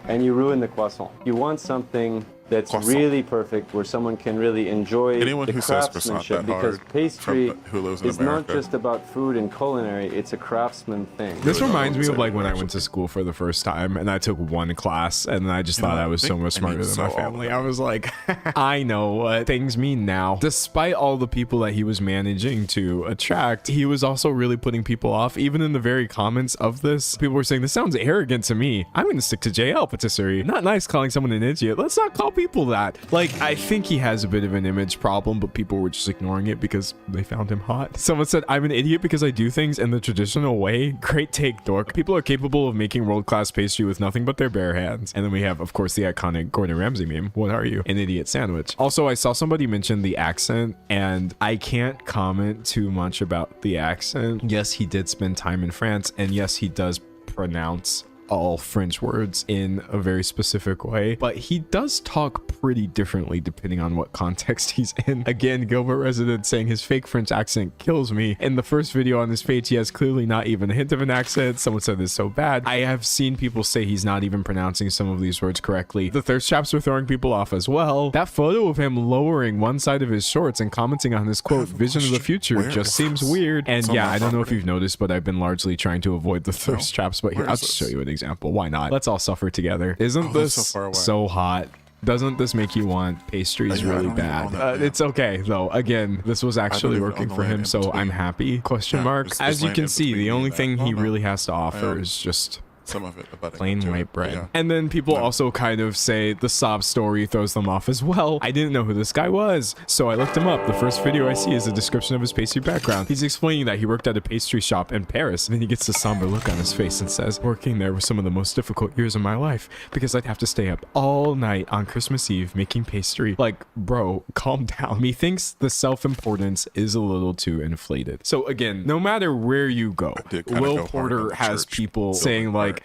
and you ruin the croissant. You want something that's really perfect, where someone can really enjoy anyone the who says croissant craftsmanship, that hard because pastry who lives in is not America. just about food and culinary, it's a craftsman thing. This reminds me of like when I went to school for the first time and I took one class and I just thought I was so much smarter than my family. I was like, I know what things mean now. Despite all the people that he was managing to attract, he was also really putting people off. Even in the very comments of this, people were saying, this sounds arrogant to me. I'm going to stick to JL patisserie. Not nice calling someone an idiot. Let's not call people that. Like, I think he has a bit of an image problem, but people were just ignoring it because they found him hot. Someone said, I'm an idiot because I do things in the traditional way. Great take, dork. People are capable of making world-class pastry with nothing but their bare hands. And then we have, of course, the iconic Gordon Ramsay meme. What are you? An idiot sandwich. Also, I saw somebody mention the accent, and I can't comment too much about the accent. Yes, he did spend time in France, and yes, he does pronounce all French words in a very specific way, but he does talk pretty differently depending on what context he's in. Again, Gilbert Resident saying his fake French accent kills me. In the first video on his page, he has clearly not even a hint of an accent. Someone said this so bad. I have seen people say he's not even pronouncing some of these words correctly. The thirst traps were throwing people off as well. That photo of him lowering one side of his shorts and commenting on his quote vision of the future just seems weird. And yeah, I don't know if you've noticed, but I've been largely trying to avoid the thirst traps, but here, I'll just show you an example. Why not? Let's all suffer together. Isn't this so hot? Doesn't this make you want pastries really bad? It's okay though. Again, this was actually working for him, so I'm happy. Question mark. As you can see, the only thing he really has to offer is just some of it about plain white bread. And then people also kind of say the sob story throws them off as well. I didn't know who this guy was, so I looked him up. The first video I see is a description of his pastry background. He's explaining that he worked at a pastry shop in Paris, and then he gets a somber look on his face and says, working there was some of the most difficult years of my life because I'd have to stay up all night on Christmas Eve making pastry. Like, bro, calm down. Methinks the self-importance is a little too inflated. So again, no matter where you go, Will Porter has people saying like,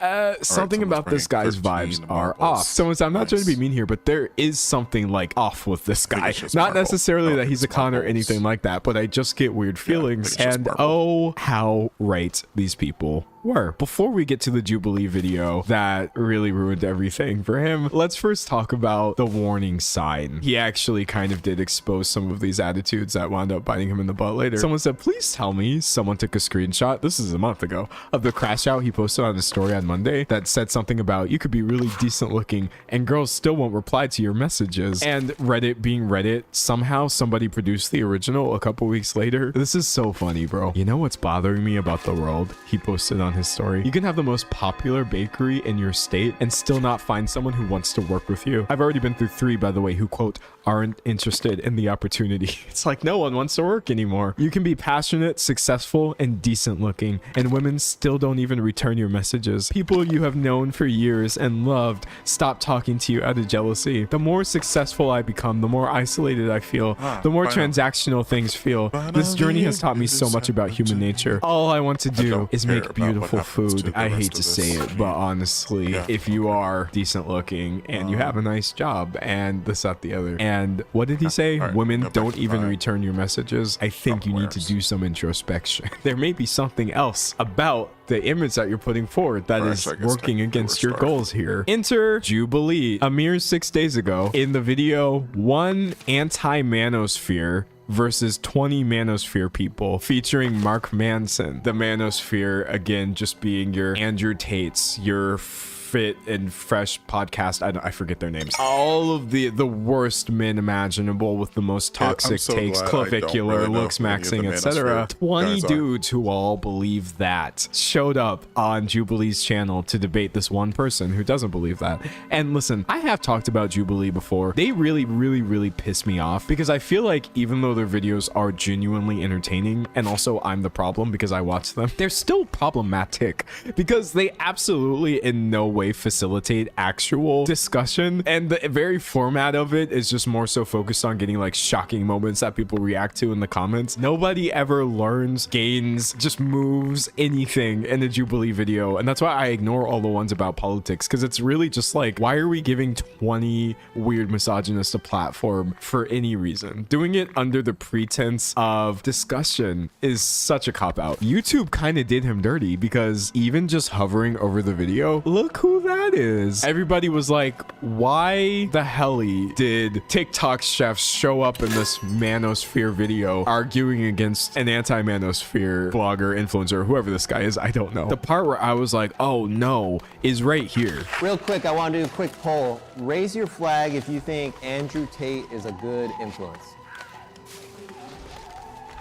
something about this guy's vibes are off. Someone said, I'm not trying to be mean here, but there is something like off with this guy. Not necessarily that he's a con or anything like that, but I just get weird feelings. And oh, how right these people were. Before we get to the Jubilee video that really ruined everything for him, let's first talk about the warning sign. He actually kind of did expose some of these attitudes that wound up biting him in the butt later. Someone said, please tell me someone took a screenshot, this is a month ago, of the crash out he posted on his story on Monday that said something about you could be really decent looking and girls still won't reply to your messages. And Reddit being Reddit, somehow somebody produced the original a couple weeks later. This is so funny, bro. You know what's bothering me about the world? He posted on his story. You can have the most popular bakery in your state and still not find someone who wants to work with you. I've already been through 3, by the way, who quote, aren't interested in the opportunity. It's like no one wants to work anymore. You can be passionate, successful, and decent looking, and women still don't even return your messages. People you have known for years and loved stop talking to you out of jealousy. The more successful I become, the more isolated I feel, the more transactional things feel. This journey has taught me so much about human nature. All I want to do is make beautiful food. I hate to say it, but honestly, if you are decent looking and you have a nice job and this, that, the other, and what did he say? Women don't even return your messages. I think you need to do some introspection. There may be something else about the image that you're putting forward that is working against your goals here. Enter Jubilee. A mere 6 days ago, in the video, 1 anti-manosphere versus 20 manosphere people, featuring Mark Manson. The manosphere, again, just being your Andrew Tates, your Fit and Fresh podcast, I forget their names, all of the worst men imaginable with the most toxic takes, clavicular, looks maxing, etc. 20 dudes who all believe that showed up on Jubilee's channel to debate this one person who doesn't believe that. And listen, I have talked about Jubilee before. They really piss me off because I feel like even though their videos are genuinely entertaining, and also I'm the problem because I watch them, they're still problematic because they absolutely in no way facilitate actual discussion, and the very format of it is just more so focused on getting like shocking moments that people react to in the comments. Nobody ever learns, gains, just moves anything in a Jubilee video, and that's why I ignore all the ones about politics, because it's really just like, why are we giving 20 weird misogynists a platform for any reason? Doing it under the pretense of discussion is such a cop-out. YouTube kind of did him dirty because even just hovering over the video, look who that is. Everybody was like, why the helly did TikTok chefs show up in this manosphere video arguing against an anti-manosphere blogger, influencer, whoever this guy is? I don't know. The part where I was like, oh no, is right here. Real quick, I want to do a quick poll. Raise your flag if you think Andrew Tate is a good influence.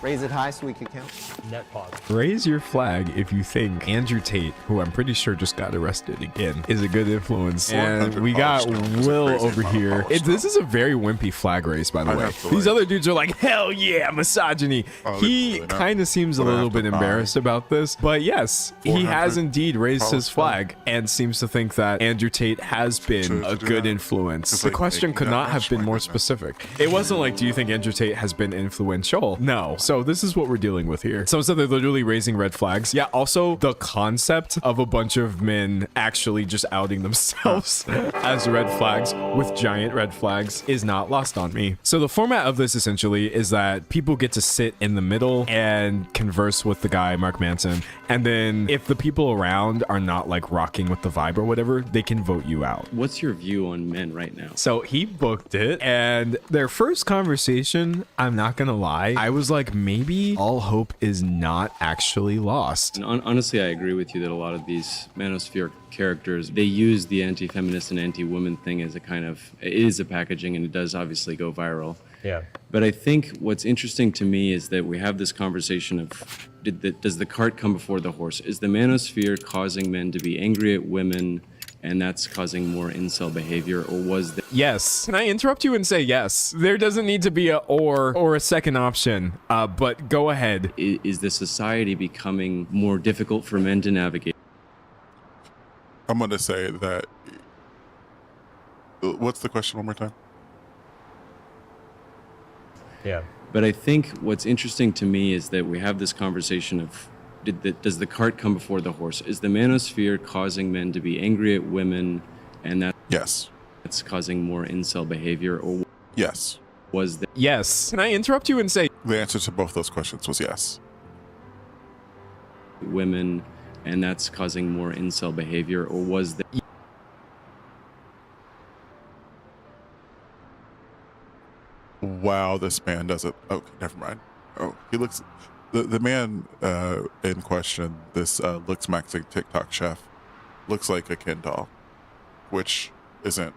Raise it high so we can count. Net pause. Raise your flag if you think Andrew Tate, who I'm pretty sure just got arrested again, is a good influence. And we got Will over here. This is a very wimpy flag race, by the way. These other dudes are like, hell yeah, misogyny. He kind of seems a little bit embarrassed about this, but yes, he has indeed raised his flag and seems to think that Andrew Tate has been a good influence. The question could not have been more specific. It wasn't like, do you think Andrew Tate has been influential? No. So this is what we're dealing with here. So they're literally raising red flags. Yeah, also the concept of a bunch of men actually just outing themselves as red flags with giant red flags is not lost on me. So the format of this essentially is that people get to sit in the middle and converse with the guy, Mark Manson. And then if the people around are not like rocking with the vibe or whatever, they can vote you out. What's your view on men right now? So he booked it, and their first conversation, I'm not gonna lie, I was like, maybe all hope is not actually lost. And honestly, I agree with you that a lot of these manosphere characters, they use the anti-feminist and anti-woman thing as a kind of, it is a packaging, and it does obviously go viral. Yeah. But I think what's interesting to me is that we have this conversation of, does the cart come before the horse? Is the manosphere causing men to be angry at women, and that's causing more incel behavior, or was that? Yes. Can I interrupt you and say yes? There doesn't need to be a or a second option, but go ahead. Is the society becoming more difficult for men to navigate? I'm going to say that. What's the question one more time? Yeah. But I think what's interesting to me is that we have this conversation of, does the cart come before the horse? Is the manosphere causing men to be angry at women, and that's causing more incel behavior, or yes, was that? Yes. Can I interrupt you and say the answer to both those questions was yes. Women, and that's causing more incel behavior, or was that? Wow, this man doesn't. Oh, never mind. Oh, he looks. The man in question, this looks maxing TikTok chef, looks like a Ken doll, which isn't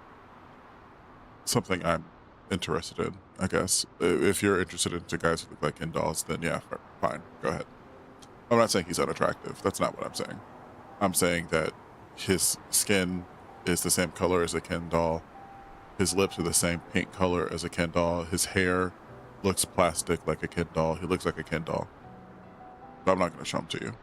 something I'm interested in, I guess. If you're interested in guys who look like Ken dolls, then yeah, fine, go ahead. I'm not saying he's unattractive. That's not what I'm saying. I'm saying that his skin is the same color as a Ken doll. His lips are the same pink color as a Ken doll. His hair looks plastic like a Ken doll. He looks like a Ken doll. But I'm not going to show him to you.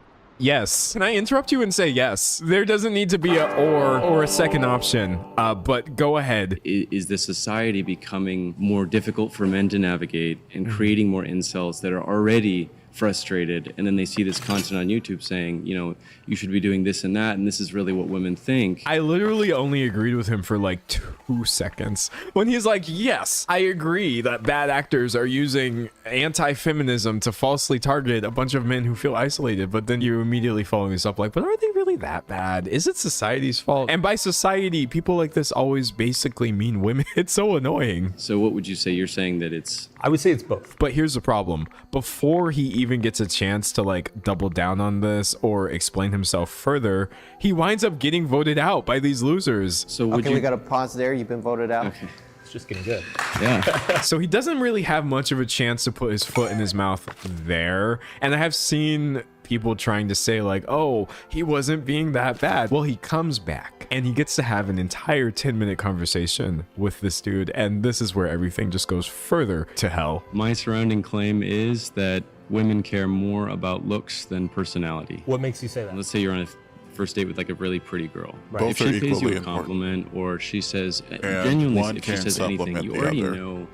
yes? Can I interrupt you and say yes? There doesn't need to be a or a second option, but go ahead. Is the society becoming more difficult for men to navigate and creating more incels that are already frustrated, and then they see this content on YouTube saying, you know, you should be doing this and that, and this is really what women think. I literally only agreed with him for like 2 seconds when he's like, yes, I agree that bad actors are using anti-feminism to falsely target a bunch of men who feel isolated, but then you immediately follow this up like, but are they really that bad? Is it society's fault? And by society, people like this always basically mean women. It's so annoying. So what would you say? You're saying that it's... I would say it's both. But here's the problem. Before he even gets a chance to like double down on this or explain himself further, he winds up getting voted out by these losers. So would we got to pause there. You've been voted out. Okay. It's just getting good. Yeah. So he doesn't really have much of a chance to put his foot in his mouth there. And I have seen people trying to say like, oh, he wasn't being that bad. Well, he comes back and he gets to have an entire 10-minute conversation with this dude. And this is where everything just goes further to hell. My surrounding claim is that women care more about looks than personality. What makes you say that? Let's say you're on a first date with like a really pretty girl. Right. If she pays you a compliment or she says, genuinely, if she says anything, you already know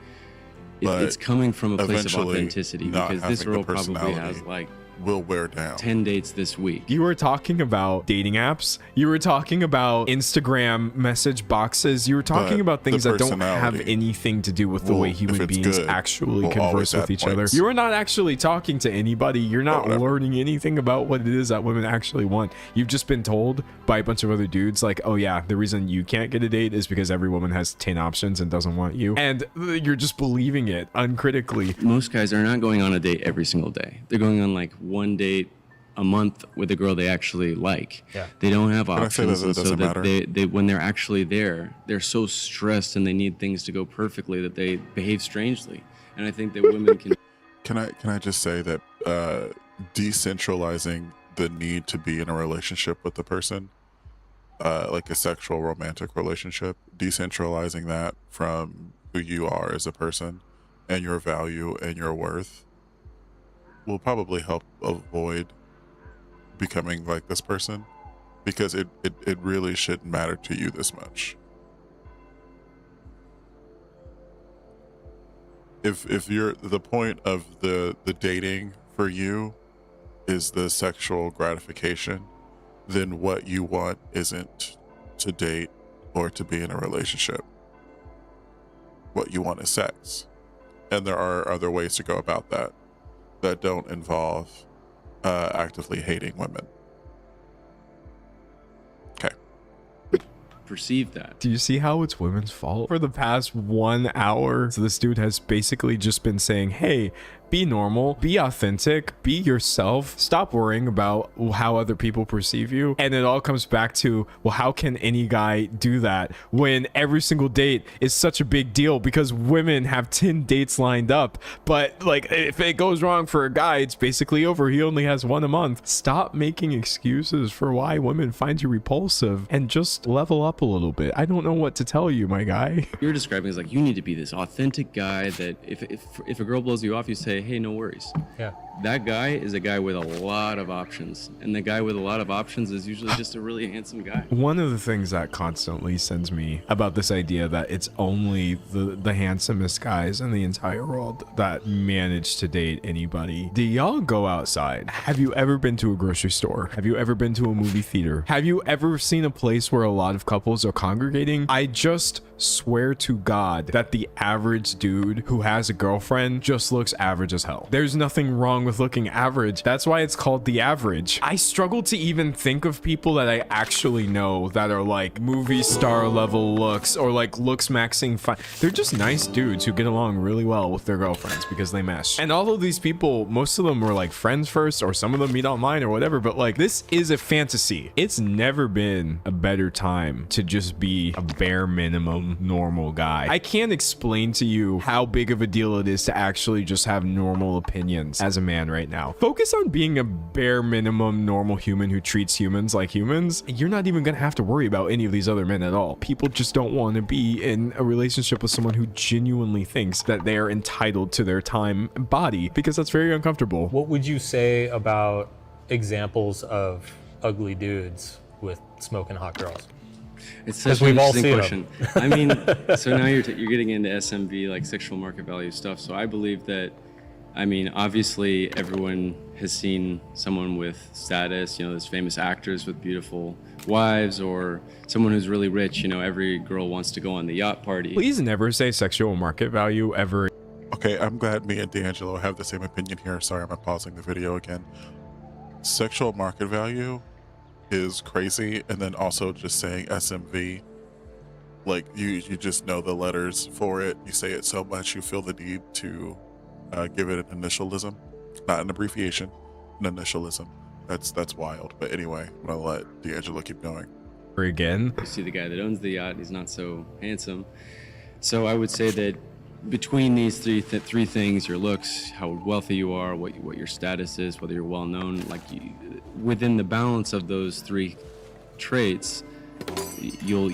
it's coming from a place of authenticity, because this girl probably has like will wear down 10 dates this week. You were talking about dating apps. You were talking about Instagram message boxes. You were talking about things that don't have anything to do with the way human beings actually converse with each other. You are not actually talking to anybody. You're not learning anything about what it is that women actually want. You've just been told by a bunch of other dudes like, oh yeah, the reason you can't get a date is because every woman has 10 options and doesn't want you. And you're just believing it uncritically. Most guys are not going on a date every single day. They're going on like one date a month with a girl they actually like. Yeah. They don't have options, and so that they when they're actually there, they're so stressed and they need things to go perfectly that they behave strangely. And I think that women can I just say that decentralizing the need to be in a relationship with the person, like a sexual romantic relationship, decentralizing that from who you are as a person and your value and your worth will probably help avoid becoming like this person, because it really shouldn't matter to you this much. If you're the point of the dating for you is the sexual gratification, then what you want isn't to date or to be in a relationship. What you want is sex. And there are other ways to go about that don't involve actively hating women. Okay. Perceive that. Do you see how it's women's fault? For the past 1 hour, so this dude has basically just been saying, hey, be normal, be authentic, be yourself, stop worrying about how other people perceive you. And it all comes back to, well, how can any guy do that when every single date is such a big deal because women have 10 dates lined up, but like if it goes wrong for a guy, it's basically over. He only has one a month. Stop making excuses for why women find you repulsive and just level up a little bit. I don't know what to tell you, my guy. You're describing as like, you need to be this authentic guy that if a girl blows you off, you say, hey, no worries. Yeah. That guy is a guy with a lot of options, and the guy with a lot of options is usually just a really handsome guy. One of the things that constantly sends me about this idea that it's only the handsomest guys in the entire world that manage to date anybody. Do y'all go outside? Have you ever been to a grocery store? Have you ever been to a movie theater? Have you ever seen a place where a lot of couples are congregating? I just swear to God that the average dude who has a girlfriend just looks average as hell. There's nothing wrong with looking average. That's why it's called the average. I struggle to even think of people that I actually know that are like movie star level looks or like looks maxing fine. They're just nice dudes who get along really well with their girlfriends because they mesh. And all of these people, most of them were like friends first, or some of them meet online or whatever, but like this is a fantasy. It's never been a better time to just be a bare minimum normal guy. I can't explain to you how big of a deal it is to actually just have normal opinions as a man right now. Focus on being a bare minimum normal human who treats humans like humans. You're not even gonna have to worry about any of these other men at all. People just don't want to be in a relationship with someone who genuinely thinks that they are entitled to their time and body, because that's very uncomfortable. What would you say about examples of ugly dudes with smoking hot girls? It's such an interesting question. I mean, so now you're getting into SMV, like sexual market value stuff. So I believe that, I mean, obviously everyone has seen someone with status, you know, there's famous actors with beautiful wives, or someone who's really rich. You know, every girl wants to go on the yacht party. Please never say sexual market value ever. Okay, I'm glad me and D'Angelo have the same opinion here. Sorry, I'm pausing the video again. Sexual market value is crazy, and then also just saying SMV, like you just know the letters for it. You say it so much you feel the need to give it an initialism, not an abbreviation, an initialism. That's wild. But anyway, I'm gonna let D'Angelo keep going. Again, you see the guy that owns the yacht, he's not so handsome. So I would say that between these three things, your looks, how wealthy you are, what your status is, whether you're well known, like within the balance of those three traits, you'll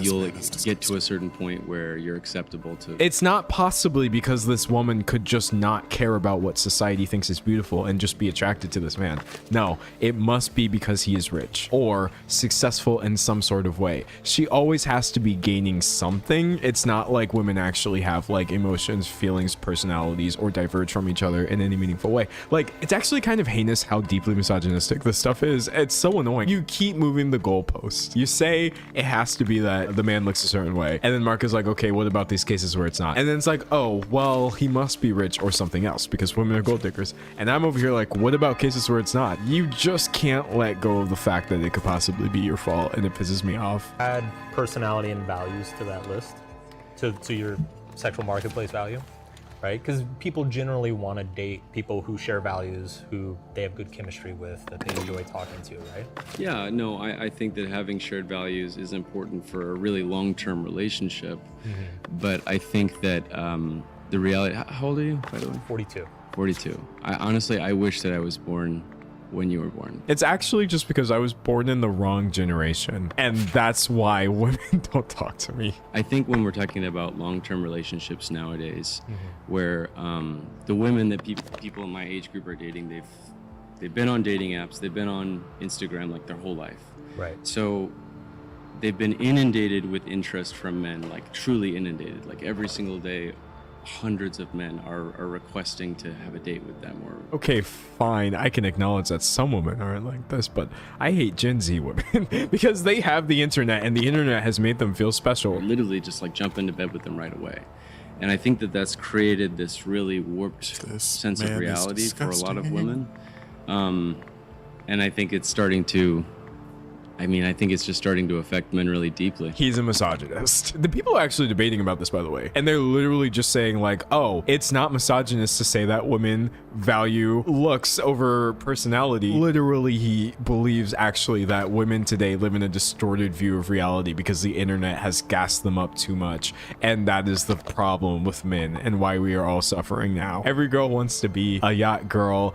get to a certain point where you're acceptable to. It's not possibly because this woman could just not care about what society thinks is beautiful and just be attracted to this man. No, it must be because he is rich or successful in some sort of way. She always has to be gaining something. It's not like women actually have like emotions, feelings, personalities, or diverge from each other in any meaningful way. Like, it's actually kind of heinous how deeply misogynistic this stuff is. It's so annoying. You keep moving the goalposts. You say it has to be that the man looks a certain way, and then Mark is like, okay, what about these cases where it's not? And then it's like, oh, well, he must be rich or something else because women are gold diggers. And I'm over here like, what about cases where it's not? You just can't let go of the fact that it could possibly be your fault, and it pisses me off. Add personality and values to that list, to your sexual marketplace value, right? Because people generally want to date people who share values, who they have good chemistry with, that they enjoy talking to, right? Yeah, no, I think that having shared values is important for a really long-term relationship. Mm-hmm. But I think that the reality, how old are you, by the way? 42. 42. I wish that I was born when you were born. It's actually just because I was born in the wrong generation, and that's why women don't talk to me. I think when we're talking about long-term relationships nowadays, where the women that people in my age group are dating, they've been on dating apps, they've been on Instagram like their whole life. Right. So they've been inundated with interest from men, like truly inundated, like every single day hundreds of men are requesting to have a date with them. Or Okay, fine. I can acknowledge that some women aren't like this, but I hate Gen Z women because they have the internet and the internet has made them feel special. Literally just like jump into bed with them right away. And I think that that's created this really warped sense of reality for a lot of women. And I think it's starting to, I think it's just starting to affect men really deeply. He's a misogynist. The people are actually debating about this, by the way. And they're literally just saying like, oh, it's not misogynist to say that women value looks over personality. Literally, he believes actually that women today live in a distorted view of reality because the internet has gassed them up too much. And that is the problem with men and why we are all suffering now. Every girl wants to be a yacht girl.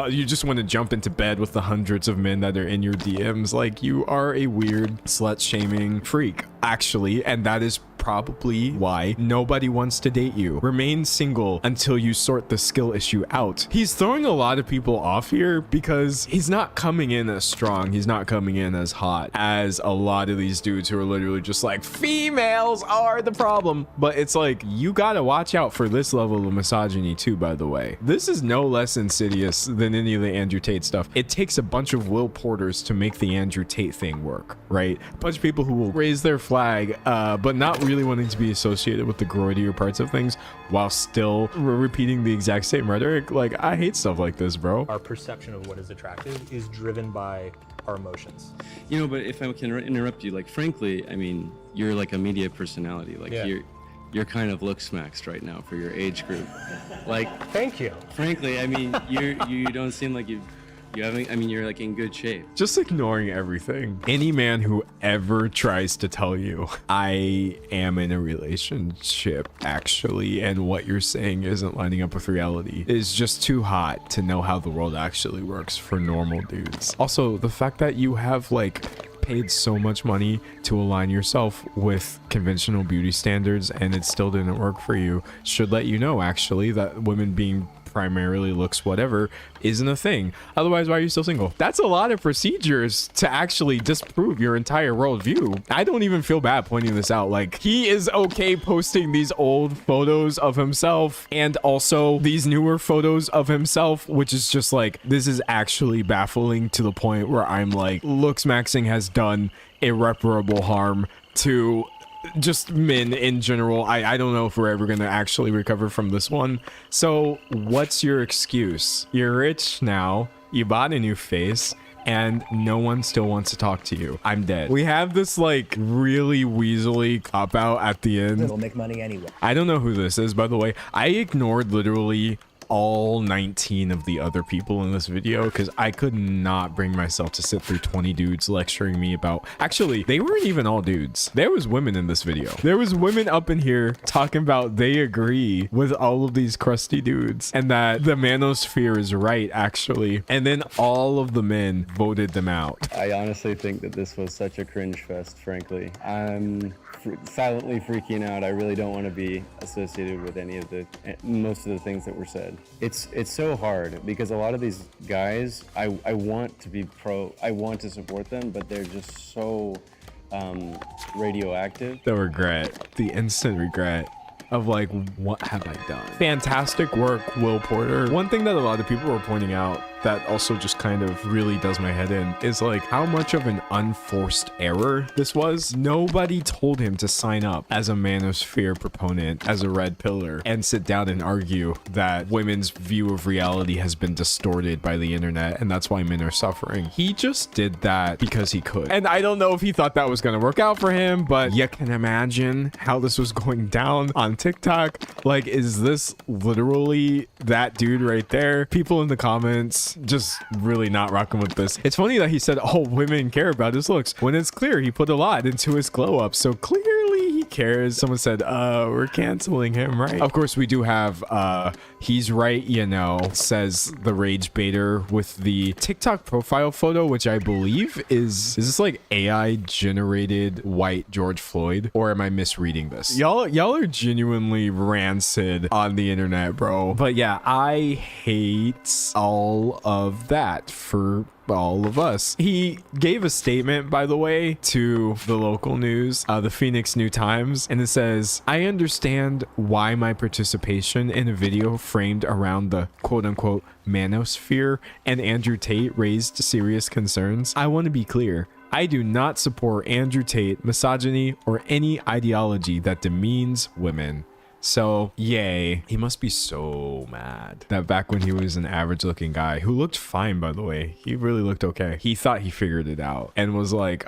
You just want to jump into bed with the hundreds of men that are in your DMs. Like, you are a weird slut-shaming freak, actually, and that is probably why nobody wants to date you. Remain single until you sort the skill issue out. He's throwing a lot of people off here because he's not coming in as strong. He's not coming in as hot as a lot of these dudes who are literally just like, females are the problem. But it's like, you gotta watch out for this level of misogyny too, by the way. This is no less insidious than any of the Andrew Tate stuff. It takes a bunch of Will Porters to make the Andrew Tate thing work, right? A bunch of people who will raise their flag, but not really wanting to be associated with the grodier parts of things while still repeating the exact same rhetoric. Like, I hate stuff like this, bro. Our perception of what is attractive is driven by our emotions. You know, but if I can interrupt you, like, frankly, I mean, you're like a media personality. Like, you're kind of look-smaxed right now for your age group. Like, thank you. Frankly, I mean, you don't seem like you haven't, I mean, you're like in good shape. Just ignoring everything. Any man who ever tries to tell you I am in a relationship actually and what you're saying isn't lining up with reality is just too hot to know how the world actually works for normal dudes. Also, the fact that you have like paid so much money to align yourself with conventional beauty standards and it still didn't work for you should let you know actually that women being primarily looks whatever isn't a thing. Otherwise, why are you still single? That's a lot of procedures to actually disprove your entire worldview. I don't even feel bad pointing this out. Like, he is okay posting these old photos of himself and also these newer photos of himself, which is just like, this is actually baffling to the point where I'm like, looks maxing has done irreparable harm to just men in general. I don't know if we're ever gonna actually recover from this one. So what's your excuse? You're rich now, you bought a new face, and no one still wants to talk to you. I'm dead. We have this like really weaselly cop out at the end. It'll make money anyway. I don't know who this is, by the way. I ignored literally all 19 of the other people in this video because I could not bring myself to sit through 20 dudes lecturing me about, actually they weren't even all dudes. There was women in this video. There was women up in here talking about they agree with all of these crusty dudes and that the manosphere is right actually, and then all of the men voted them out. I honestly think that this was such a cringe fest, frankly. I'm silently freaking out. I really don't want to be associated with most of the things that were said. It's so hard because a lot of these guys, I want to be I want to support them, but they're just so radioactive. The regret, the instant regret of like, what have I done? Fantastic work, Will Porter. One thing that a lot of people were pointing out that also just kind of really does my head in is like how much of an unforced error this was. Nobody told him to sign up as a manosphere proponent, as a red pillar, and sit down and argue that women's view of reality has been distorted by the internet and that's why men are suffering. He just did that because he could. And I don't know if he thought that was gonna work out for him, but you can imagine how this was going down on TikTok. Like, is this literally that dude right there? People in the comments just really not rocking with this. It's funny that he said all women care about his looks when it's clear he put a lot into his glow up, so clearly he cares. Someone said we're canceling him, right? Of course we do have he's right, you know, says the rage baiter with the TikTok profile photo, which I believe is this like AI generated white George Floyd, or am I misreading this? Y'all are genuinely rancid on the internet, bro. But yeah, I hate all of that for all of us. He gave a statement, by the way, to the local news, the Phoenix New Times, and it says, "I understand why my participation in a video framed around the quote-unquote manosphere and Andrew Tate raised serious concerns. I want to be clear. I do not support Andrew Tate, misogyny, or any ideology that demeans women." So, yay. He must be so mad that back when he was an average looking guy who looked fine, by the way, he really looked okay. He thought he figured it out and was like,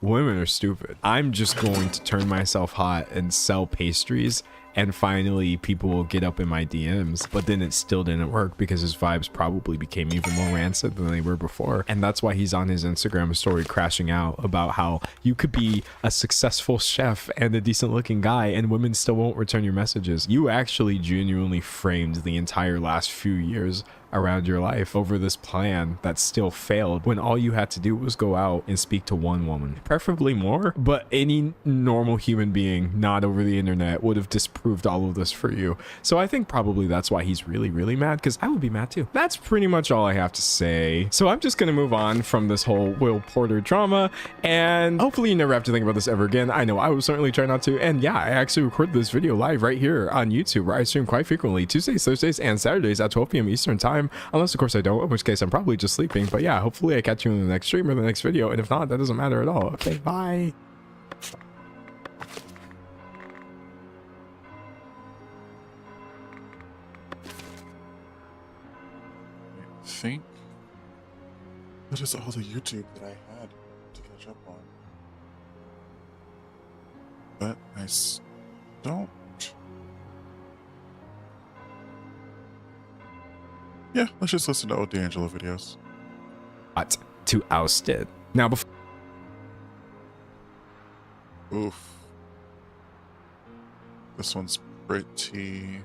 women are stupid. I'm just going to turn myself hot and sell pastries, and finally people will get up in my DMs. But then it still didn't work because his vibes probably became even more rancid than they were before. And that's why he's on his Instagram story crashing out about how you could be a successful chef and a decent looking guy and women still won't return your messages. You actually genuinely framed the entire last few years around your life over this plan that still failed when all you had to do was go out and speak to one woman, preferably more, but any normal human being not over the internet would have disproved all of this for you. So I think probably that's why he's really, really mad, because I would be mad too. That's pretty much all I have to say. So I'm just gonna move on from this whole Will Porter drama, and hopefully you never have to think about this ever again. I know I will certainly try not to. And yeah, I actually recorded this video live right here on YouTube, where I stream quite frequently Tuesdays, Thursdays, and Saturdays at 12 p.m. Eastern time. Unless, of course, I don't, in which case I'm probably just sleeping. But yeah, hopefully I catch you in the next stream or the next video. And if not, that doesn't matter at all. Okay, bye. I think that is all the YouTube that I had to catch up on. But I don't. Yeah, let's just listen to old D'Angelo videos. To oust it. Now, before. Oof. This one's pretty.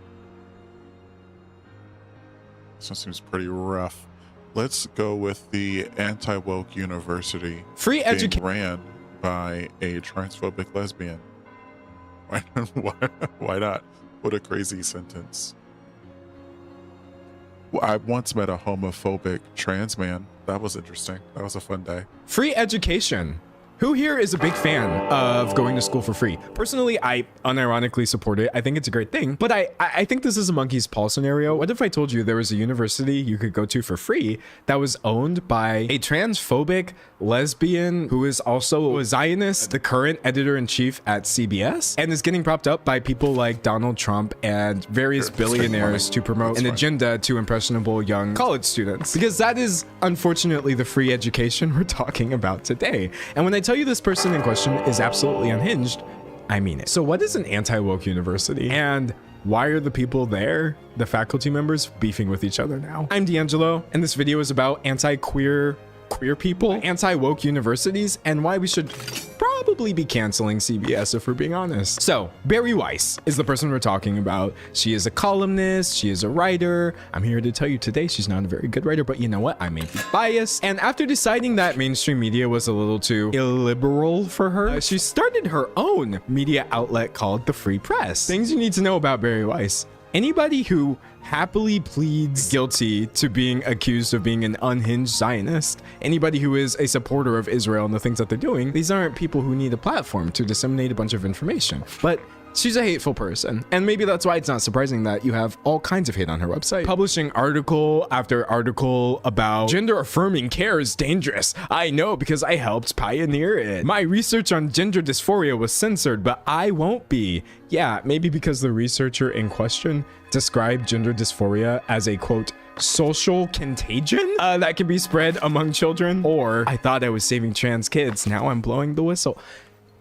This one seems pretty rough. Let's go with the anti-woke university. Free education ran by a transphobic lesbian. Why not? What a crazy sentence. I once met a homophobic trans man. That was interesting. That was a fun day. Free education. Who here is a big fan of going to school for free? Personally, I unironically support it. I think it's a great thing, but I think this is a monkey's paw scenario. What if I told you there was a university you could go to for free that was owned by a transphobic lesbian who is also a Zionist, the current editor-in-chief at CBS, and is getting propped up by people like Donald Trump and various billionaires to promote an agenda to impressionable young college students? Because that is unfortunately the free education we're talking about today. And when I tell you this person in question is absolutely unhinged, I mean it. So what is an anti-woke university? And why are the people there, the faculty members, beefing with each other now? I'm D'Angelo, and this video is about anti-queer people, anti-woke universities, and why we should probably be canceling CBS if we're being honest. So, Bari Weiss is the person we're talking about. She is a columnist, she is a writer. I'm here to tell you today she's not a very good writer, but you know what? I may be biased. And after deciding that mainstream media was a little too illiberal for her, she started her own media outlet called The Free Press. Things you need to know about Bari Weiss. Anybody who happily pleads guilty to being accused of being an unhinged Zionist, anybody who is a supporter of Israel and the things that they're doing, these aren't people who need a platform to disseminate a bunch of information. But she's a hateful person, and maybe that's why it's not surprising that you have all kinds of hate on her website. Publishing article after article about gender-affirming care is dangerous. I know because I helped pioneer it. My research on gender dysphoria was censored, but I won't be. Yeah, maybe because the researcher in question described gender dysphoria as a, quote, social contagion that can be spread among children. Or I thought I was saving trans kids, now I'm blowing the whistle.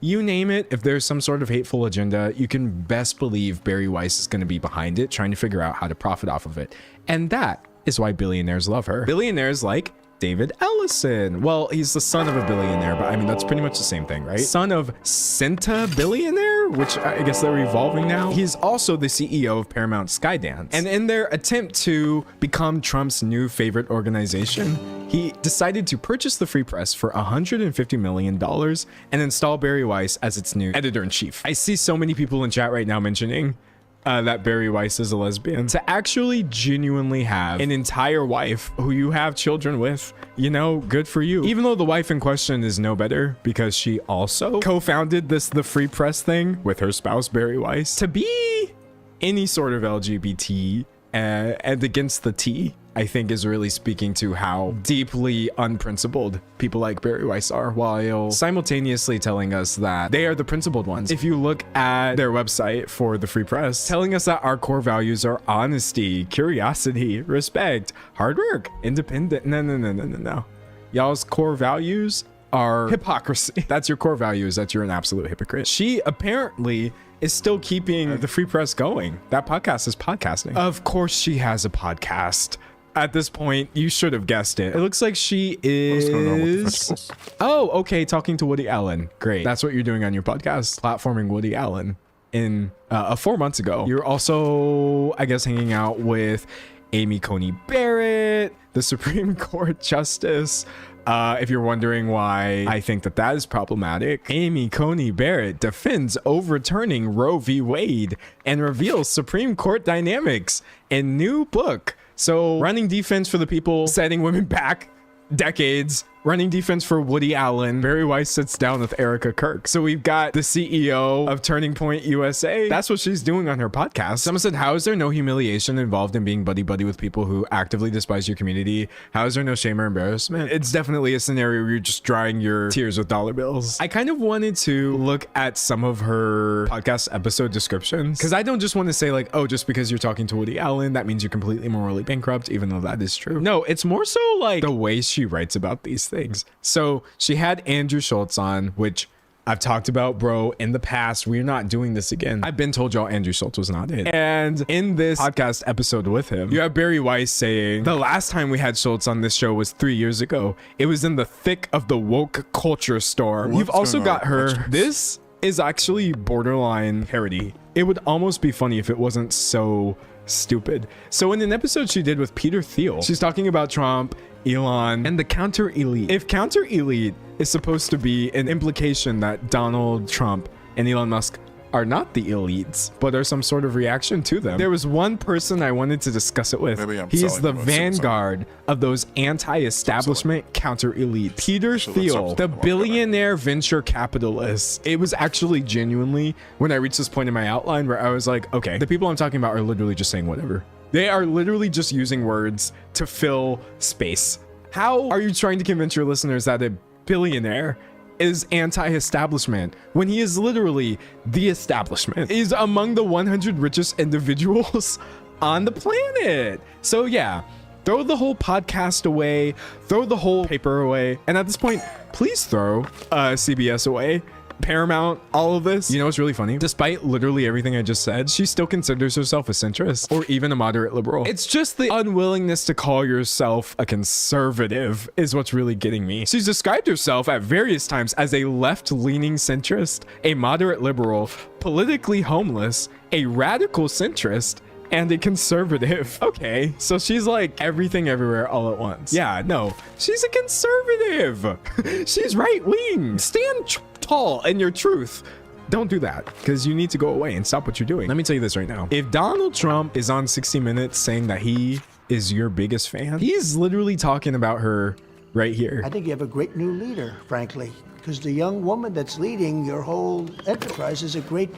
You name it, if there's some sort of hateful agenda, you can best believe Bari Weiss is going to be behind it, trying to figure out how to profit off of it. And that is why billionaires love her. Billionaires like David Ellison. Well, he's the son of a billionaire, but I mean, that's pretty much the same thing, right? Son of Centa-billionaire, which I guess they're evolving now. He's also the CEO of Paramount Skydance. And in their attempt to become Trump's new favorite organization, he decided to purchase the Free Press for $150 million and install Bari Weiss as its new editor-in-chief. I see so many people in chat right now mentioning that Barry Weiss is a lesbian. To actually genuinely have an entire wife who you have children with, you know, good for you. Even though the wife in question is no better because she also co-founded the Free Press thing with her spouse, Barry Weiss. To be any sort of LGBT and against the T, I think is really speaking to how deeply unprincipled people like Barry Weiss are, while simultaneously telling us that they are the principled ones. If you look at their website for the Free Press, telling us that our core values are honesty, curiosity, respect, hard work, independent. No. Y'all's core values are hypocrisy. That's your core values, that you're an absolute hypocrite. She apparently is still keeping the Free Press going. That podcast is podcasting. Of course she has a podcast. At this point, you should have guessed it. It looks like she is... What's going on with the vegetables? Oh, okay, talking to Woody Allen. Great. That's what you're doing on your podcast, platforming Woody Allen. In 4 months ago, you're also, I guess, hanging out with Amy Coney Barrett, the Supreme Court Justice. If you're wondering why I think that is problematic, Amy Coney Barrett defends overturning Roe v. Wade and reveals Supreme Court dynamics in new book. So running defense for the people, setting women back decades, running defense for Woody Allen. Barry Weiss sits down with Erica Kirk. So we've got the CEO of Turning Point USA. That's what she's doing on her podcast. Someone said, how is there no humiliation involved in being buddy-buddy with people who actively despise your community? How is there no shame or embarrassment? It's definitely a scenario where you're just drying your tears with dollar bills. I kind of wanted to look at some of her podcast episode descriptions, because I don't just want to say like, oh, just because you're talking to Woody Allen, that means you're completely morally bankrupt, even though that is true. No, it's more so like the way she writes about these things. So she had Andrew Schultz on, which I've talked about, bro, in the past. We're not doing this again. I've been told y'all Andrew Schultz was not it. And in this podcast episode with him, you have Barry Weiss saying, the last time we had Schultz on this show was 3 years ago. It was in the thick of the woke culture storm. You've also got her. This is actually borderline parody. It would almost be funny if it wasn't so stupid. So in an episode she did with Peter Thiel, she's talking about Trump, Elon, and the counter elite. If counter elite is supposed to be an implication that Donald Trump and Elon Musk are not the elites, but are some sort of reaction to them, there was one person I wanted to discuss it with. He's the vanguard of those anti-establishment counter elites. Peter Thiel, the billionaire venture capitalist. It was actually genuinely, when I reached this point in my outline where I was like, okay, the people I'm talking about are literally just saying whatever. They are literally just using words to fill space. How are you trying to convince your listeners that a billionaire is anti-establishment when he is literally the establishment? He's among the 100 richest individuals on the planet. So yeah, throw the whole podcast away, throw the whole paper away, and at this point, please throw CBS away. Paramount, all of this. You know what's really funny? Despite literally everything I just said, she still considers herself a centrist or even a moderate liberal. It's just the unwillingness to call yourself a conservative is what's really getting me. She's described herself at various times as a left-leaning centrist, a moderate liberal, politically homeless, a radical centrist, and a conservative. Okay, so she's like everything everywhere all at once. Yeah, no, she's a conservative. She's right-wing. Stand tall in your truth. Don't do that, because you need to go away and stop what you're doing. Let me tell you this right now. If Donald Trump is on 60 Minutes saying that he is your biggest fan, he's literally talking about her right here. I think you have a great new leader, frankly, because the young woman that's leading your whole enterprise is a great...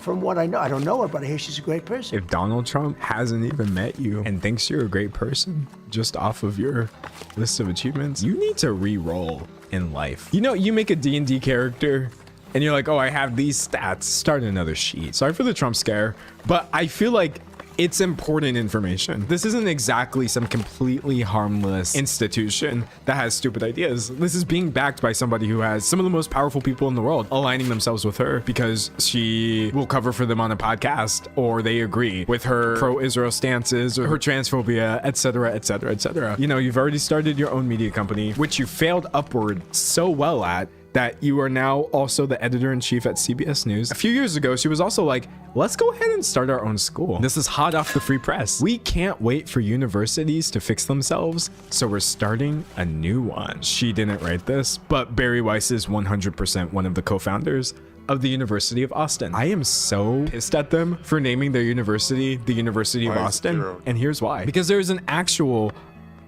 From what I know, I don't know her, but I hear she's a great person. If Donald Trump hasn't even met you and thinks you're a great person just off of your list of achievements, you need to re-roll in life. You know, you make a D&D character and you're like, oh, I have these stats. Start another sheet. Sorry for the Trump scare, but I feel like it's important information. This isn't exactly some completely harmless institution that has stupid ideas. This is being backed by somebody who has some of the most powerful people in the world aligning themselves with her because she will cover for them on a podcast, or they agree with her pro-Israel stances or her transphobia, etc., etc., etc. You know, you've already started your own media company, which you failed upward so well at that you are now also the editor-in-chief at CBS News. A few years ago, she was also like, let's go ahead and start our own school. This is hot off the Free Press. We can't wait for universities to fix themselves, so we're starting a new one. She didn't write this, but Barry Weiss is 100% one of the co-founders of the University of Austin. I am so pissed at them for naming their university the University of Austin. And here's why. Because there's an actual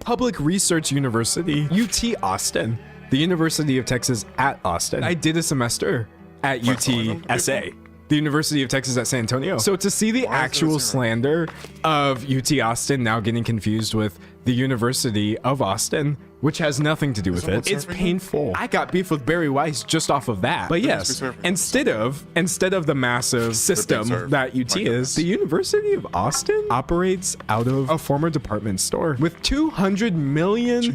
public research university, UT Austin, the University of Texas at Austin. I did a semester at UTSA, the University of Texas at San Antonio. So to see the actual slander of UT Austin now getting confused with the University of Austin, which has nothing to do with it, it's painful. I got beef with Barry Weiss just off of that. But yes, instead of the massive system that UT is, the University of Austin operates out of a former department store. With $200 million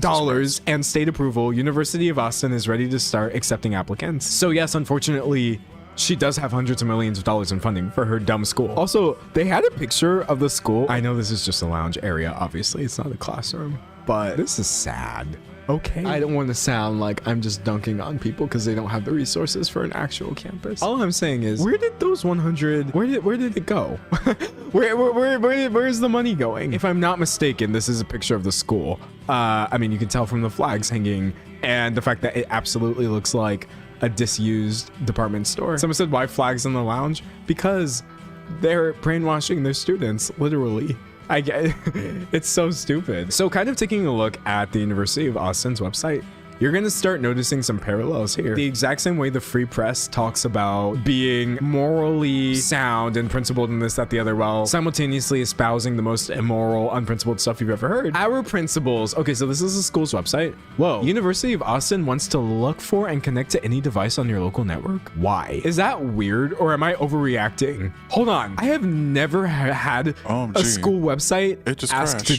and state approval, University of Austin is ready to start accepting applicants. So yes, unfortunately, she does have hundreds of millions of dollars in funding for her dumb school. Also, they had a picture of the school. I know this is just a lounge area, obviously. It's not a classroom, but this is sad. Okay. I don't want to sound like I'm just dunking on people because they don't have the resources for an actual campus. All I'm saying is, where did those 100, where did it go? Where's the money going? If I'm not mistaken, this is a picture of the school. I mean, you can tell from the flags hanging and the fact that it absolutely looks like a disused department store. Someone said, why flags in the lounge? Because they're brainwashing their students, literally. I get it. It's so stupid. So kind of taking a look at the University of Austin's website, you're gonna start noticing some parallels here. The exact same way the Free Press talks about being morally sound and principled in this, that, the other, while simultaneously espousing the most immoral, unprincipled stuff you've ever heard. Our principles. Okay, so this is the school's website. Whoa. University of Austin wants to look for and connect to any device on your local network. Why? Is that weird or am I overreacting? Hold on. I have never had a school website ask to do